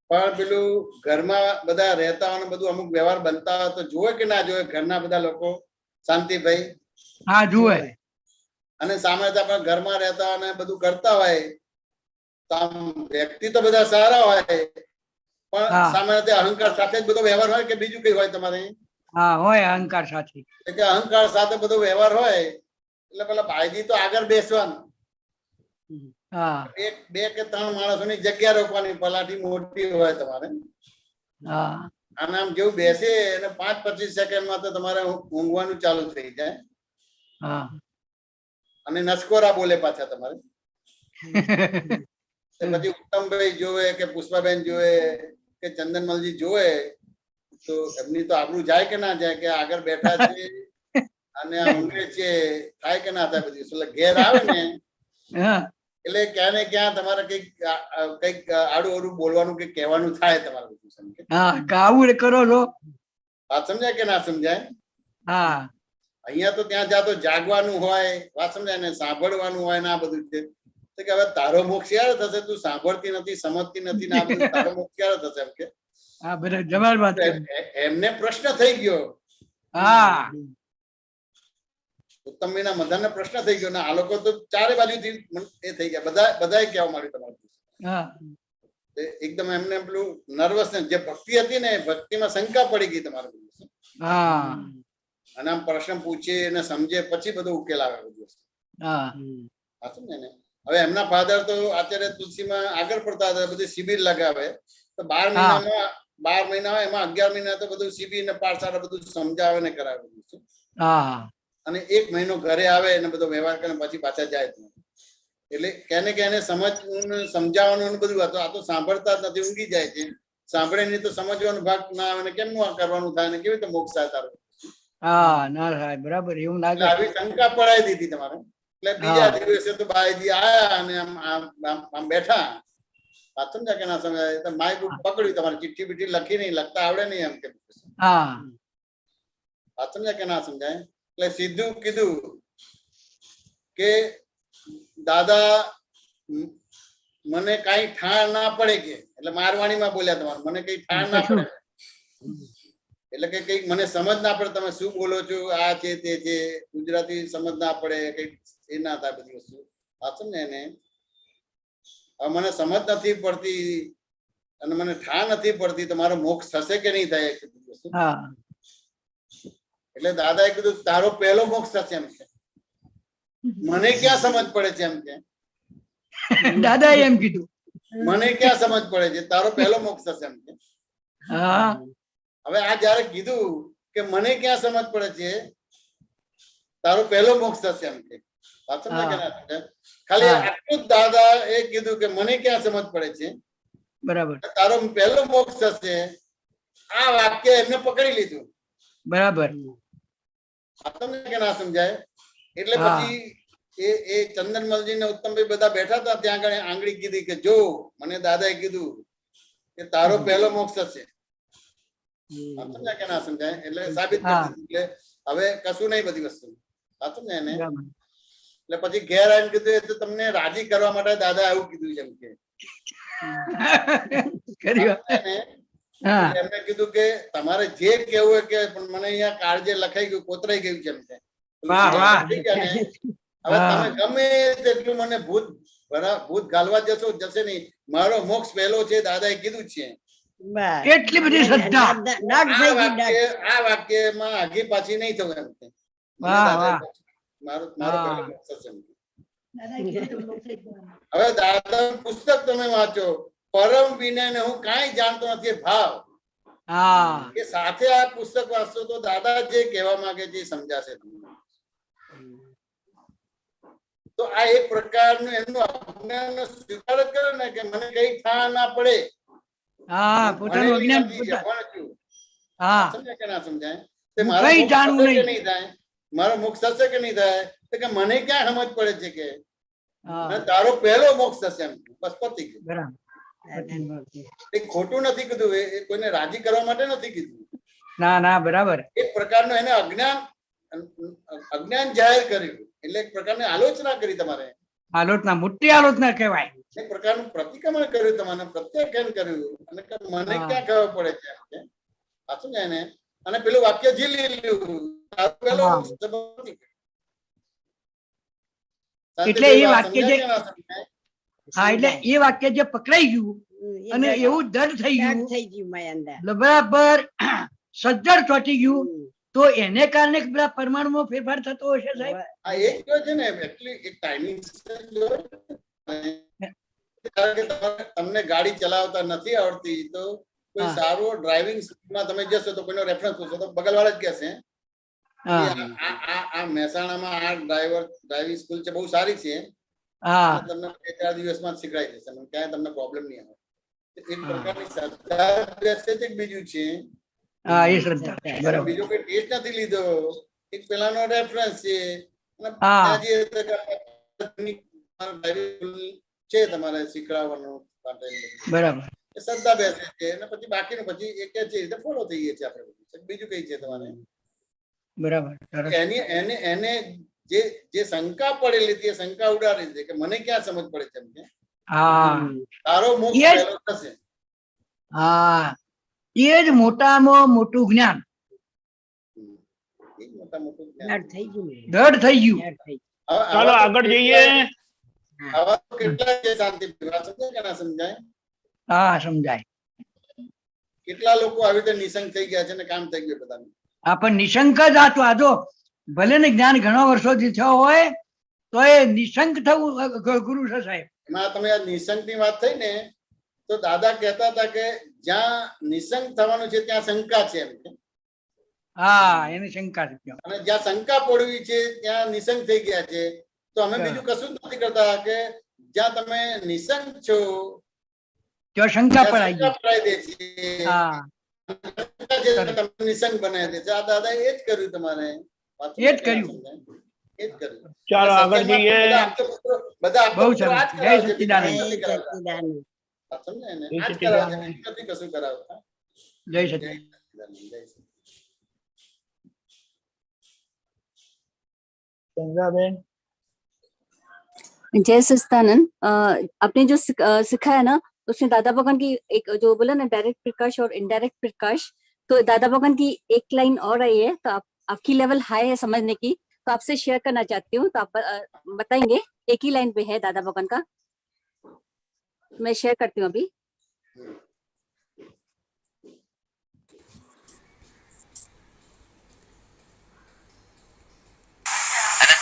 પણ પેલું ઘરમાં બધા રહેતા હોય બધું અમુક વ્યવહાર બનતા હોય તો જોવે કે ના જોવે ઘરના બધા લોકો? શાંતિભાઈ હા જુએ. અને સામે આપણા ઘરમાં રહેતા અને બધું કરતા હોય તો આમ વ્યક્તિ તો બધા સારા હોય પણ સામે અહંકાર સાથે જ બધો વ્યવહાર હોય કે બીજું કઈ હોય તમારે? હા હોય અહંકાર સાથે. એટલે અહંકાર સાથે બધો વ્યવહાર હોય એટલે પેલા ભાઈજી તો આગળ બેસવાનું. હા બે કે ત્રણ માણસોની જગ્યા રોકવાની, પલાઠી મોટી હોય તમારે. હા અને આમ જેવું બેસે અને 5-25 સેકન્ડમાં તો તમારે ઊંઘવાનું ચાલુ થઈ જાય. હા અને નસકોરા બોલે પાછા તમારે. પછી ઉત્તમભાઈ જોવે કે પુષ્પાબેન જોવે કે ચંદનમલજી જોવે તો એમની તો આબરૂ જાય કે ના જાય કે આગળ બેઠા છે અને આ ઊંઘે છે, થાય કે ના થાય? બધી એટલે ઘેર આવે ને એટલે ક્યાં ને ક્યાં તમારે કઈક આડું અડું બોલવાનું કે કહેવાનું થાય તમારે બધું. સમજે? હા ગાવું કરો છો. વાત સમજાય કે ના સમજાય? હા અહીંયા તો ત્યાં જાતો જાગવાનું હોય, વાત સમજાય ને, સાંભળવાનું હોય ને આ બધું છે. તો કે હવે તારો મોક્ષ ક્યારે થશે? તું સાંભળતી નથી, સમજતી નથી ને આ બધું તારો મોક્ષ ક્યારે થશે? એમ કે. હા બરાબર જબર વાત. એમને પ્રશ્ન થઈ ગયો. હા ઉત્તમભાઈના મધરને પ્રશ્ન થઈ ગયો ને આ લોકો તો ચારે બાજુથી એ થઈ ગયા. બધાએ કહેવા માંડ્યું તમારું. હા એકદમ એમને પેલું નર્વસ જે ભક્તિ હતી ને ભક્તિમાં શંકા પડી ગઈ તમારે. હા અને આમ પ્રશ્ન પૂછે અને સમજે પછી બધો ઉકેલ આવે બધું. હા ને હવે એમના ફાધર તો આચાર્ય તુલસીમાં આગળ પડતા હતા, બધી શિબિર લગાવે તો 12 મહિના હોય એમાં 11 મહિના તો બધું શિબિર ને પાઠશાળા બધું સમજાવે ને કરાવે બધું. હા અને 1 મહિનો ઘરે આવે અને બધો વ્યવહાર કરે પછી પાછા જાય. એટલે કેને કે એને સમજાવવાનું બધું હતું. આ તો સાંભળતા જ નથી, ઊંઘી જાય છે. સાંભળે નહીં તો સમજવાનો ભાગ ના આવે ને કેમનું આ કરવાનું થાય ને કેવી રીતે મોક્ષ થાય તારો? હા ના થાય બરાબર. એવું લાગે. આવી શંકા પડાવી દીધી તમારે. એટલે બીજા દિવસે તો બાઈજી આયા અને આમ બેઠા. વાત સમજ્યા કે ના સમજાય? માઇક પકડ્યું, તમારે ચિઠ્ઠી બીઠી લખી નહીં, લખતા આવડે નહીં એમ કે. હા વાત સમજ્યા કે ના સમજાય? એટલે સીધું કીધું કે દાદા મને કઈ ઠાણ ના પડે કે, એટલે મારવાણીમાં બોલ્યા તમારે, મને કઈ ઠાણ ના પડે એટલે કે કઈક મને સમજ ના પડે તમે શું બોલો છો, આ છે તે છે, ગુજરાતી સમજ ના પડે, કઈક એ ના થાય બધી વસ્તુ. સાચું ને? એને હવે મને સમજ નથી પડતી અને મને ઠાણ નથી પડતી તો મારો મોક્ષ થશે કે નહીં થાય? એટલે દાદાએ કીધું તારો પહેલો મોક્ષ થશે એમ કે. મને ક્યાં સમજ પડે છે એમ કે. દાદા એમ કીધું મને ક્યાં સમજ પડે છે? તારો પહેલો મોક્ષ થશે એમ કે. હવે આ જયારે કીધું કે મને ક્યાં સમજ પડે છે, તારો પહેલો મોક્ષ થશે એમ કે. ખાલી આટલું જ દાદા એ કીધું કે મને ક્યાં સમજ પડે છે, બરાબર, તારો પહેલો મોક્ષ થશે. આ વાક્ય એમને પકડી લીધું. બરાબર. કે ના સમજાય? એટલે પછી એ ચંદનમલજી ને ઉત્તમભાઈ બધા બેઠા હતા ત્યાં આગળ આંગળી કીધી કે જો મને દાદાએ કીધું કે તારો પહેલો મોક્ષ થશે. સમજાય કે ના સમજાય? એટલે સાબિત કરી દીધું. એટલે હવે કશું નહીં બધી વસ્તુ. સાચું ને? એને એટલે પછી ઘેર આવીને કીધું એ તો તમને રાજી કરવા માટે દાદા આવું કીધું જેમ કે. એમને કીધું કે તમારે જે કેવું હોય કે પણ મને અહીંયા કાળજે લખાઈ ગયું, કોતરાઈ ગયું છે એમ કે. વાહ વાહ થઈ ગયા ને, હવે તમે ગમે તેટલું મને ભૂત ગાલવા જશે નહીં, મારો મોક્ષ પહેલો છે, દાદાએ કીધું છે. કેટલી બધી શ્રદ્ધા. આ વાક્યમાં આગી પાછી નહીં થવું એમ કે વાહ વાહ મારો પહેલો મોક્ષ હશે. હવે દાદા પુસ્તક તમે વાંચો, પરમ વિનય ને હું કાંઈ જાણતો નથી ભાવ, હા કે સાથે આ પુસ્તક વાંચશો તો દાદા જે કહેવા માંગે છે એ સમજાશે તમને. તો આ એક પ્રકારનું એમનું અજ્ઞાનનો સ્વીકાર જ કરે ને કે મને કઈ થા ના પડે. હા પોતાનું અજ્ઞાન હા સમજાય કે ના સમજાય? કઈ જાણવું નહીં. નહીં થાય, મારો મોક્ષ થશે કે નહીં થાય, તો કે મને ક્યાં સમજ પડે છે કે તારો પહેલો મોક્ષ થશે એમ, બસ પતી ગયું. બરાબર, એ ખોટું નથી કીધું, એ કોઈને રાજી કરવા માટે નથી કીધું. ના ના બરાબર. એક પ્રકારનું એને અજ્ઞાન જાહેર કર્યું, એટલે એક પ્રકારની આલોચના કરી તમારે, આલોચના, મોટી આલોચના કહેવાય. એક પ્રકારનું પ્રતિક્રમણ કર્યું, તમારે પ્રત્યાખ્યાન કર્યું, અને મને ક્યાં ખબર પડે છે સાચું જાય ને. અને પેલું વાક્ય ઝીલી લીધું, પેલો એટલે એ વાક્ય જે હા એટલે એ વાક્ય જે પકડાઈ ગયું અને એવું દર્દ થઈ ગયું બરાબર સજ્જડ ચોટી ગયું, તો એને કારણે બધા પરમાણુમાં ફેરફાર થતો હશે સાહેબ. આ એક જો છે ને એટલી એક ટાઈમિંગ, તમને ગાડી ચલાવતા નથી આવડતી તો કોઈ સારો ડ્રાઇવિંગ સ્કૂલમાં તમે જશો તો કોઈનો રેફરન્સ પૂછો તો બગલવાળા જ કહેશે આ મહેસાણામાં આ ડ્રાઇવિંગ સ્કૂલ છે, બહુ સારી છે, તમને 2-4 દિવસમાં જ શીખવાડી દેશે, ક્યાંય તમને પ્રોબ્લેમ નહીં આવે. એક પ્રકારની શ્રદ્ધા બેસે છે. બીજું છે બીજો કોઈ ટેસ્ટ નથી લીધો, એક પેલાનો રેફરન્સ છે તમારે શીખવાડવાનું બરાબર, શ્રદ્ધા બેસે છે, અને પછી બાકીનું પછી એક છે રીતે ફોલો થઈએ છીએ આપણે. બીજું કઈ છે તમારે બરાબર. એને જે શંકા પડેલી હતી એ શંકા ઉડાડી છે કે મને ક્યાં સમજ પડે છે એમ કે તારો મોક્ષ પહેલો થશે. હા એ જ મોટામાં મોટું જ્ઞાન, દઢ થઈ ગયું. ચાલો આગળ જઈએ. કેટલા છે શાંતિ સમજાય કે ના સમજાય? હા સમજાય. કેટલા લોકો આવી રીતે નિશંક થઈ ગયા છે ને કામ થઈ ગયું બધાનું. હા પણ નિશંક જ આજો ભલે ને જ્ઞાન ઘણા વર્ષોથી થયો હોય તો એ નિશંક થવું ગુરુ છે સાહેબ. એમાં તમે આ નિશંક ની વાત થઈ ને તો દાદા કહેતા હતા કે જ્યાં નિશંક થવાનું છે ત્યાં શંકા છે એમ. હા એની શંકા છે, અને જ્યાં શંકા પડવી છે ત્યાં નિશંક થઈ ગયા છે. તો અમે બીજું કશું નથી કરતા કે જ્યાં તમે નિશંક છો ત્યાં શંકા પડાઈ દે છે, નિશંક બનાવી દે છે. આ દાદા એ જ કર્યું, તમારે એ જ કર્યું. ચાલો આગળ જઈએ. બધા બહુ સરસ. જય સચ્ચિદાનંદ. કશું કરાવતા. જય સચ્ચિદાનંદ. चंद्राबेन, जय सच्चिदानंद। आपने जो सिखाया ना उसमें दादा भगवान की एक जो बोला ना डायरेक्ट प्रकाश और इनडायरेक्ट प्रकाश, तो दादा भगवान की एक लाइन और आई है, तो आपकी लेवल हाई है समझने की, तो आपसे शेयर करना चाहती हूँ, तो आप बताएंगे। एक ही लाइन पे है दादा भगवान का, मैं शेयर करती हूँ अभी।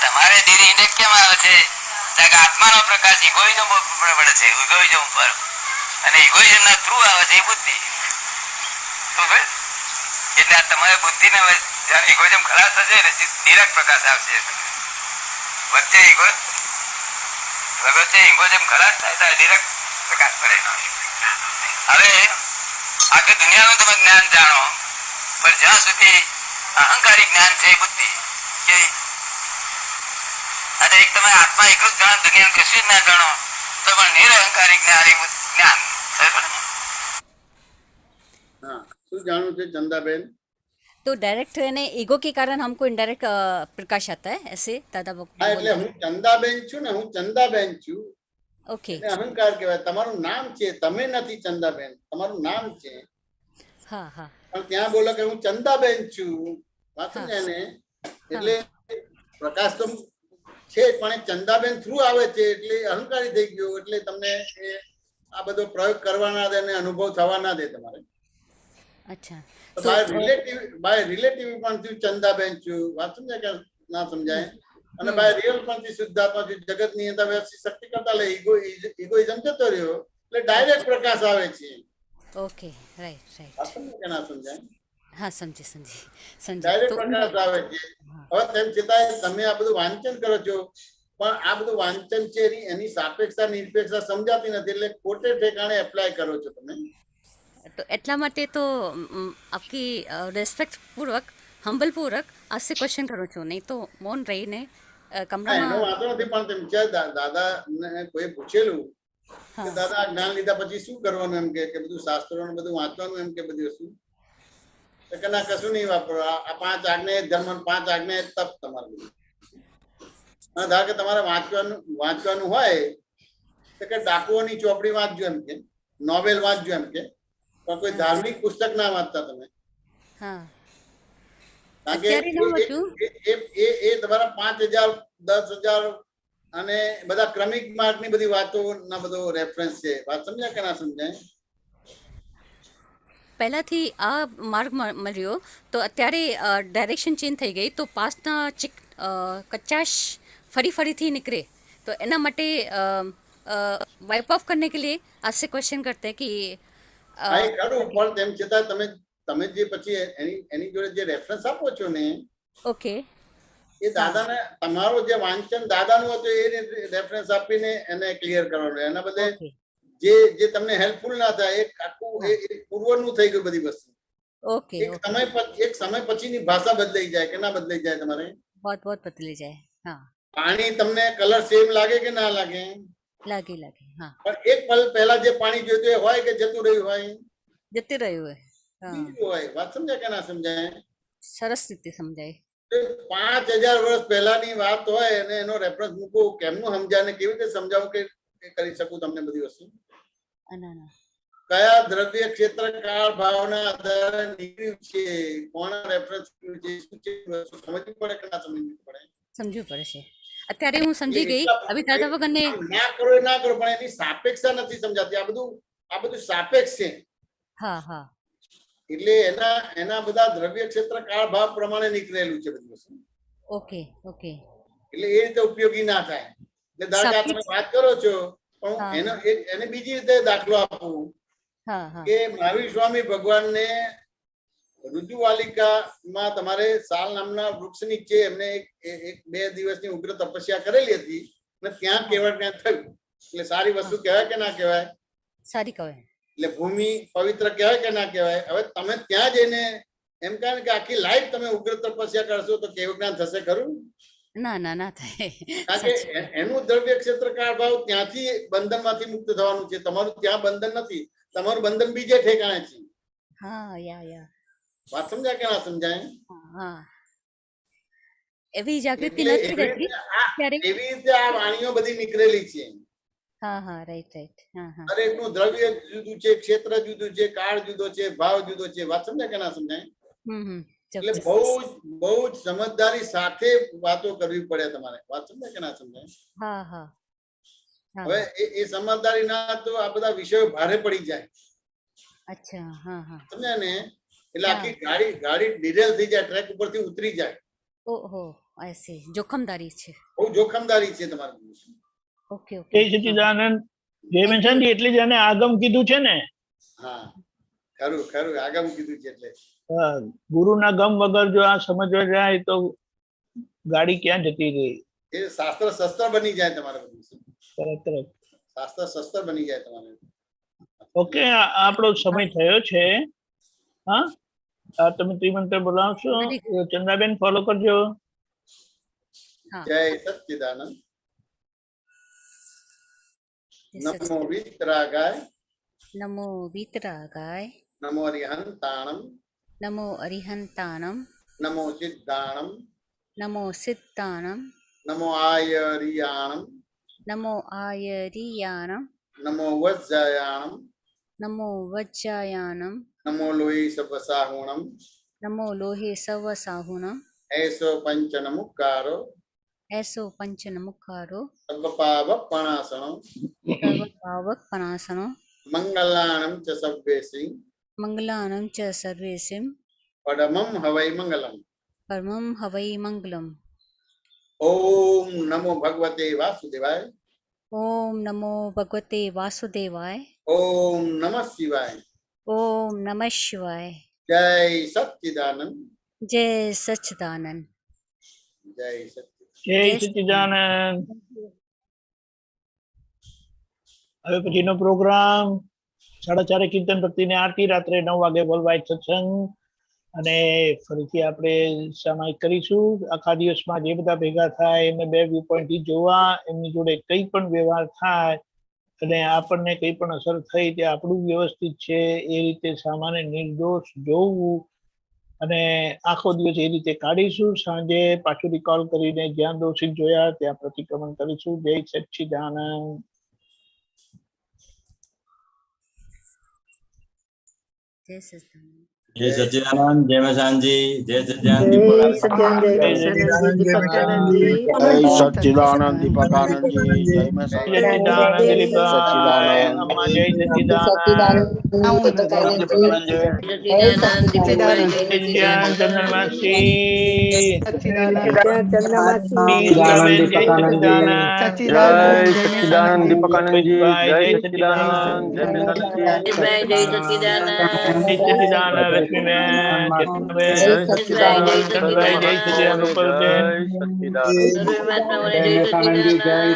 તમારે ધીરે ઇન્ડેક્સ કેમ આવે છે? આત્માનો પ્રકાશ ઇગોઇઝમ ઉપર પડે છે, ઇગોઇઝમ ઉપર, અને ઇગોઇઝમ ના થ્રુ આવે છે બુદ્ધિ. એટલે આ તમારી બુદ્ધિ ને જયારે ઇગોઇઝમ ખલાસ થશે ને ડિરેક્ટ પ્રકાશ આવશે. વચ્ચે ઇગોઇઝમ ખલાસ થાય ત્યારે ડિરેક્ટ પ્રકાશ પડે. હવે આખી દુનિયાનું તમે જ્ઞાન જાણો, પણ જ્યાં સુધી અહંકારી જ્ઞાન છે બુદ્ધિ કે, અને એક તમે આત્મા એકલું જ જાણો, દુનિયાનું કશું જ ના જાણો, તો પણ નિરહંકારી જ્ઞાન જ્ઞાન. શું જાણવું છે ચંદાબેન? तो डायरेक्ट यानी ईगो के कारण हमको इनडायरेक्ट प्रकाश आता है, ऐसे दादा भगवान. હા એટલે હું ચંદાબેન છું ને, હું ચંદાબેન છું. ओके. અહંકાર કહેવાય. તમારું નામ છે, તમે નથી ચંદાબેન, તમારું નામ છે. હા હા. પણ ત્યાં બોલો કે હું ચંદાબેન છું, વાંચું ને, એટલે પ્રકાશ તો છે પણ એ ચંદાબેન થ્રુ આવે છે એટલે અહંકારી થઈ ગયો એટલે તમને એ આ બધો પ્રયોગ કરવાના દે અને અનુભવ થવા ના દે તમારે. અચ્છા તો બાય રિલેટિવ પણ થયું ચંદાબેન છું, વાત સમજાય કે ના સમજાય? અને બાય રિયલ પણ થી શુદ્ધાત્મા થયું, જગત ની અંદર વ્યવસ્થિત શક્તિ કરતા લે ઇગોઇઝમ જતો રહ્યો એટલે ડાયરેક્ટ પ્રકાશ આવે છે. Okay, right right. વાત સમજાય કે ના સમજાય? હા, સમજી સમજી સમજી. ડાયરેક્ટ તો પ્રકાશ આવે છે. હવે તેમ છતાં તમે આ બધું વાંચન કરો છો પણ આ બધું વાંચન છે એની સાપેક્ષતા નિરપેક્ષતા સમજાતી નથી એટલે ખોટે ઠેકાણે એપ્લાય કરો છો તમે. તો એટલા માટે તો આપકી રેસ્પેક્ટ પૂર્વક હમ્બલ પૂર્વક આપसे ક્વેશ્ચન કરું છું, નહીં તો મૌન રહીને એનો કમરામાં. વાંધો નથી પણ તેમ છે દાદા ને કોઈ પૂછેલું કે દાદા આ જ્ઞાન લીધા પછી શું કરવાનું એમ કે બધું શાસ્ત્રો ને બધું વાંચવાનું એમ કે બધું શું કે ના કશું નહીં વાપરો આ 5 આજ્ઞા ધર્મ 5 આજ્ઞા તપ તમારે બધું. ધારો કે તમારે વાંચવાનું હોય તો કે ડાકુઓની ચોપડી વાંચજો એમ કે, નોવેલ વાંચજો એમ કે, પણ કોઈ ધાર્મિક પુસ્તક ના વાંચતા તમે. હા, કારણ કે એ તમારા 5000 10,000 અને બધા ક્રમિક માર્ગ ની બધી વાતો ના બધો રેફરન્સ છે. વાત સમજ્યા કે ના સમજાય? પહેલાથી આ માર્ગ મળ્યો તો અત્યારે ડાયરેક્શન ચેન્જ થઈ ગઈ તો પાસ્ટના કચાશ ફરીથી નીકળે તો એના માટે વાઇપ ઓફ કરને કે લીએ आपसे क्वेश्चन करते हैं कि ખરું પણ તેમ છતાં તમે જે પછી એની જોડે જે રેફરન્સ આપો છો ને ઓકે એ દાદાને તમારો જે વાંચન દાદાનું હતું એ રેફરન્સ આપીને એને ક્લિયર કરવાનું. એના બદલે જે તમને હેલ્પફુલ ના થાય એક આખું પૂર્વનું થઈ ગયું બધી વસ્તુ. ઓકે એક સમય પછીની ભાષા બદલાઈ જાય કે ના બદલાઈ જાય? તમારે बहुत बदली जाए. हाँ, પાણી તમને કલર સેમ લાગે કે ના લાગે? લાગે હા. પણ એક પલ પહેલા જે પાણી જોઈતું એ હોય કે જતું રહ્યું હોય? જતી રહ્યું હોય. વાત સમજાય કે ના સમજાય? સરસ રીતે સમજાય. 5000 વર્ષ પહેલાની વાત હોય અને એનો રેફરન્સ મૂકો કેમનું સમજાય ને કેવી રીતે સમજાવું કે કરી શકું તમને બધી વસ્તુ? કયા દ્રવ્ય ક્ષેત્ર કાળ ભાવના આધારે નીકળ્યું છે, કોના રેફરન્સ છે, શું છે, સમજવું પડે કે ના સમજવું પડે? સમજવું પડશે. અત્યારે હું સમજી ગઈ. હવે દાદા વગરને ના કરો પણ એની સાપેક્ષતા નથી સમજાતી. આ બધું સાપેક્ષ છે. હા હા, એટલે એના બધા દ્રવ્ય ક્ષેત્ર કાળ ભાવ પ્રમાણે નીકળેલું છે બધું વસ્તુ. Okay okay. એટલે એ રીતે ઉપયોગી ના થાય. એટલે ધારો કે તમે વાત કરો છો પણ એને બીજી રીતે દાખલો આપું કે મહાવીર સ્વામી ભગવાનને ઋજુવાલિકામાં તમારે સાલ નામના વૃક્ષ નીચે એમને 1-2 દિવસની ઉગ્ર તપસ્યા કરેલી હતી અને ત્યાં કેવળ જ્ઞાન થયું. એટલે સારી વસ્તુ કહેવાય કે ના કહેવાય? સારી કહેવાય. એટલે ભૂમિ પવિત્ર કહેવાય કે ના કહેવાય? હવે તમે ત્યાં જઈને એમ કહે કે આખી લાઈફ તમે ઉગ્ર તપસ્યા કરશો તો કેવું જ્ઞાન થશે ખરું? ના થાય. કારણ કે એનું દ્રવ્ય ક્ષેત્ર કાળ ભાવ ત્યાંથી બંધન માંથી મુક્ત થવાનું છે. તમારું ત્યાં બંધન નથી, તમારું બંધન બીજે ઠેકાણે છે. હા. વાત સમજાય કે ના સમજાય? હા, એવી જાગૃતિ નથી રહેતી. એવી રીતે આ વાણીઓ બધી નીકળેલી છે. હા, રાઈટ. દરેકનું દ્રવ્ય જુદું છે, ક્ષેત્ર જુદું છે, કાળ જુદો છે, ભાવ જુદો છે. વાત સમજાય કે ના સમજાય? એટલે બહુ જ સમજદારી સાથે વાતો કરવી પડે તમારે. વાત સમજાય કે ના સમજાય? હા. હવે એ સમજદારી ના તો આ બધા વિષયો ભારે પડી જાય. અચ્છા. હા. સમજ્યા ને? એટલે આખી ગાડી ડિરેલ થઈ જાય, ટ્રેક ઉપરથી ઉતરી જાય. ઓહો, એસી જોખમદારી છે. બહુ જોખમદારી છે તમારી. ઓકે. એ સચ્ચિદાનંદ જે મેન્શન એટલે જ એને આગમ કીધું છે ને. હા, ખરું આગમ કીધું છે. એટલે ગુરુના ગમ વગર જો આ સમજવા જાય તો ગાડી ક્યાં જતી રહી? એ શાસ્ત્ર શસ્ત્ર બની જાય તમારે બધું. તરત શાસ્ત્ર શસ્ત્ર બની જાય તમારે. ઓકે, આપણો સમય થયો છે. હા, તમે ત્રિમંત્ર બોલાવશો. ચંદ્રાબેન ફોલો કરજો. જય સચ્ચિદાનંદ. નમો વિતરાગાય. નમો અરિહંતાણમ. નમો સિદ્ધાણમ. નમો આયરિયાણમ. નમો વજ્જાયાણમ. નમો લોહી સવસાહુણમ. એસો પંચ નમુકારો. ऐसो पंचन मुखारो सर्वपावक पणासनो सर्वपावक पनासनो मंगलाणं च सव्येसि मंगलानं च सर्वेसिम परमं हवै मंगलम। परमं हवै मंगलम। ओम नमो भगवते वासुदेवाय। ओम नमो भगवते वासुदेवाय। ओम नमः शिवाय। ओम नमः शिवाय। जय सच्चिदानंद। जय सच्चिदानंद। जय सच्चिदानंद। જય સચ્ચિદાનંદ. હવે પછીનો પ્રોગ્રામ 4:30 કીર્તન ભક્તિને આરતી, રાત્રે 9 વાગે વર્લ્ડ સત્સંગ, અને ફરીથી આપણે સામાયિક કરીશું. આખા દિવસમાં જે બધા ભેગા થાય એમને 2 વ્યૂ પોઈન્ટથી જોવા, એમની જોડે કંઈ પણ વ્યવહાર થાય અને આપણને કંઈ પણ અસર થઈ તે આપણું વ્યવસ્થિત છે એ રીતે સામાન્ય નિર્દોષ જોવું, અને આખો દિવસ એ રીતે કાઢીશું. સાંજે પાછું રિકોલ કરીને જ્યાં દોષિત જોયા ત્યાં પ્રતિક્રમણ કરીશું. જય સચ્ચિદાનંદ. जय सच्चिदानंद। जय सच्चिदानंद, जय मसान जी, जय सच्चिदानंद जय दीपक सत्यानंद, जय मसानंद जी, दीपकानंद जी, जय सच्चिदानंद दीपकानंद जी, जय में સચ્ચિદાનંદ દિલીપભાઈ, અમ્મા જય સચ્ચિદાનંદ. સચ્ચિદાનંદ ચંદ્રમાસી, નીલકંઠબેન જય સચ્ચિદાનંદ. जय सच्चिदानंद दीपकानंद जी, જય जय સચ્ચિદાનંદ. सच्चिदानंद, जय मसान जी, જય સચ્ચિદાનંદ રશ્મિબેન, ચેતનાબેન, जय सच्चिदानंद ચંદ્રભાઈ જય સચ્ચિદાનંદ, રૂપલબેન, जय सच्चिदानंद,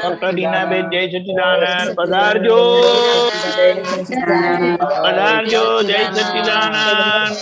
ડોક્ટર દીનાબેન જય સચ્ચિદાનંદ. પધારજો પધારજો. જય સચ્ચિદાનંદ.